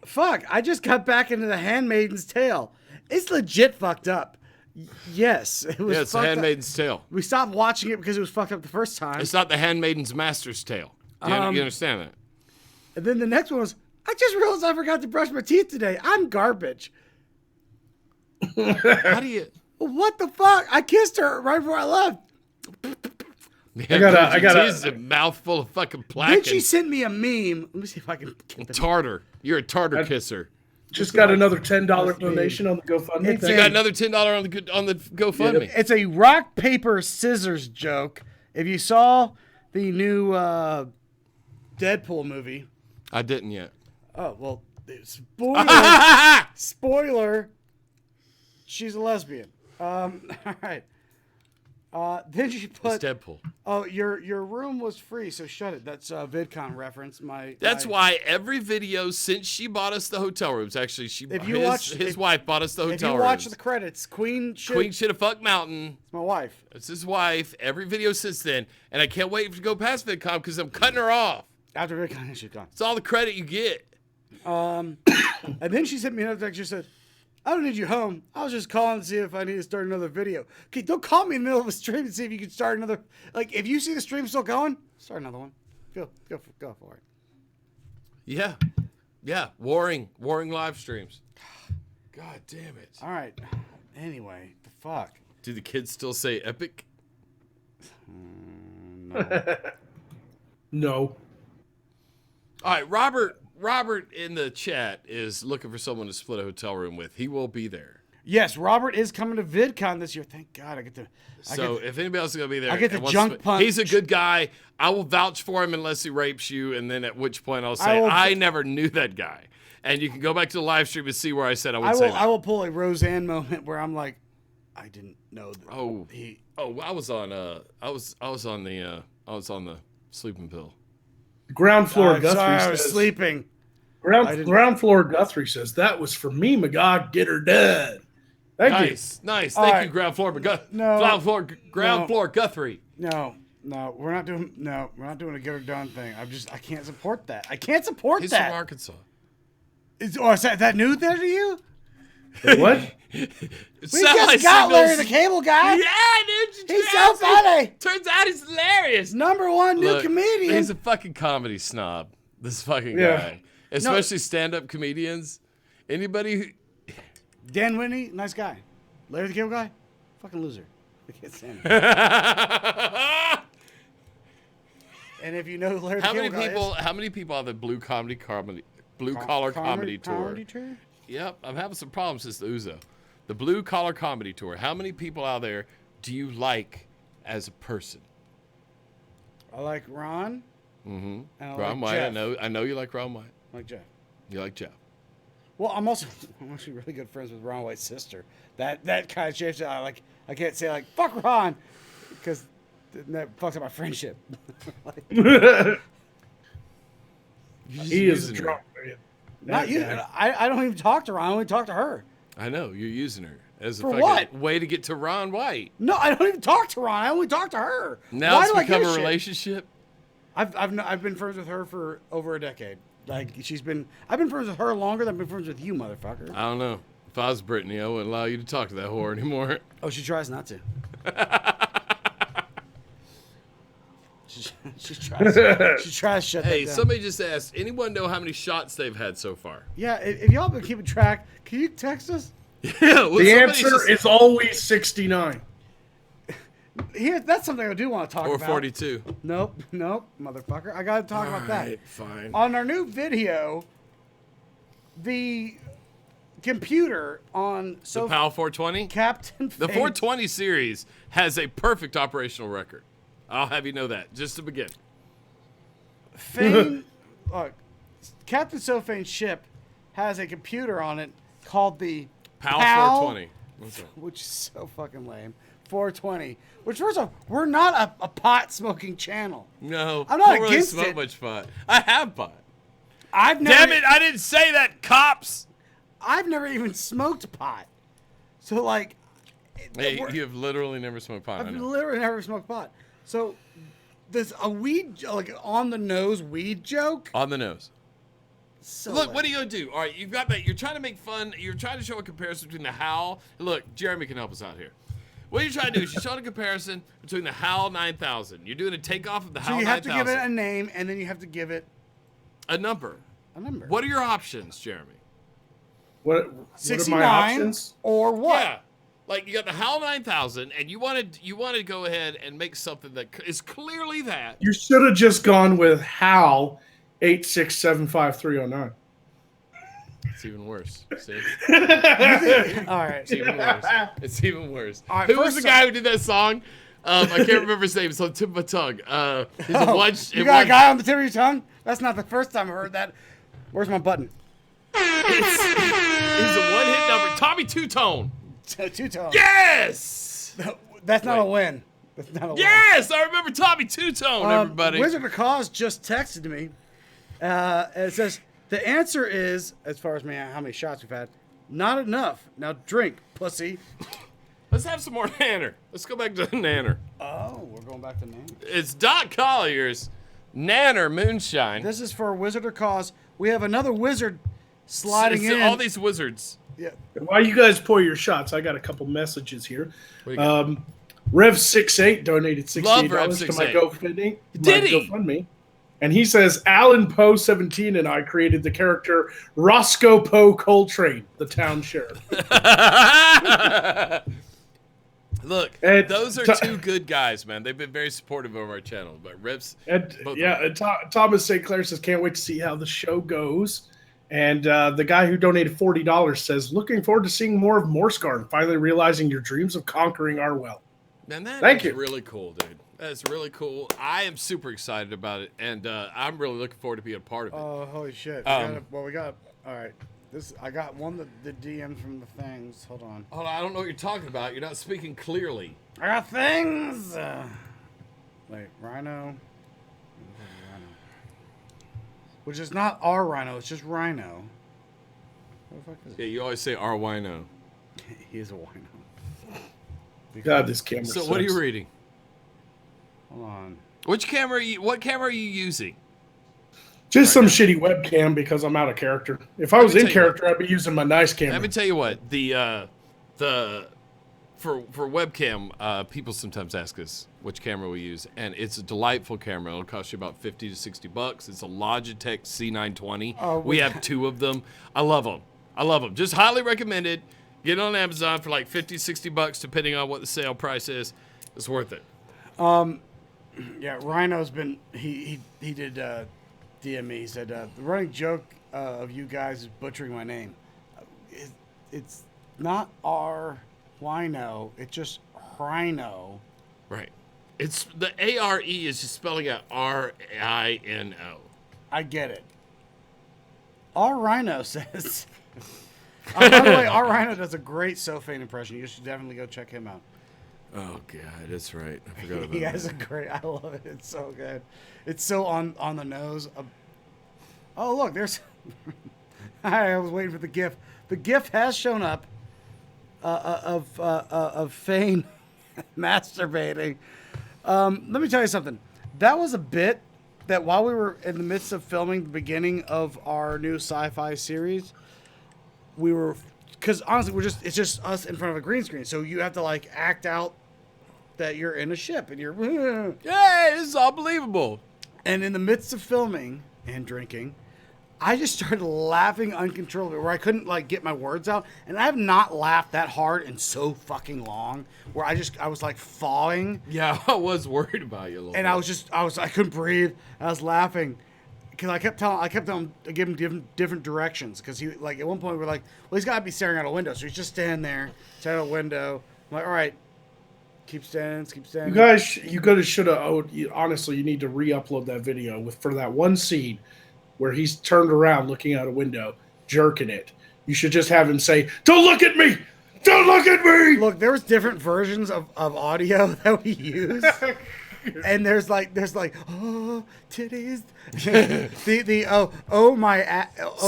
fuck. I just got back into The Handmaid's Tale. It's legit fucked up. Yes, it was. Yeah, it's The Handmaid's Tale. We stopped watching it because it was fucked up the first time. It's not The Handmaid's Master's Tale. You understand that? And then the next one was, I just realized I forgot to brush my teeth today. I'm garbage. How do you? What the fuck? I kissed her right before I left. Yeah, I got a mouthful of fucking plaque. Then she sent me a meme. Let me see if I can get the tartar. You're a tartar kisser. Just got another $10 donation on the GoFundMe. You got another $10 on the GoFundMe. It's a rock paper scissors joke. If you saw the new Deadpool movie, I didn't yet. Oh well, spoiler! Spoiler. She's a lesbian. All right. Then she put. It's Deadpool. Oh, your room was free, so shut it. That's a VidCon reference. That's why every video since she bought us the hotel rooms. Actually, his wife bought us the hotel rooms. If you watch the credits, Queen should have fucked Mountain. It's my wife. It's his wife. Every video since then, and I can't wait to go past VidCon because I'm cutting her off. After VidCon, she's gone. It's all the credit you get. And then she sent me another text. She said, I don't need you home. I was just calling to see if I need to start another video. Okay, don't call me in the middle of a stream and see if you can start another. Like, if you see the stream still going, start another one. Go for it. Yeah. Warring live streams. God damn it. All right. Anyway, the fuck. Do the kids still say epic? No. No. All right, Robert in the chat is looking for someone to split a hotel room with. He will be there. Yes, Robert is coming to VidCon this year. Thank God I get to. If anybody else is going to be there. I get the junk punch. He's a good guy. I will vouch for him unless he rapes you, and then at which point I'll say, I never knew that guy. And you can go back to the live stream and see where I said I would say that. I will pull a Roseanne moment where I'm like, I didn't know that. I was on the sleeping pill. Ground floor Guthrie sorry, says, I was sleeping. Ground floor Guthrie says, that was for me, Magog. Get her done. Thank you. Nice. Thank you, ground floor Guthrie. No, we're not doing a get her done thing. I can't support that. He's from Arkansas. Is that new there to you? What? We just got Larry the Cable Guy. Yeah, dude. He's so funny. Turns out he's hilarious. #1 new comedian. He's a fucking comedy snob. This fucking guy. Especially stand-up comedians. Anybody who... Dan Whitney, nice guy. Larry the Cable Guy, fucking loser. I can't stand him. And if you know who Larry the Cable Guy is... How many people have the blue collar comedy tour? Yep, I'm having some problems since the Uzo. The blue collar comedy tour. How many people out there do you like as a person? I like Ron. Mm-hmm. And Ron like White. Jeff. I know you like Ron White. I like Jeff. You like Jeff. Well, I'm actually really good friends with Ron White's sister. That kind of shit. I can't say like fuck Ron because that fucks up my friendship. He is a drunk man. Not you. I don't even talk to Ron. I only talk to her. I know you're using her as a For fucking what? way to get to Ron White. No, I don't even talk to Ron. I only talk to her. Now it's become a relationship. I've been friends with her for over a decade. Like I've been friends with her longer than I've been friends with you, motherfucker. I don't know. If I was Brittany, I wouldn't allow you to talk to that whore anymore. Oh, she tries not to. she tries to shut that Hey, down. somebody just asked, anyone know how many shots they've had so far? Yeah, if y'all been keeping track, can you text us? Yeah, the answer is always 69. That's something I do want to talk about. Or 42. Nope, motherfucker. I got to talk about that. Fine. On our new video, the computer on the PAL 420? Captain The 420 series has a perfect operational record. I'll have you know that, just to begin. Captain Sophane's ship has a computer on it called the PAL 420. which is so fucking lame. 420. Which, first off, we're not a pot smoking channel. No, I'm not I don't really against smoke it. much pot. I have pot. I've never. Damn it! I didn't say that, cops. I've never even smoked pot. So like, Hey, you have literally never smoked pot. I I've know. literally never smoked pot. So there's a weed, like on the nose weed joke. On the nose. So Look, what are you gonna do? All right, you've got that. You're trying to make fun. You're trying to show a comparison between the Howl. Look, Jeremy can help us out here. What you're trying to do is you're showing a comparison between the Howl 9000. You're doing a takeoff of the Howl 9000. So you have to give it a name, and then you have to give it a number. a number. What are your options, Jeremy? What are 69 my options? or what? Yeah, like you got the Howl 9000, and you wanted to go ahead and make something that is clearly that. You should have just gone with Hal 8675309. It's even worse. See? All right. It's even worse. It's even worse. All right, Who was first the guy who did that song? I can't remember his name. It's on the tip of my tongue. He's a one. You got a guy on the tip of your tongue? That's not the first time I've heard that. Where's my button? He's a one-hit number. Tommy Two-Tone. Two-tone. Yes! That's not a win. That's not a win. Yes! I remember Tommy Two-Tone, everybody. Wizard of Cause just texted me. It says, the answer is, as far as how many shots we've had, not enough. Now drink, pussy. Let's have some more Nanner. Let's go back to Nanner. Oh, we're going back to name. It's Doc Collier's Nanner Moonshine. This is for Wizard of Cause. We have another wizard sliding in. All these wizards. Yeah. While you guys pour your shots, I got a couple messages here. What do you got? Rev68 donated $68 Love to my Rev68. GoFundMe. Did he? GoFundMe. And he says, Alan Poe 17 and I created the character Roscoe Poe Coltrane, the town sheriff. Look, And those are two good guys, man. They've been very supportive of our channel. But Revs, Thomas St. Clair says, can't wait to see how the show goes. And the guy who donated $40 says, looking forward to seeing more of Morskar and finally realizing your dreams of conquering are well. man, Thank is you. really cool, dude. That's really cool. I am super excited about it, and I'm really looking forward to being a part of it. Oh, holy shit. We got. All right. I got one of the DMs from the things. Hold on. Hold on, I don't know what you're talking about. You're not speaking clearly. I got things. Wait, Rhino. Which is not our Rhino. It's just Rhino. What the fuck is Yeah, you always say our wino. it? He is a wino. God, this camera So sucks. what are you reading? Hold on. Which camera? What camera are you using? Just some shitty webcam because I'm out of character. If I was me in tell you character, I'd be using my nice camera. Let me tell you what for webcam, people sometimes ask us which camera we use, and it's a delightful camera. It'll cost you about $50 to $60. It's a Logitech C920. Oh, we have two of them. I love them. Just highly recommended. Get it on Amazon for like $50, $60, depending on what the sale price is. It's worth it. Yeah, Rhino's been. He did DM me. He said the running joke of you guys is butchering my name. It's not R Wino. It's just Rhino. Right. It's the ARE is just spelling out RINO. I get it. R Rhino says. By the way, R Rhino does a great Sophane impression. You should definitely go check him out. Oh God, that's right. I forgot about He that. has a great. I love it. It's so good. It's so on the nose. Oh look, there's. I was waiting for the GIF. The GIF has shown up. Of Fane masturbating. Let me tell you something. That was a bit that while we were in the midst of filming the beginning of our new sci-fi series, we were, because honestly, it's just us in front of a green screen. So you have to like act out that you're in a ship and you're, Yay, this is unbelievable. and in the midst of filming and drinking, I just started laughing uncontrollably where I couldn't like get my words out. And I have not laughed that hard in so fucking long where I was like thawing. Yeah, I was worried about you a little And bit. I couldn't breathe. I was laughing because I kept giving him different directions. Cause he like, at one point we're like, well, he's gotta be staring out a window. So he's just standing there, staring out a window. I'm like, all right, keep standing. You guys should have. Honestly, you need to re-upload that video for that one scene where he's turned around looking out a window, jerking it. You should just have him say, "Don't look at me." Don't look at me! Look, there was different versions of audio that we use. And there's like oh titties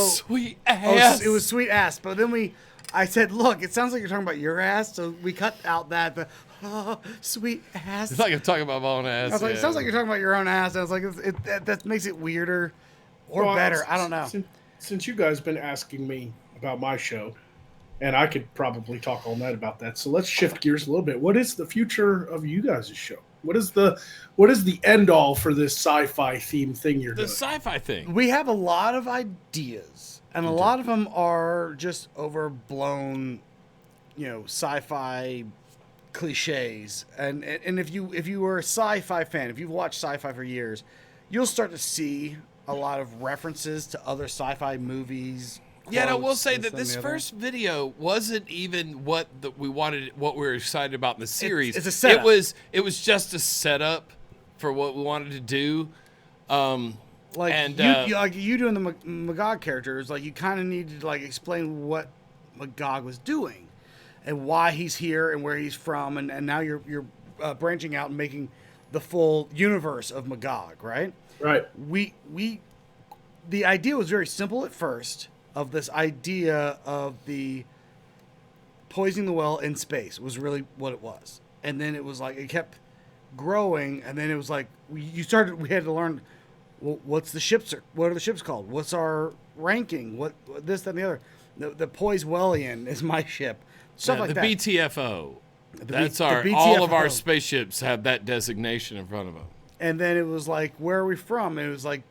sweet ass. It was sweet ass, but then I said, look, it sounds like you're talking about your ass, so we cut out the sweet ass. It's like I'm talking about my own ass. I was like, it sounds like you're talking about your own ass. And I was like, that makes it weirder or better. I don't know. Since you guys been asking me about my show, and I could probably talk all night about that, so let's shift gears a little bit. What is the future of you guys' show? What is the end all for this sci-fi theme thing you're doing? The sci-fi thing. We have a lot of ideas, and a lot of them are just overblown, sci-fi cliches. And if you were a sci-fi fan, if you've watched sci-fi for years, you'll start to see a lot of references to other sci-fi movies. Yeah, and I will say that this first video wasn't even what we wanted, what we were excited about in the series. It's a setup. It was just a setup for what we wanted to do. You doing the Magog characters, like you kind of needed to explain what Magog was doing and why he's here and where he's from, and now you're branching out and making the full universe of Magog, right? Right. The idea was very simple at first. Of this idea of the poisoning the well in space was really what it was, and then it was like it kept growing, and then it was like we had to learn, well, what are the ships called? What's our ranking? What this, that, and the other. The Poiswellian is my ship. Stuff like that. The BTFO. That's the BTFO. All of our spaceships have that designation in front of them. And then it was like, where are we from? And it was like,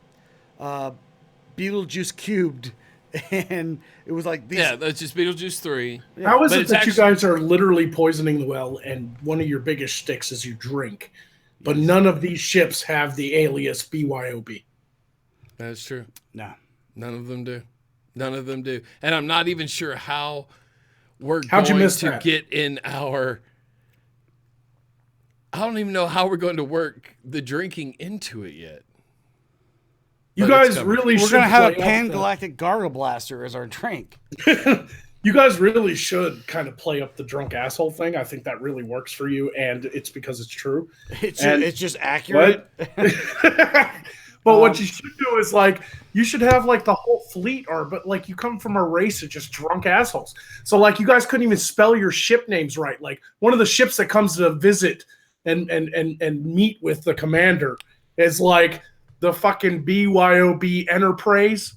Beetlejuice cubed. And it was like these. Yeah, that's just Beetlejuice 3. Yeah. How is it that you guys are literally poisoning the well, and one of your biggest sticks is you drink, but none of these ships have the alias BYOB? That's true. No, none of them do. None of them do. And I'm not even sure how we're How'd going you miss to that? get in our. I don't even know how we're going to work the drinking into it yet. You guys really We're should. We're going to have a pan-galactic gargle blaster as our drink. You guys really should kind of play up the drunk asshole thing. I think that really works for you, and it's because it's true. It's just accurate. But what you should do is you should have the whole fleet, but you come from a race of just drunk assholes. So you guys couldn't even spell your ship names right. One of the ships that comes to visit and meet with the commander is the fucking BYOB Enterprise.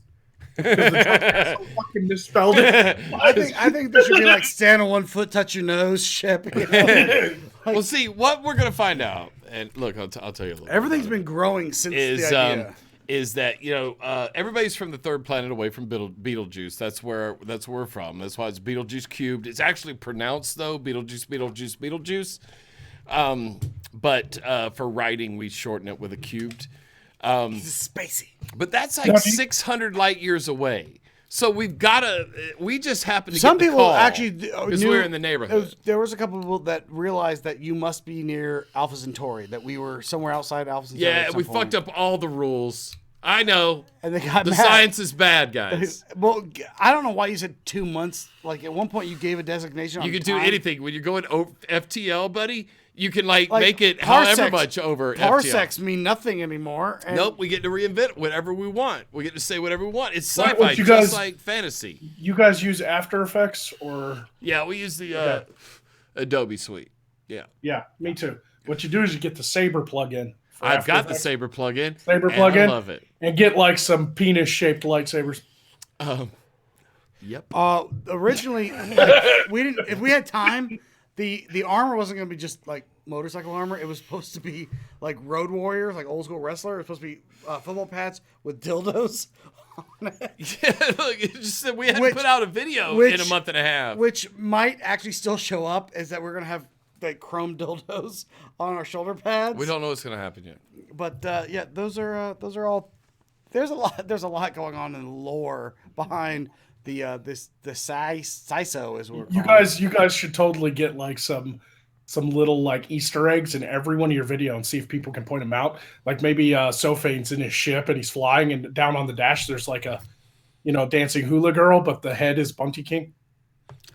Because the fucking misspelled it. I think this should be stand on one foot, touch your nose ship. Well, see, what we're going to find out, and look, I'll tell you a little everything's been growing since the idea. Is that, everybody's from the third planet away from Beetlejuice. That's where we're from. That's why it's Beetlejuice cubed. It's actually pronounced, though, Beetlejuice. But for writing, we shorten it with a cubed. It's spacey. But that's 600 light years away. So we just happen to Some get the people call actually because we're in the neighborhood. There was a couple of people that realized that you must be near Alpha Centauri, that we were somewhere outside Alpha Centauri. Yeah, we fucked up all the rules. I know. And they got the mad. Science is bad, guys. Well, I don't know why you said 2 months. At one point you gave a designation. You can do anything when you're going FTL, buddy. You can make it however much over parsecs FTL. Mean nothing anymore. Nope, we get to reinvent whatever we want. We get to say whatever we want. It's sci-fi, just like fantasy. You guys use After Effects or? Yeah, we use the Adobe Suite. Yeah. Yeah, me too. What you do is you get the Saber plugin. I've got the Saber plugin. I love it. And get some penis-shaped lightsabers. Yep. Originally, we didn't. If we had time, the armor wasn't going to be just motorcycle armor. It was supposed to be Road Warriors, old school wrestler. It was supposed to be football pads with dildos on it. Yeah, look, it just said we had to put out a video in a month and a half. Which might actually still show up, is that we're going to have chrome dildos on our shoulder pads. We don't know what's going to happen yet. But yeah, those are all. There's a lot going on in the lore behind the CISO is what you guys should totally get some little Easter eggs in every one of your video and see if people can point them out. Maybe Sophane's in his ship and he's flying, and down on the dash there's a dancing hula girl, but the head is Bunty King.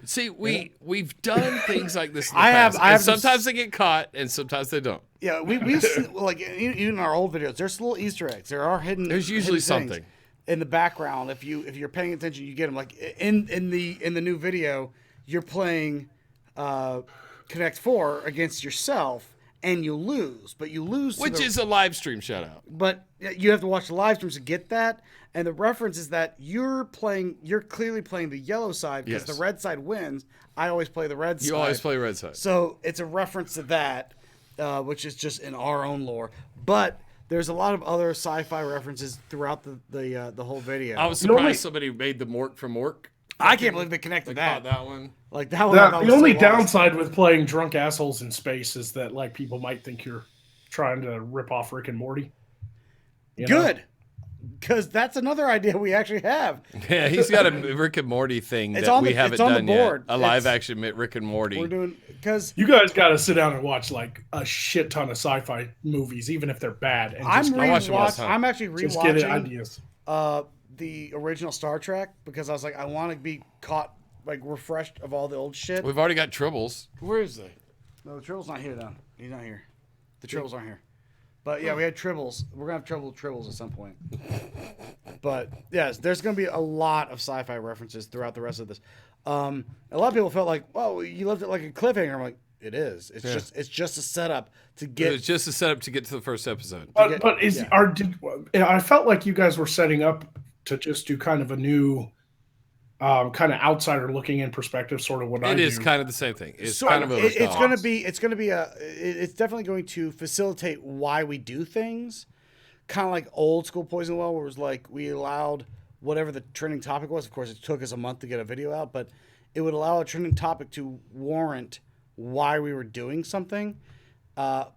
See, we've done things like this in the past. And sometimes they get caught, and sometimes they don't. Yeah, we've seen, like even in our old videos, there's little Easter eggs. There are hidden. There's usually something in the background. If you're paying attention, you get them. Like in the new video, you're playing Connect 4 against yourself. And you lose, but you lose. Which is a live stream shout out. But you have to watch the live streams to get that. And the reference is that you're clearly playing the yellow side because the red side wins. I always play the red side. You always play red side. So it's a reference to that, which is just in our own lore. But there's a lot of other sci-fi references throughout the whole video. I was surprised somebody made the Mork from Mork. I can't believe they connected that. That one. Like that one. The only downside with playing drunk assholes in space is that like people might think you're trying to rip off Rick and Morty. Good, because that's another idea we actually have. Yeah, he's got a Rick and Morty thing that we haven't done yet. A live action Rick and Morty. We're doing because you guys got to sit down and watch like a shit ton of sci-fi movies, even if they're bad. And I'm actually rewatching. Just get ideas. The original Star Trek because I was like, I want to be caught, like, refreshed of all the old shit. We've already got Tribbles. Where is they? No, the Tribble's not here, though. He's not here. The Tribbles aren't here. But, yeah, we had Tribbles. We're going to have trouble with Tribbles at some point. But, yes, there's going to be a lot of sci-fi references throughout the rest of this. A lot of people felt like, well, you left it like a cliffhanger. I'm like, it is. It's just a setup to get. It's just a setup to get to the first episode. I felt like you guys were setting up to just do kind of a new, kind of outsider looking in perspective, sort of what I do. It is kind of the same thing. It's definitely going to facilitate why we do things, kind of like old school Poison Well, where it was like we allowed whatever the trending topic was. Of course, it took us a month to get a video out, but it would allow a trending topic to warrant why we were doing something.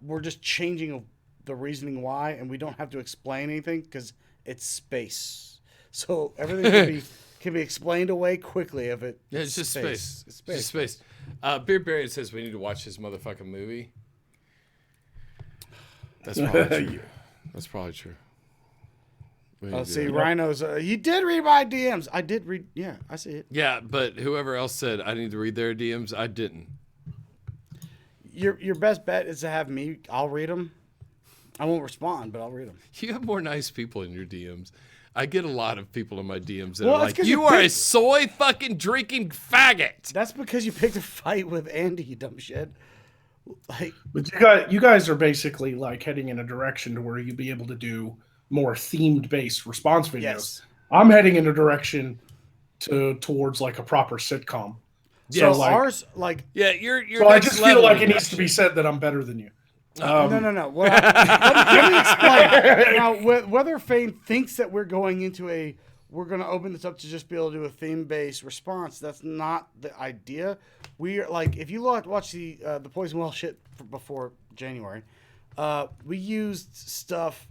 We're just changing the reasoning why, and we don't have to explain anything because it's space. So everything can be explained away quickly if it. Yeah, it's just space. It's space. It's just space. Beard Barry says we need to watch this motherfucking movie. That's probably true. That's probably true. See, Rhino's. You did read my DMs. I did read. Yeah, I see it. Yeah, but whoever else said I need to read their DMs, I didn't. Your best bet is to have me. I'll read them. I won't respond, but I'll read them. You have more nice people in your DMs. I get a lot of people in my DMs that are like, you are a soy fucking drinking faggot. That's because you picked a fight with Andy, you dumb shit. Like, but you guys are basically like heading in a direction to where you'll be able to do more themed based response videos. Yes. I'm heading in a direction towards like a proper sitcom. Yeah, so ours you're. So I just feel like it needs to be said that I'm better than you. No. Let me explain. Now, whether Fane thinks that we're going to open this up to just be able to do a theme-based response, that's not the idea. We are like, if you watch the Poison Well shit before January, we used stuff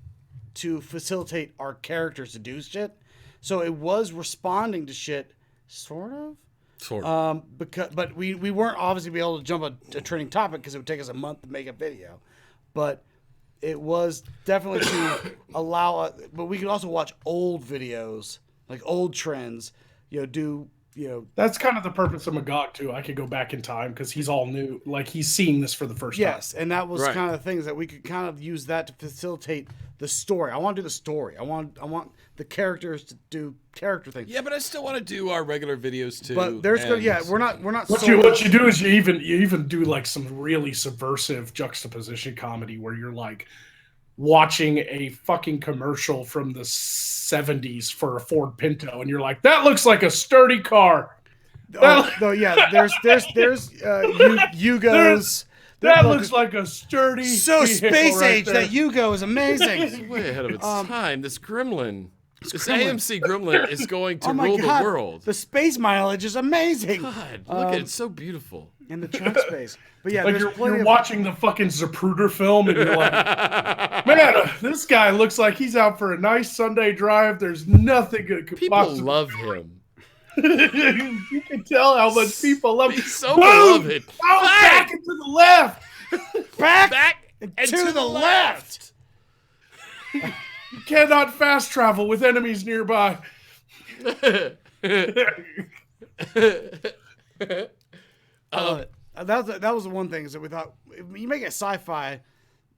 to facilitate our characters to do shit. So it was responding to shit, sort of. But we weren't obviously be able to jump a trending topic because it would take us a month to make a video. But it was definitely to allow but we could also watch old videos, like old trends, That's kind of the purpose of Magog too. I could go back in time because he's all new. Like he's seeing this for the first time. Yes, and that was kind of the things that we could kind of use that to facilitate the story. I want to do the story. I want the characters to do character things. Yeah, but I still want to do our regular videos too. But we're not. What you do is you even do like some really subversive juxtaposition comedy where you're like watching a fucking commercial from the 70s for a Ford Pinto, and you're like, that looks like a sturdy car. There's Yugos. That looks like a sturdy. So space age. That Yugo is amazing. It's way ahead of its time. This gremlin. This AMC gremlin is going to rule the world. The space mileage is amazing. God, look at it. It's so beautiful. In the trunk space. But yeah, like you're watching the fucking Zapruder film and you're like, man, this guy looks like he's out for a nice Sunday drive. There's nothing good could possibly. People love him. You can tell how much people love him. He's so beloved. Oh, back and to the left. Back and to the left. You cannot fast travel with enemies nearby. I love it. That was the one thing is that we thought if you make it sci-fi,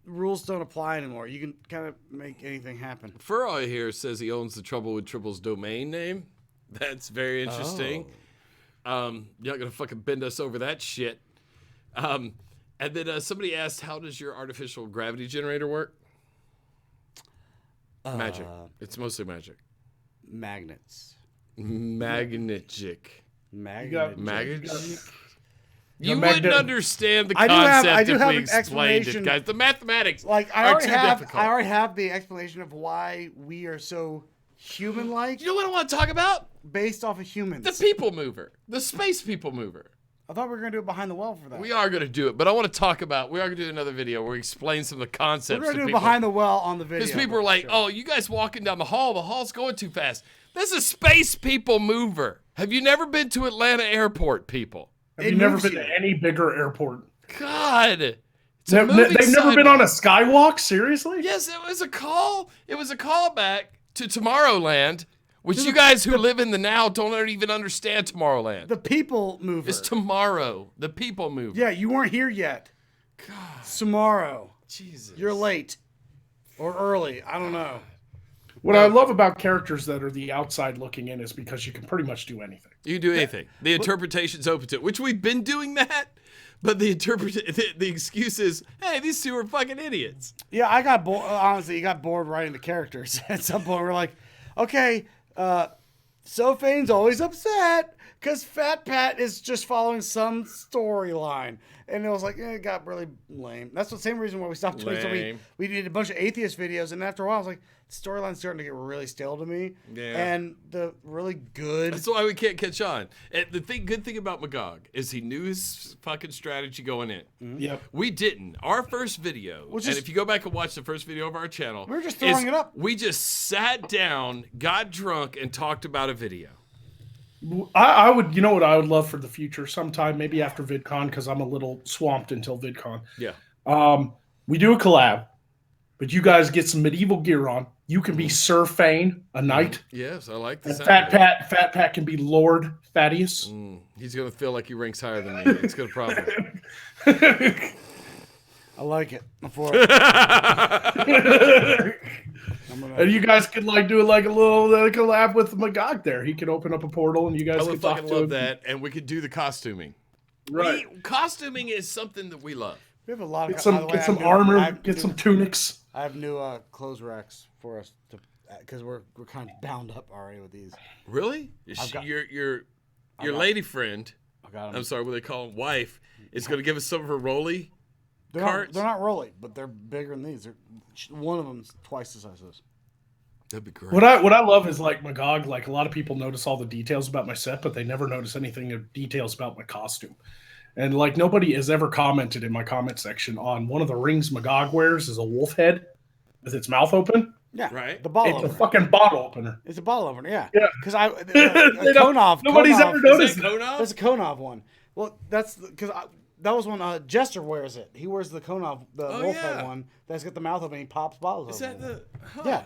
rules don't apply anymore. You can kind of make anything happen. Furroy here says he owns the Trouble with Triple's domain name. That's very interesting. You're not gonna fucking bend us over that shit. And then somebody asked, how does your artificial gravity generator work? Magic. It's mostly magic. Magnets. Magic. Magic. You wouldn't understand the concept if we explained it, guys. The mathematics are too difficult. I already have the explanation of why we are so human-like. You know what I want to talk about? Based off of humans. The people mover. The space people mover. I thought we were going to do it behind the well for that. We are going to do it, but I want to talk about, we are going to do another video where we explain some of the concepts. We're going to do it behind the well on the video. Because people are like, oh, you guys walking down the hall's going too fast. That's a space people mover. Have you never been to Atlanta Airport, people? Have you never been to any bigger airport? God. They've never been on a skywalk? Seriously? Yes, it was a call. It was a callback to Tomorrowland, which you guys who live in the now don't even understand Tomorrowland. The people mover. It's tomorrow. The people mover. Yeah, you weren't here yet. God. Tomorrow. Jesus. You're late. Or early. I don't know. What I love about characters that are the outside looking in is because you can pretty much do anything. You can do anything. The interpretation's open to it, which we've been doing that. But the excuse is, hey, these two are fucking idiots. Yeah, I got bored. Honestly, you got bored writing the characters. At some point, we're like, okay, Sophane's always upset because Fat Pat is just following some storyline. And it was like, it got really lame. That's the same reason why we stopped doing so we did a bunch of atheist videos. And after a while, I was like, the storyline's starting to get really stale to me. Yeah. And the really good. That's why we can't catch on. And the good thing about Magog is he knew his fucking strategy going in. Mm-hmm. Yep. We didn't. Our first video, and if you go back and watch the first video of our channel, we were just throwing it up. We just sat down, got drunk, and talked about a video. I would, you know what I would love for the future sometime, maybe after VidCon, because I'm a little swamped until VidCon. Yeah. We do a collab, but you guys get some medieval gear on. You can be Sir Fane, a knight. Yes, I like the sound. Fat Pat can be Lord Thaddeus. He's going to feel like he ranks higher than me. It's going to problem. I like it. I'm for it. And you guys could do a little collab with Magog there. He could open up a portal and you guys could talk to him. I would love that. And we could do the costuming. Right. Costuming is something that we love. We have a lot of get some armor, get some tunics. I have new clothes racks for us to because we're kind of bound up already with these. Really? Your lady friend. I'm sorry, what they call them, wife, is going to give us some of her rolly carts. They're not rolly, but they're bigger than these. One of them's twice the size of this. That'd be great. What I love is Magog. A lot of people notice all the details about my set, but they never notice anything of details about my costume. And nobody has ever commented in my comment section on one of the rings Magog wears is a wolf head with its mouth open. Yeah, right. The bottle. It's opener. a fucking bottle opener. It's a bottle opener. Yeah. Yeah. Because Konov. Nobody's ever noticed. There's a Konov one. Well, that's because that was when Jester wears it. He wears the Konov, the wolf head one. That's got the mouth open. He pops bottles. Is that the? Huh. Yeah.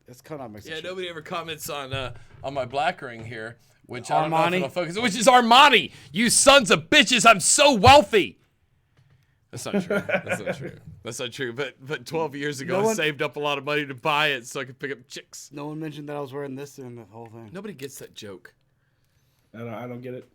It's Konov makes it. Nobody ever comments on my black ring here, which Armani. I don't know if it'll focus, which is Armani. You sons of bitches! I'm so wealthy. That's not true. That's not true. But 12 years ago, I saved up a lot of money to buy it so I could pick up chicks. No one mentioned that I was wearing this in the whole thing. Nobody gets that joke. I don't get it.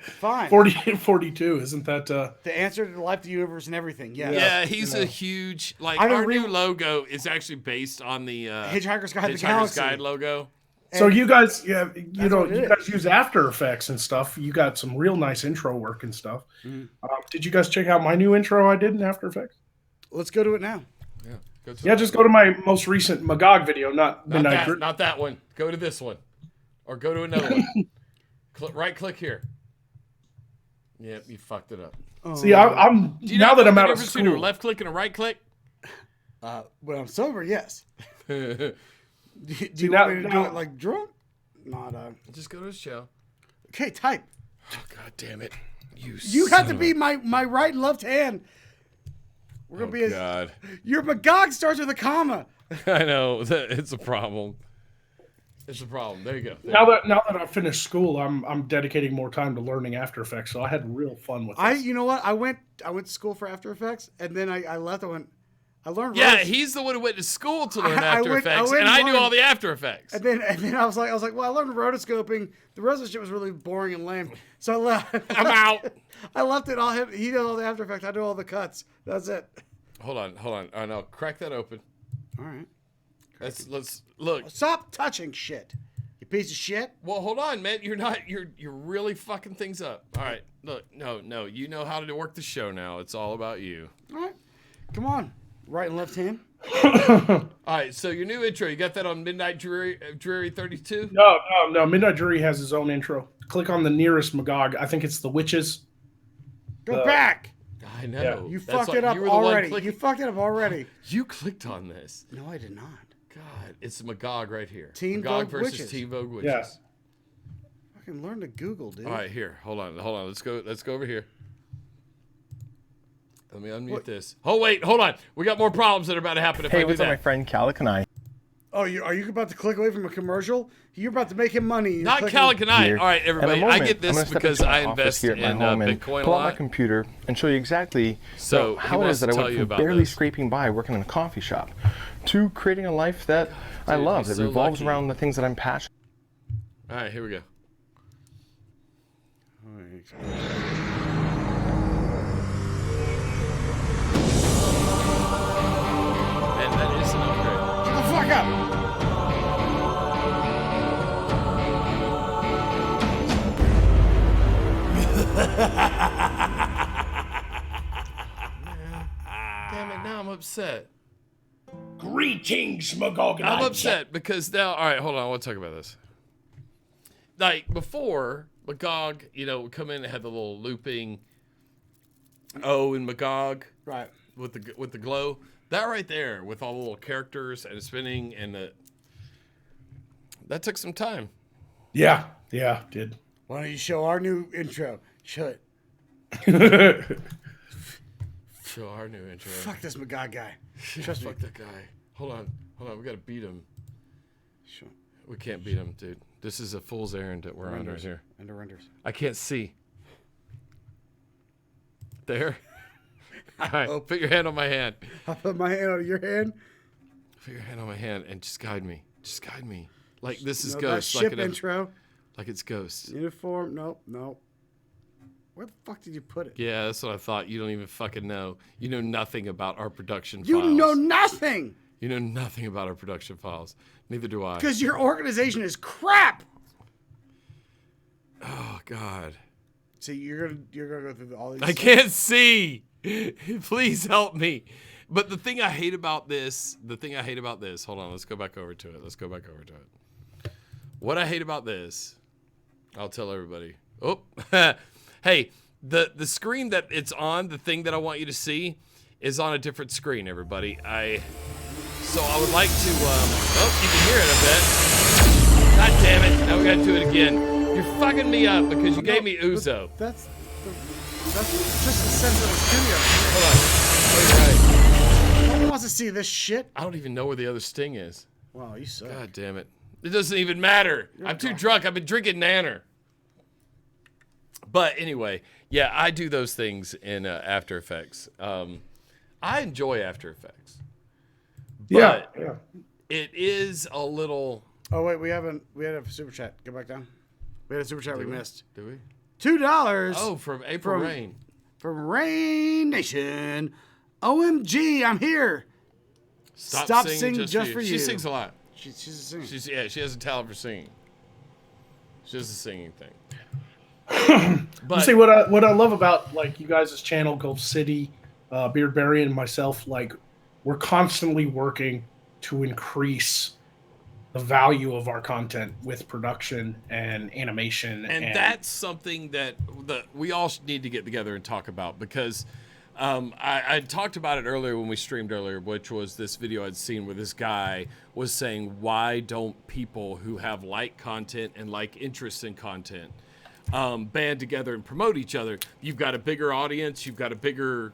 Fine. 42, isn't that the answer to life, the universe, and everything? Yeah. Yeah, he's a huge our new logo is actually based on the Hitchhiker's Guide to the Hitchhiker's Galaxy Guide logo. So you guys, you guys use After Effects and stuff. You got some real nice intro work and stuff. Did you guys check out my new intro I did in After Effects? Let's go to it now. Yeah, just go to my most recent Magog video, not that one. Go to this one, or go to another one. Right click here. Yep, you fucked it up. See, I'm now that I'm out of school. Do you know a left click and a right click? When I'm sober, yes. Do you now, want me to do it drunk? Not Just go to the show. Okay, type. Oh, God damn it! You have to be my right and left hand. We're gonna be God. Your Magog starts with a comma. I know it's a problem. It's a problem. There you go. Now that I've finished school, I'm dedicating more time to learning After Effects. So I had real fun with this. You know what? I went to school for After Effects, and then I left. I learned. Yeah, he's the one who went to school to learn After Effects, and I knew all the After Effects. And then I was like, well, I learned rotoscoping. The rest of the shit was really boring and lame. So I left. I'm out. I left it all him. He did all the After Effects. I do all the cuts. That's it. Hold on. Oh no, crack that open. All right. Let's look. Stop touching shit. You piece of shit. Well, hold on, man. You're really fucking things up. All right. Look, no. You know how to work the show now. It's all about you. All right. Come on. Right and left hand. All right. So your new intro, you got that on Midnight Dreary 32? No. Midnight Dreary has his own intro. Click on the nearest Magog. I think it's the witches. Go back. I know. Yeah. You fucked it up already. You fucked it up already. You clicked on this. No, I did not. God, it's Magog right here. Teen Magog Vogue versus Witches. Teen Vogue Witches. Yeah. Fucking learn to Google, dude. All right, here. Hold on. Let's go over here. Let me unmute this. Oh wait, hold on. We got more problems that are about to happen if I do what's that. up, my friend Calic and I? Oh, are you about to click away from a commercial? You're about to make him money. Not Calic and I. All right, everybody. I get this because I invest in Bitcoin a pull out my lot. computer and show you exactly how it is that I went from barely scraping by working in a coffee shop to creating a life that I love, that revolves around the things that I'm passionate. All right, here we go. Man, that is an upgrade. Shut the fuck up. Damn it, now I'm upset. Greetings, Magog. I'm upset because now, all right, hold on. I want to talk about this. Like before, Magog, would come in and had the little looping O in Magog, Right. with the glow. That right there, with all the little characters and spinning that took some time. Yeah, did. Why don't you show our new intro? Show it. Show our new intro. Fuck this Magog guy. Trust me. Fuck that guy. Hold on. We gotta beat him. Sure. We can't beat him, dude. This is a fool's errand that we're on right here. Under renders. I can't see. There. All right, put your hand on my hand. I'll put my hand on your hand. Put your hand on my hand and just guide me. Just guide me. Like this is No, Ghost. that ship intro. Like it's Ghost. Uniform. Nope. Where the fuck did you put it? Yeah, that's what I thought. You don't even fucking know. You know nothing about our production You files. know nothing. You know nothing about our production files. Neither do I. Because your organization is crap. Oh God. See, you're gonna go through all these. I can't see. Please help me. But the thing I hate about this, hold on, let's go back over to it. What I hate about this, I'll tell everybody. Oh, hey, the screen that it's on, the thing that I want you to see, is on a different screen, everybody. So I would like to, you can hear it, I bet. God damn it, now we gotta do it again. You're fucking me up because you gave me Uzo. That's just the sense of the studio. Hold on. Oh, you're right. No one wants to see this shit. I don't even know where the other sting is. Wow, you suck. God damn it. It doesn't even matter. I'm too drunk. I've been drinking Nanner. But anyway, yeah, I do those things in After Effects. I enjoy After Effects. But Yeah. it is a little... Oh wait, we had a super chat. Go back down. We had a super chat we missed. Do we? $2. Oh, from April Rain. From Rain Nation. OMG, I'm here. Stop singing just for you. She sings a lot. She's a singer. She has a talent for singing. She does the singing thing. But see what I love about like you guys' channel, Gulf City, Beardberry, and myself, like we're constantly working to increase the value of our content with production and animation. And that's something that we all need to get together and talk about because I talked about it earlier when we streamed earlier, which was this video I'd seen where this guy was saying, why don't people who have like content and like interests in content band together and promote each other? You've got a bigger audience. You've got a bigger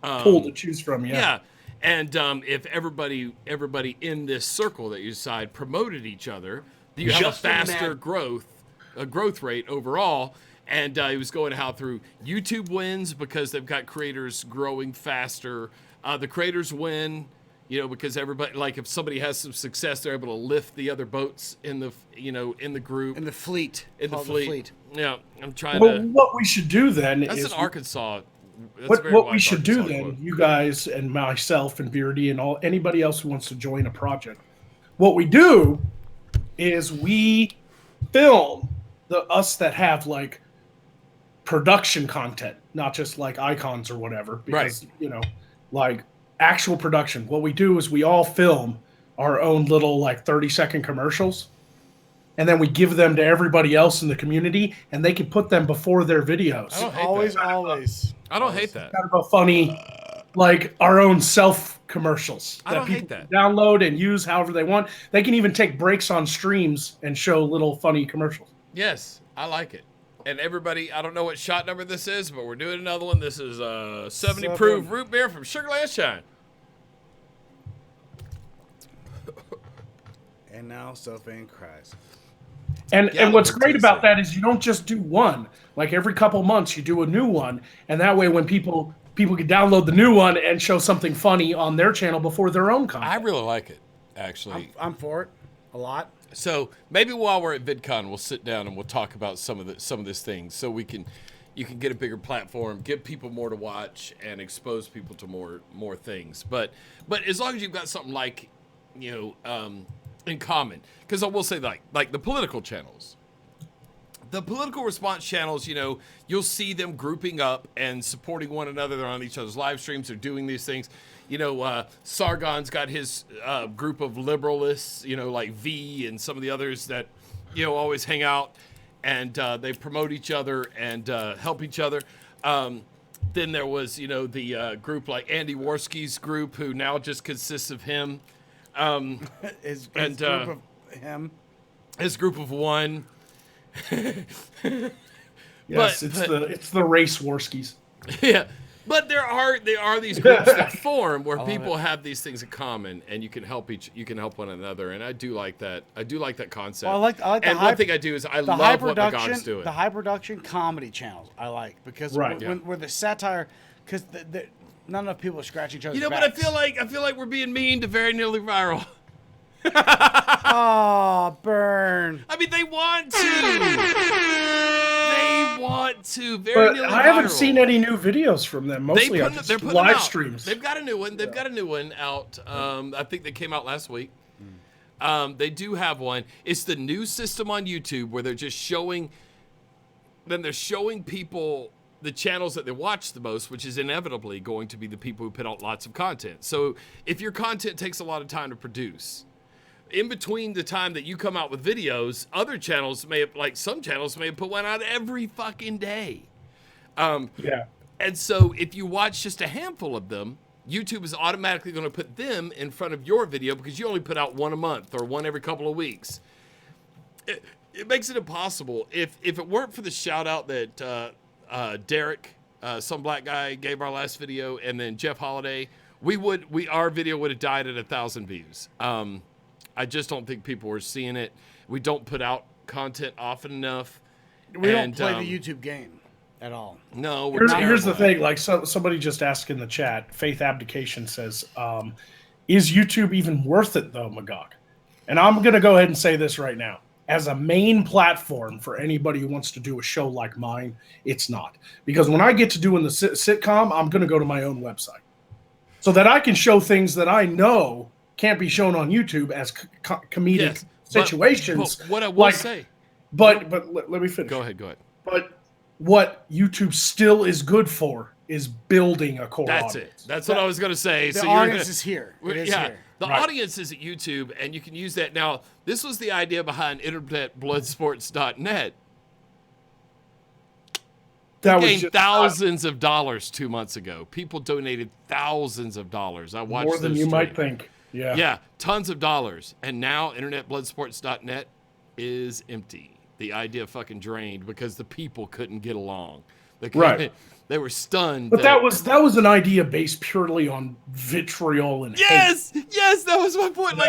pool to choose from. Yeah. And if everybody in this circle that you decide promoted each other, you have a faster growth rate overall. And he was going how through YouTube wins because they've got creators growing faster. The creators win, because everybody, like if somebody has some success, they're able to lift the other boats in the, in the group. In the fleet. Yeah, I'm trying to. What we should do then is in Arkansas. What we should do then, you guys and myself and Beardy and anybody else who wants to join a project, what we do is we film us that have like production content, not just like icons or whatever, because like actual production. What we do is we all film our own little like 30-second commercials, and then we give them to everybody else in the community, and they can put them before their videos. Always. I don't hate that. Kind of a funny, like our own self commercials that people can download and use however they want. They can even take breaks on streams and show little funny commercials. Yes, I like it. And everybody, I don't know what shot number this is, but we're doing another one. This is 70 proof root beer from Sugarland Shine. And now Sophane cries. And what's great about that is you don't just do one. Like every couple months you do a new one, and that way when people can download the new one and show something funny on their channel before their own content. I really like it, actually. I'm for it a lot. So maybe while we're at VidCon, we'll sit down and we'll talk about some of these things, so you can get a bigger platform, give people more to watch, and expose people to more things. But as long as you've got something like, in common, because I will say like the political channels, the political response channels, you'll see them grouping up and supporting one another. They're on each other's live streams. They're doing these things. Sargon's got his group of liberalists, like V and some of the others that, always hang out and they promote each other and help each other. Then there was, the group like Andy Worski's group, who now just consists of him. His group of him. His group of one. Yes, it's the race Worskis. Yeah. But there are these groups that form where people have these things in common, and you can help one another, and I do like that. I do like that concept. Well, I like and one thing I do is I love what Magog's doing. The high production comedy channels I like, because where the satire, because not enough people are scratching each other's backs. But I feel like we're being mean to Very Nearly Viral. Oh, burn. I mean, they want to. But I haven't seen any new videos from them. Mostly they're putting live streams. They've got a new one. They've got a new one out. I think they came out last week. They do have one. It's the new system on YouTube where they're just showing. Then they're showing people the channels that they watch the most, which is inevitably going to be the people who put out lots of content. So if your content takes a lot of time to produce, in between the time that you come out with videos, other channels some channels may have put one out every fucking day. Yeah. And so if you watch just a handful of them, YouTube is automatically going to put them in front of your video because you only put out one a month or one every couple of weeks. It makes it impossible. If it weren't for the shout out that Derek, some black guy, gave our last video, and then Jeff Holiday, our video would have died at 1,000 views. I just don't think people were seeing it. We don't put out content often enough. We don't play the YouTube game at all. No. Here's the thing. Like somebody just asked in the chat, Faith Abdication says, is YouTube even worth it though, Magog? And I'm going to go ahead and say this right now. As a main platform for anybody who wants to do a show like mine, it's not. Because when I get to doing the sitcom, I'm going to go to my own website so that I can show things that I know can't be shown on YouTube as comedic situations. But what I will say. But let me finish. Go ahead. But what YouTube still is good for is building a core audience. That's what I was going to say. The audience is here. It is here. The audience is at YouTube, and you can use that. Now, this was the idea behind InternetBloodsports.net. That was thousands of dollars 2 months ago. People donated thousands of dollars. I watched more than you might think. Yeah, tons of dollars. And now InternetBloodsports.net is empty. The idea fucking drained because the people couldn't get along. They were stunned. But that was an idea based purely on vitriol and hate. Yes, that was my point.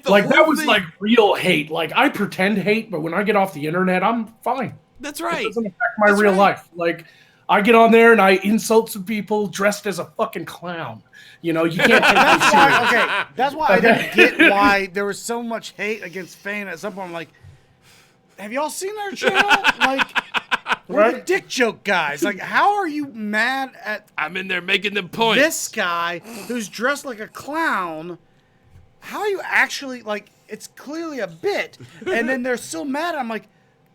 Like that was like real hate. Like I pretend hate, but when I get off the internet, I'm fine. That's right. It doesn't affect my real life. Like I get on there and I insult some people dressed as a fucking clown. You know, you can't take me serious. Okay, that's why I didn't get why there was so much hate against Fane. At some point, I'm like, have y'all seen our channel? Like, we're the dick joke guys. Like, how are you mad at? I'm in there making them points. This guy who's dressed like a clown. How are you actually like? It's clearly a bit, and then they're still mad. I'm like,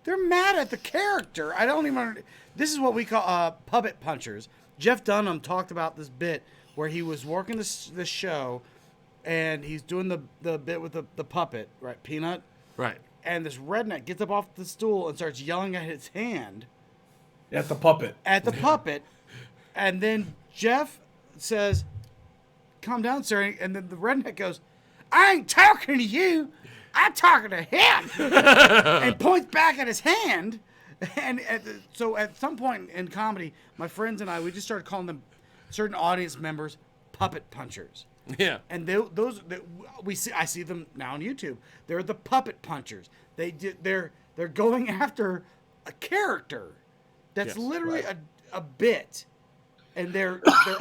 they're mad at the character. I don't even. This is what we call puppet punchers. Jeff Dunham talked about this bit where he was working this show, and he's doing the bit with the puppet, right? Peanut. Right. And this redneck gets up off the stool and starts yelling at his hand. At the puppet. And then Jeff says, calm down, sir. And then the redneck goes, I ain't talking to you. I'm talking to him. And points back at his hand. And so at some point in comedy, my friends and I, we just started calling them certain audience members puppet punchers. Yeah. And I see them now on YouTube. They're the puppet punchers. They're going after a character that's literally a bit. And they're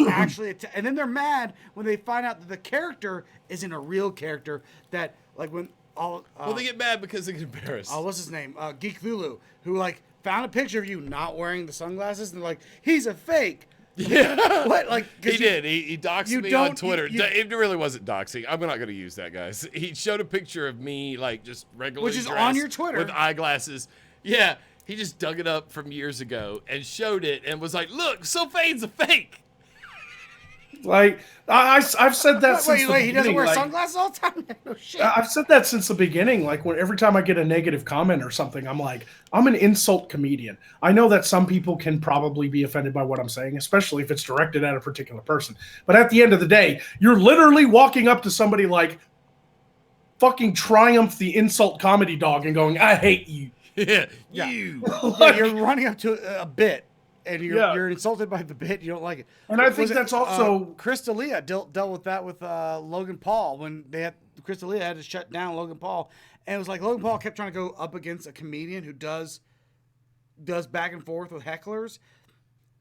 actually and then they're mad when they find out that the character isn't a real character, that like when all well, they get mad because they get embarrassed. Oh, what's his name? Geek Lulu, who like found a picture of you not wearing the sunglasses and they're like, he's a fake. Yeah. What? Like he did. He doxed me on Twitter. It really wasn't doxing. I'm not going to use that, guys. He showed a picture of me like just regularly which is on your Twitter with eyeglasses. Yeah. He just dug it up from years ago and showed it and was like, look, so Fane's a fake. Like, I've said that since the beginning. He doesn't wear sunglasses all the time? No shit. I've said that since the beginning. Like, every time I get a negative comment or something, I'm like, I'm an insult comedian. I know that some people can probably be offended by what I'm saying, especially if it's directed at a particular person. But at the end of the day, you're literally walking up to somebody like fucking Triumph the Insult Comedy Dog and going, I hate you. Yeah. You're running up to a bit. And you're insulted by the bit. You don't like it. And I think that's also Chris D'Elia dealt with that with Logan Paul when Chris D'Elia had to shut down Logan Paul, and it was like Logan Paul kept trying to go up against a comedian who does back and forth with hecklers,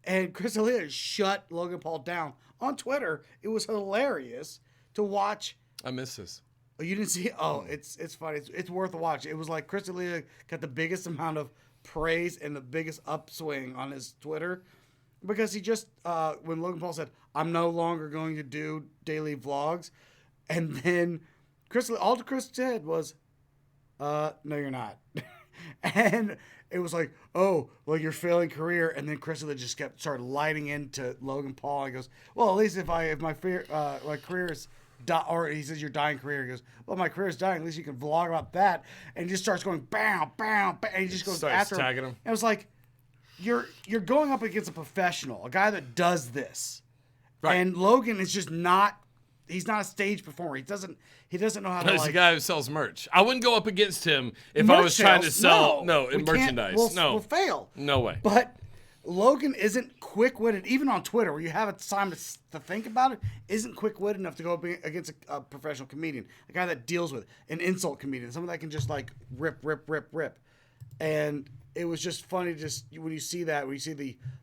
and Chris D'Elia shut Logan Paul down on Twitter. It was hilarious to watch. I miss this. Oh, you didn't see it? Oh, it's funny. It's worth a watch. It was like Chris D'Elia got the biggest amount of praise and the biggest upswing on his Twitter because he just when Logan Paul said, I'm no longer going to do daily vlogs, and then all Chris said was no you're not. And it was like, oh well, you're failing career. And then Chris just started lighting into Logan Paul and goes, well, at least if my career is or he says your dying career. He goes, well, my career is dying. At least you can vlog about that. And he just starts going bam, bam, bam, and he just goes after tagging him. And it was like, you're going up against a professional, a guy that does this. Right. And Logan is just not. He's not a stage performer. He doesn't know how to. He's a guy who sells merch. I wouldn't go up against him if I was trying to sell merchandise. We'll fail. No way. But Logan isn't quick-witted, even on Twitter, where you have time to think about it, isn't quick-witted enough to go up against a professional comedian, a guy that deals with an insult comedian, someone that can just like rip. And it was just funny when you see that, when you see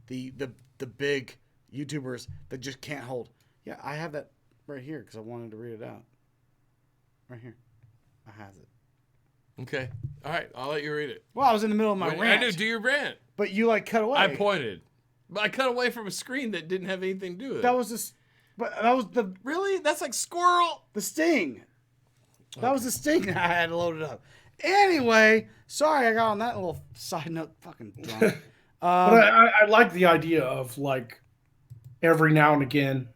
the big YouTubers that just can't hold. Yeah, I have that right here because I wanted to read it out. Right here. I have it. Okay. All right. I'll let you read it. Well, I was in the middle of my rant. I know. Do your rant. But you cut away. I pointed. But I cut away from a screen that didn't have anything to do with it. That was the... Really? That's like squirrel? The sting. That was the sting that I had loaded up. Anyway, sorry I got on that little side note. Fucking drunk. But I like the idea of like every now and again,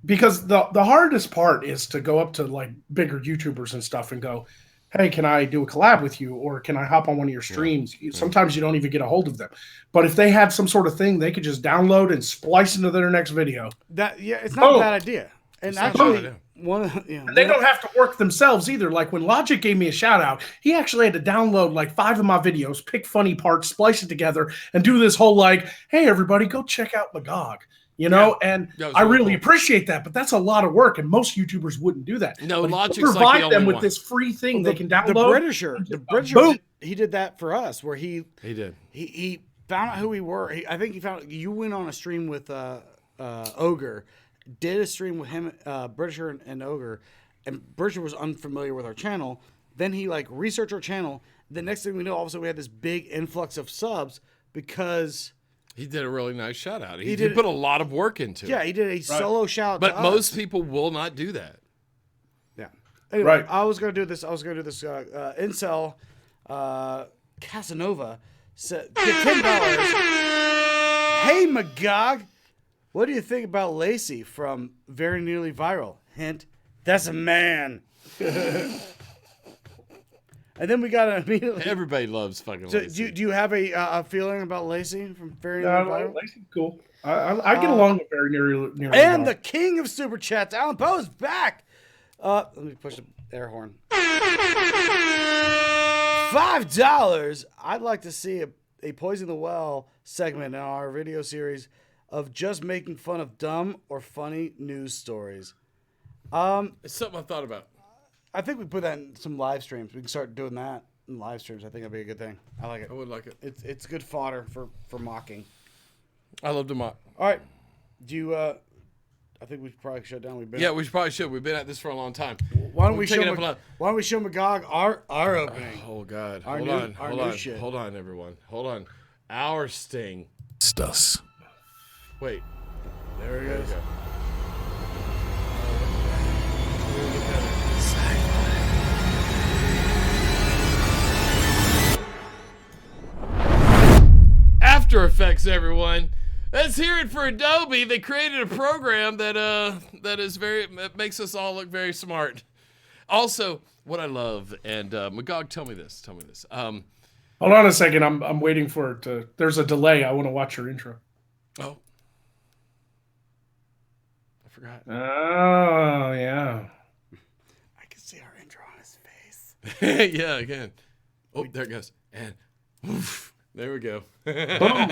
because the hardest part is to go up to like bigger YouTubers and stuff and go, hey, can I do a collab with you? Or can I hop on one of your streams? Yeah. Sometimes you don't even get a hold of them. But if they had some sort of thing, they could just download and splice into their next video. It's not a bad idea. And actually, and they don't have to work themselves either. Like when Logic gave me a shout out, he actually had to download like 5 of my videos, pick funny parts, splice it together, and do this whole like, hey, everybody, go check out Magog. You know, and I really appreciate that, but that's a lot of work, and most YouTubers wouldn't do that. No, Logic's provide like the them only with one. this free thing they can download. The Britisher, he did that for us, where he found out who we were. I think he found you went on a stream with Ogre, did a stream with him, Britisher and Ogre, and Britisher was unfamiliar with our channel. Then he like researched our channel. The next thing we know, all of a sudden we had this big influx of subs because he did a really nice shout out. He put a lot of work into it. Yeah, he did a solo shout out. But most people will not do that. Yeah. Anyway, I was gonna do this. Incel Casanova said $10. Hey Magog, what do you think about Lacey from Very Nearly Viral? Hint, that's a man. And then we got immediately. Everybody loves fucking Lacey. Do you have a feeling about Lacey from Very Nearly Viral? Lacey's cool. I get along with Very Nearly Viral. And the king of super chats, Alan Poe, is back. Let me push the air horn. $5. I'd like to see a Poison the Well segment in our video series of just making fun of dumb or funny news stories. It's something I thought about. I think we put that in some live streams. We can start doing that in live streams. I think that'd be a good thing. I like it. I would like it. It's good fodder for mocking. I love to mock. All right. Do you? I think we should probably shut down. We probably should. We've been at this for a long time. Why don't we show Magog our opening? Oh God! Hold on, everyone. Hold on. Our sting. Stuss. Wait. There he is. After Effects, everyone. Let's hear it for Adobe. They created a program that makes us all look very smart. Also, what I love, and Magog, tell me this. Hold on a second. I'm waiting for it to. There's a delay. I want to watch your intro. Oh, I forgot. Oh yeah. I can see our intro on his face. Yeah, again. Oh, there it goes. And oof, there we go. Boom.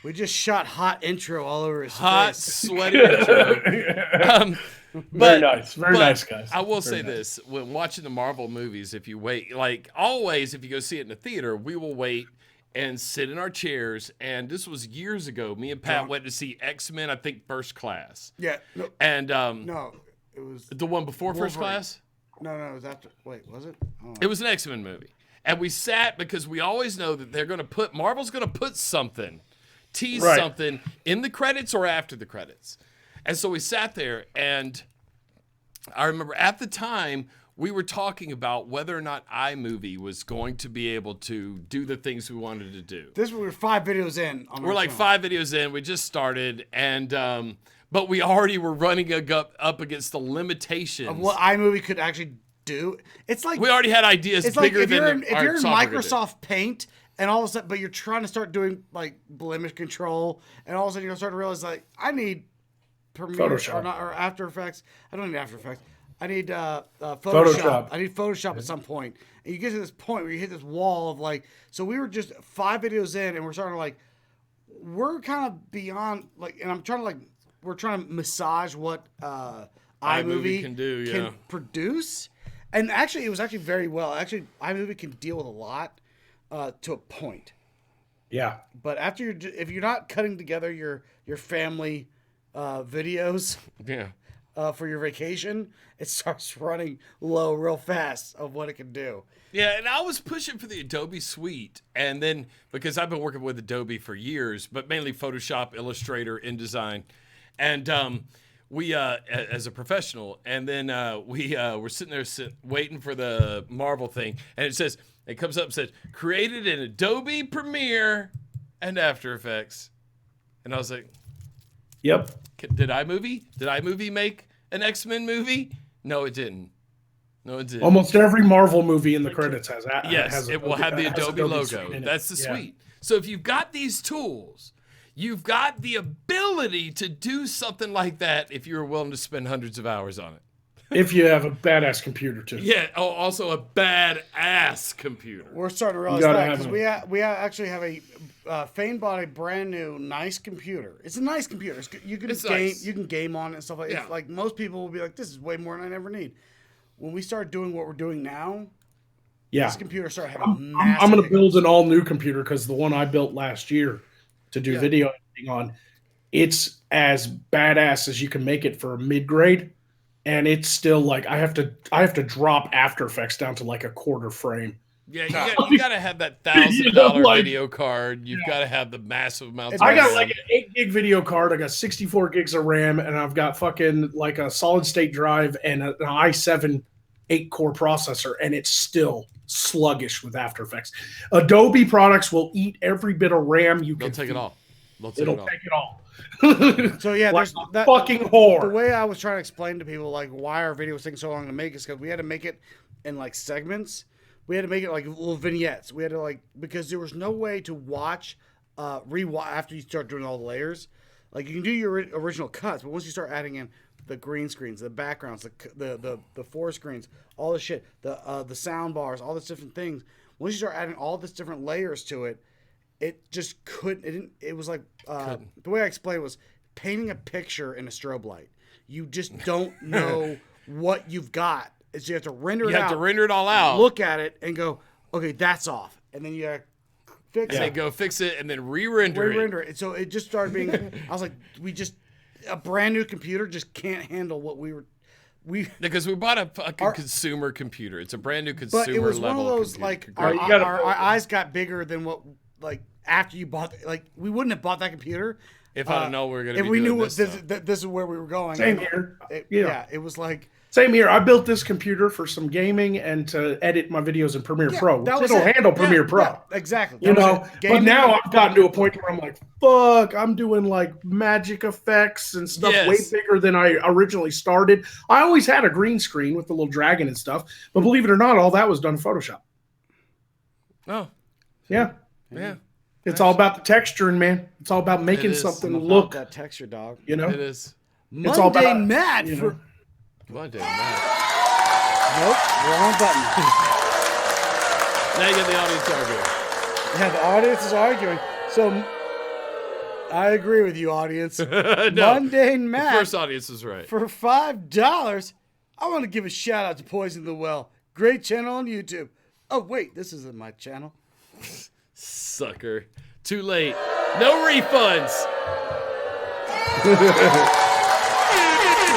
We just shot hot intro all over his hot, face. Sweaty intro. Very nice, guys. I will say this: when watching the Marvel movies, if you wait, like always, if you go see it in the theater, we will wait and sit in our chairs. And this was years ago. Me and Pat went to see X-Men, I think First Class. Yeah. No, and no, it was the one before Wolverine. First Class. No, it was after. Wait, was it? It was an X-Men movie. And we sat because we always know that Marvel's going to put something, tease something in the credits or after the credits. And so we sat there, and I remember at the time we were talking about whether or not iMovie was going to be able to do the things we wanted to do. We're 5 videos in. We're like 5 videos in. We just started, and but we already were running up against the limitations of what iMovie could actually do. It's like we already had ideas bigger than if you're in Microsoft Paint and all of a sudden, but you're trying to start doing like blemish control, and all of a sudden you're starting to realize like I need Premiere or After Effects. I don't need After Effects. I need Photoshop. I need Photoshop at some point. And you get to this point where you hit this wall of like. So we were just 5 videos in, and we're starting to like. We're kind of beyond like, and I'm trying to like. We're trying to massage what iMovie can produce. And actually, it was actually very well. Actually, iMovie can deal with a lot to a point. Yeah. But after if you're not cutting together your family videos, for your vacation, it starts running low real fast of what it can do. Yeah, and I was pushing for the Adobe Suite, and then because I've been working with Adobe for years, but mainly Photoshop, Illustrator, InDesign, and we as a professional, and then we were sitting there waiting for the Marvel thing, and it comes up and says created in Adobe Premiere and After Effects, and I was like, "Yep." Did iMovie make an X-Men movie? No, it didn't. Almost every Marvel movie in the credits has. It will have the Adobe logo. That's the suite. So if you've got these tools, you've got the ability to do something like that if you're willing to spend hundreds of hours on it. If you have a badass computer too. Yeah. Oh, also a badass computer. We're starting to realize that because we actually have a Fane bought a brand new nice computer. It's a nice computer. You can nice. You can game on it and stuff like that. Like most people will be like, this is way more than I ever need. When we start doing what we're doing now, this computer started having I'm going to build an all new computer because the one I built last year to do video editing on, it's as badass as you can make it for a mid grade. And it's still like I have to drop After Effects down to like a quarter frame. Yeah, you got to have that $1,000 video card. You've got to have the massive amounts. I got like an 8 gig video card. I got 64 gigs of RAM, and I've got fucking like a solid state drive and an i7 8-core processor, and it's still sluggish with After Effects. Adobe products will eat every bit of RAM you can. They'll take it all. It'll take it all. So yeah, like there's that fucking whore. The way I was trying to explain to people like why our videos taking so long to make is because we had to make it in like segments. We had to make it like little vignettes. We had to because there was no way to watch, rewatch after you start doing all the layers. Like you can do your original cuts, but once you start adding in the green screens, the backgrounds, the four screens, all this shit, the sound bars, all these different things. Once you start adding all these different layers to it, it just couldn't. It was like the way I explained it was painting a picture in a strobe light. You just don't know what you've got. So you have to render it out. You have to render it all out. Look at it and go, okay, that's off, and then you gotta fix it. And then go fix it and then re-render it. So it just started being. I was like, a brand new computer just can't handle what we because we bought a fucking consumer computer. It's a brand new consumer level. But it was one of those our eyes got bigger than what after you bought we wouldn't have bought that computer if I don't know we were gonna. If we knew this is where we were going. Same here. It was like. Same here. I built this computer for some gaming and to edit my videos in Premiere Pro. It'll handle Premiere Pro. Yeah, exactly. But now I've gotten to a point where I'm like, fuck, I'm doing like magic effects and stuff way bigger than I originally started. I always had a green screen with the little dragon and stuff, but believe it or not, all that was done in Photoshop. Oh. Yeah. It's all about the texturing, man. It's all about making something look. That texture, dog. It is. It's all about Matt for. Monday Matt. Nope, wrong button. Now you get the audience arguing. Yeah, the audience is arguing. So I agree with you, audience. No, Mundane Matt. The first audience is right. For $5, I want to give a shout out to Poison the Well. Great channel on YouTube. Oh wait, this isn't my channel. Sucker. Too late. No refunds.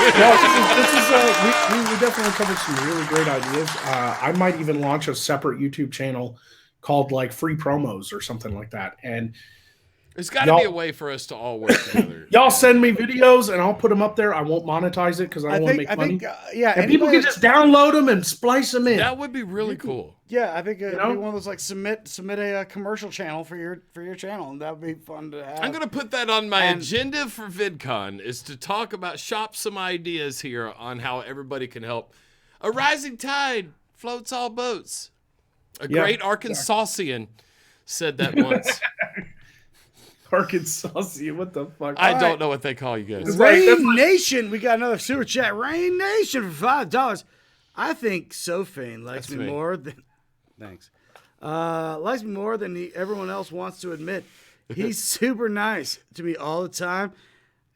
No, we definitely covered some really great ideas. I might even launch a separate YouTube channel called like Free Promos or something like that. And there's got to be a way for us to all work together. Y'all send me videos and I'll put them up there. I won't monetize it because I don't want to make money. And people can just download them and splice them in. That would be really cool. Yeah, I think it'd be one of those like submit a commercial channel for your channel, and that would be fun to have. I'm gonna put that on my agenda for VidCon is to talk about some ideas here on how everybody can help. A rising tide floats all boats. A great Arkansasian said that once. Arkansasian, what the fuck? I don't know what they call you guys. Rain Nation, we got another super chat. Rain Nation for $5. I think Sophane likes me more than. Thanks. Likes me more than everyone else wants to admit. He's super nice to me all the time,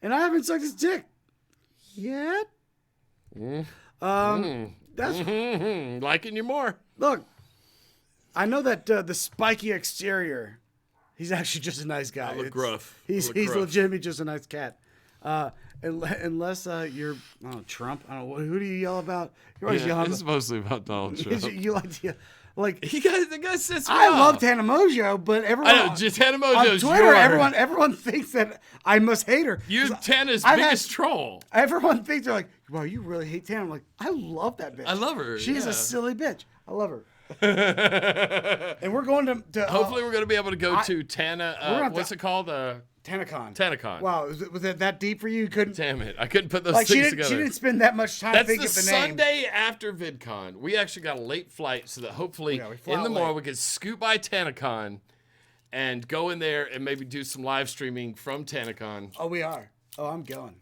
and I haven't sucked his dick yet. That's liking you more. Look, I know that the spiky exterior. He's actually just a nice guy. I look gruff. He's legitimately just a nice cat. Unless you're Trump. I don't know. Who do you yell about? You're always yelling. It's mostly about Donald Trump. You like to. Like the guy says I love Tana Mojo, but everyone I know Tana Mojo's on Twitter, everyone thinks that I must hate her. You're Tana's biggest troll. Everyone thinks they're like, "Wow, you really hate Tana." I'm like, I love that bitch. I love her. She's a silly bitch. I love her. And we're going to hopefully we're going to be able to go to Tana. What's it called? TanaCon. TanaCon. Wow, was it that deep for you? You couldn't. Damn it! I couldn't put those things together. She didn't spend that much time thinking of the name. That's the Sunday after VidCon. We actually got a late flight, so that hopefully in the morning we could scoot by TanaCon and go in there and maybe do some live streaming from TanaCon. Oh, we are. Oh, I'm going.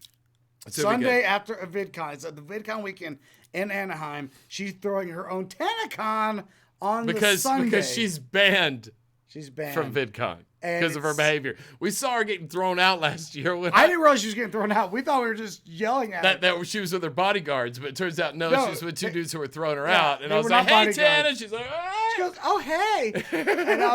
Sunday after a VidCon. It's at the VidCon weekend in Anaheim. She's throwing her own TanaCon on the Sunday. Because she's banned. She's banned from VidCon because of her behavior. We saw her getting thrown out last year. I didn't realize she was getting thrown out. We thought we were just yelling at her. That she was with her bodyguards, but it turns out no, she was with two dudes who were throwing her out. And I was like, "Hey, Tana!" She's like, "Ah!" She goes, "Oh, hey!" and I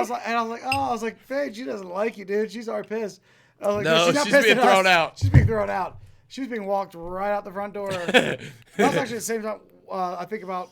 was like, "Fade, she doesn't like you, dude. She's already pissed." I was like, "No, she's being thrown out. She's being thrown out. She was being walked right out the front door." That was actually the same time. I think about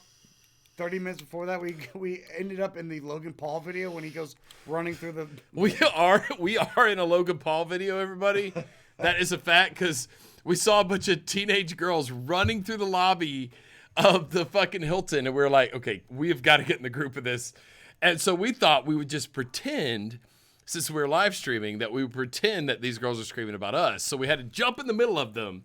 30 minutes before that, we ended up in the Logan Paul video when he goes running through the. We are in a Logan Paul video, everybody. That is a fact because we saw a bunch of teenage girls running through the lobby of the fucking Hilton, and we were like, okay, we have got to get in the group of this. And so we thought we would just pretend, since we were live streaming, that we would pretend that these girls are screaming about us. So we had to jump in the middle of them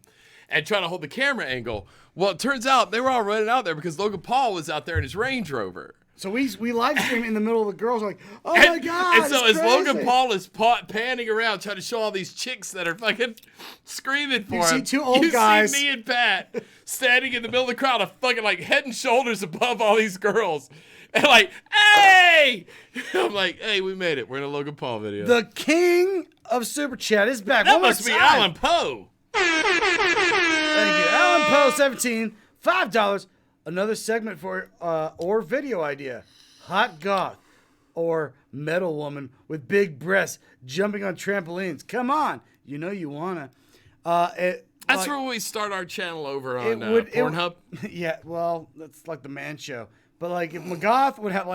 and try to hold the camera angle. Well, it turns out they were all running out there because Logan Paul was out there in his Range Rover. So we live stream in the middle of the girls like, oh my God. And so as Logan Paul is panning around trying to show all these chicks that are fucking screaming for him. You see two old guys. You see me and Pat standing in the middle of the crowd, of fucking like head and shoulders above all these girls. And like, hey! I'm like, hey, we made it. We're in a Logan Paul video. The king of Super Chat is back. That must be Alan Poe. Thank you. Alan Poe, 17, $5. Another segment for or video idea. Hot goth or metal woman with big breasts jumping on trampolines. Come on. You know you wanna. That's where we start our channel over on Pornhub. Yeah, well, that's like the man show. But like if Magog would have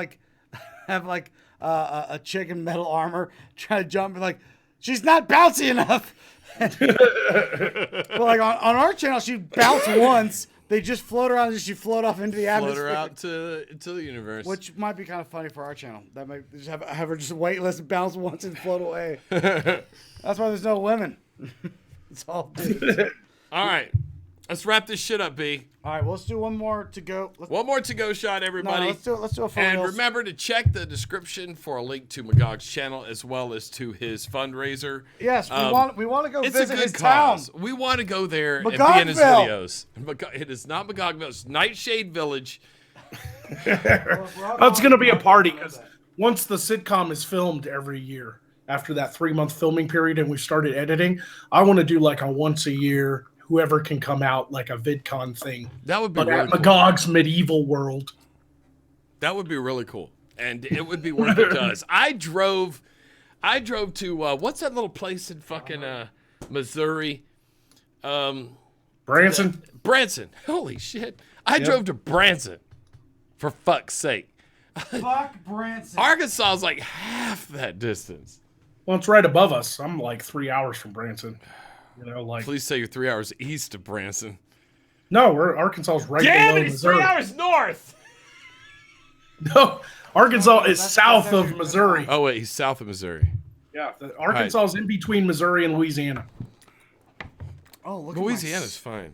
a chick in metal armor try to jump and like, she's not bouncy enough. But like on our channel, she bounced once. They just float around and she float off into the atmosphere. Float her out into the universe. Which might be kind of funny for our channel. That might just have her just weightless, bounce once and float away. That's why there's no women. It's all dudes. All right. Let's wrap this shit up, B. All right, well, let's do one more to go. One more to go shot, everybody. No, let's do a full And remember to check the description for a link to Magog's channel as well as to his fundraiser. Yes, we want to go visit his cause. town. We want to go there and be in his videos. It is not Magog Village. It's Nightshade Village. It's going to be a party because once the sitcom is filmed every year, after that 3-month filming period and we started editing, I want to do like a once a year, whoever can come out, like a VidCon thing. That would be really cool. Magog's medieval world. That would be really cool. And it would be worth it to us. I drove to, what's that little place in fucking Missouri? Branson? Branson. Holy shit. I drove to Branson. For fuck's sake. Fuck Branson. Arkansas is like half that distance. Well, it's right above us. I'm like 3 hours from Branson. You know, like. Please say you're 3 hours east of Branson. No, Arkansas's right below Missouri. 3 hours north. No, Arkansas is south of Missouri. Oh wait, he's south of Missouri. Yeah, Arkansas is in between Missouri and Louisiana. Oh, look. Louisiana's fine.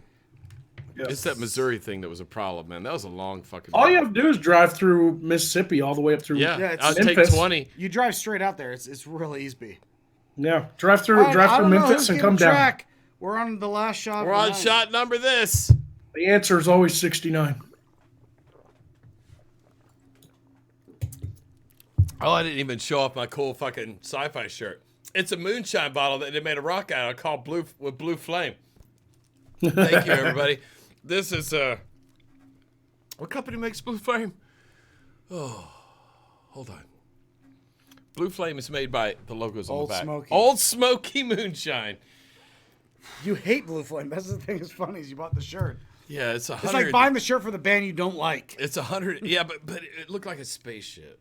Yes. It's that Missouri thing that was a problem, man. That was a long fucking. All you have to do is drive through Mississippi all the way up through. Yeah, I'll take 20. You drive straight out there. It's really easy. Yeah, drive through Memphis and come down. We're on the last shot. We're on shot number this. The answer is always 69. Oh, I didn't even show off my cool fucking sci-fi shirt. It's a moonshine bottle that they made a rock out of called Blue Flame. Thank you, everybody. This is what company makes Blue Flame? Oh, hold on. Blue Flame is made by the logos on the back. Smoky. Old Smoky Moonshine. You hate Blue Flame. That's the thing that's funny is you bought the shirt. Yeah, it's 100. It's like buying the shirt for the band you don't like. It's 100. Yeah, but it looked like a spaceship.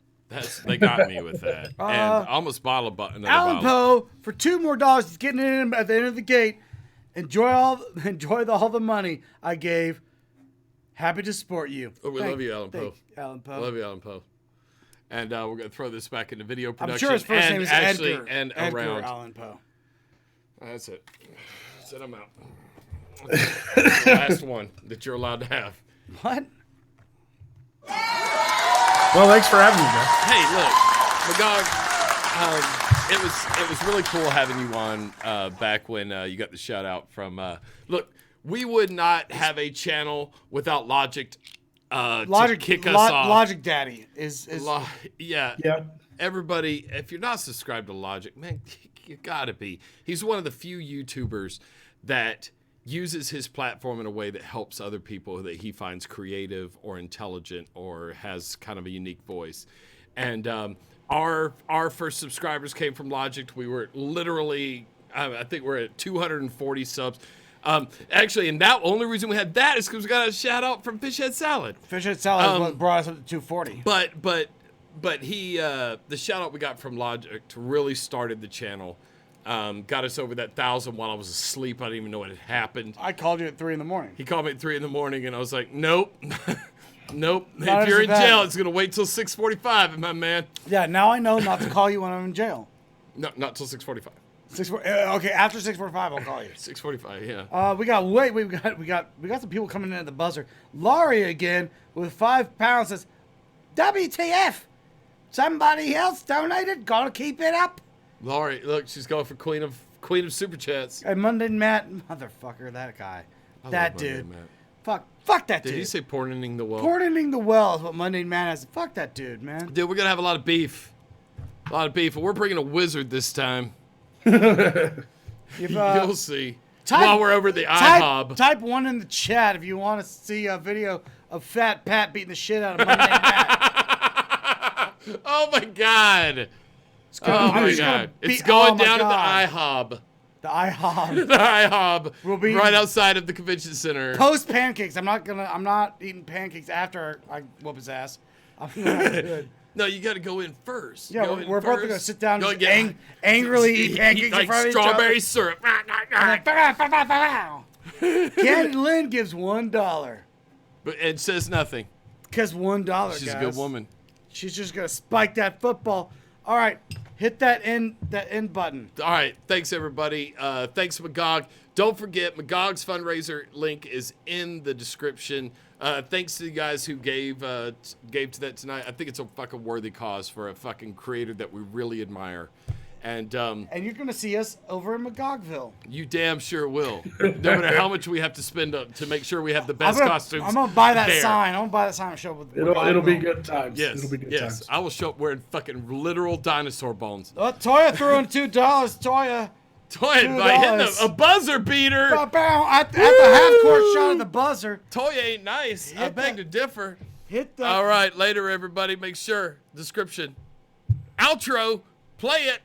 They got me with that. And I almost bottled another bottle. Alan Poe, for $2 more, he's getting in at the end of the gate. Enjoy all the money I gave. Happy to support you. Oh, we love you, Alan Poe. Alan Poe. I love you, Alan Poe. And we're going to throw this back into video production. I'm sure his first name is Edgar. And Edgar around. Allan Poe. That's it. Set him out. That's the last one that you're allowed to have. What? Well, thanks for having me, man. Hey, look, Magog, it was really cool having you on back when you got the shout out from. Look, we would not have a channel without Logic. To kick us off. Logic Daddy is yeah. Everybody, if you're not subscribed to Logic, man, you gotta be. He's one of the few YouTubers that uses his platform in a way that helps other people that he finds creative or intelligent or has kind of a unique voice. And our first subscribers came from Logic. We were literally, I think we're at 240 subs. Actually, and that only reason we had that is because we got a shout out from Fishhead Salad. Fishhead Salad is what brought us up to 240. But he, the shout out we got from Logic really started the channel. Got us over that 1,000 while I was asleep. I didn't even know what had happened. I called you at 3 a.m. He called me at 3 a.m. and I was like, nope. Nope. If you're in jail, it's going to wait till 6:45, my man. Yeah, now I know not to call you when I'm in jail. No, not till 6:45. Okay, after 6:45, I'll call you. 6:45, yeah. We got some people coming in at the buzzer. Laurie again with £5 says, WTF? Somebody else donated? Gotta keep it up. Laurie, look, she's going for Queen of Super Chats. Hey, Mundane Matt, motherfucker, that guy, that dude. Fuck that dude. Did he say porning the well? Porning the well is what Mundane Matt has. Fuck that dude, man. Dude, we're gonna have a lot of beef. And we're bringing a wizard this time. You'll see. While we're over at the IHOB. Type 1 in the chat if you want to see a video of Fat Pat beating the shit out of Mundane Matt. Oh my god. It's going down at the IHOB. The IHOB. The IHOB. Will be right outside of the convention center. Post pancakes. I'm not eating pancakes after I whoop his ass. No, you got to go in first. Yeah, we're both going to sit down and angrily eat pancakes like in front of strawberry each other. syrup. Candy Lynn gives $1. But it says nothing. Because $1, She's a good woman. She's just going to spike that football. All right, hit that end button. All right, thanks everybody. Thanks Magog. Don't forget Magog's fundraiser link is in the description. Thanks to the guys who gave to that tonight. I think it's a fucking worthy cause for a fucking creator that we really admire. And you're gonna see us over in Magogville. You damn sure will. No matter how much we have to spend to make sure we have the best costumes. I'm gonna buy that sign. I'm gonna buy that sign and show up with. It'll be good times. Yes, it'll be good times. I will show up wearing fucking literal dinosaur bones. Toya threw in $2. Toya by hitting a buzzer beater. At the half-court shot of the buzzer. Toya ain't nice. I beg to differ. Hit that. All right, later everybody. Make sure description. Outro. Play it.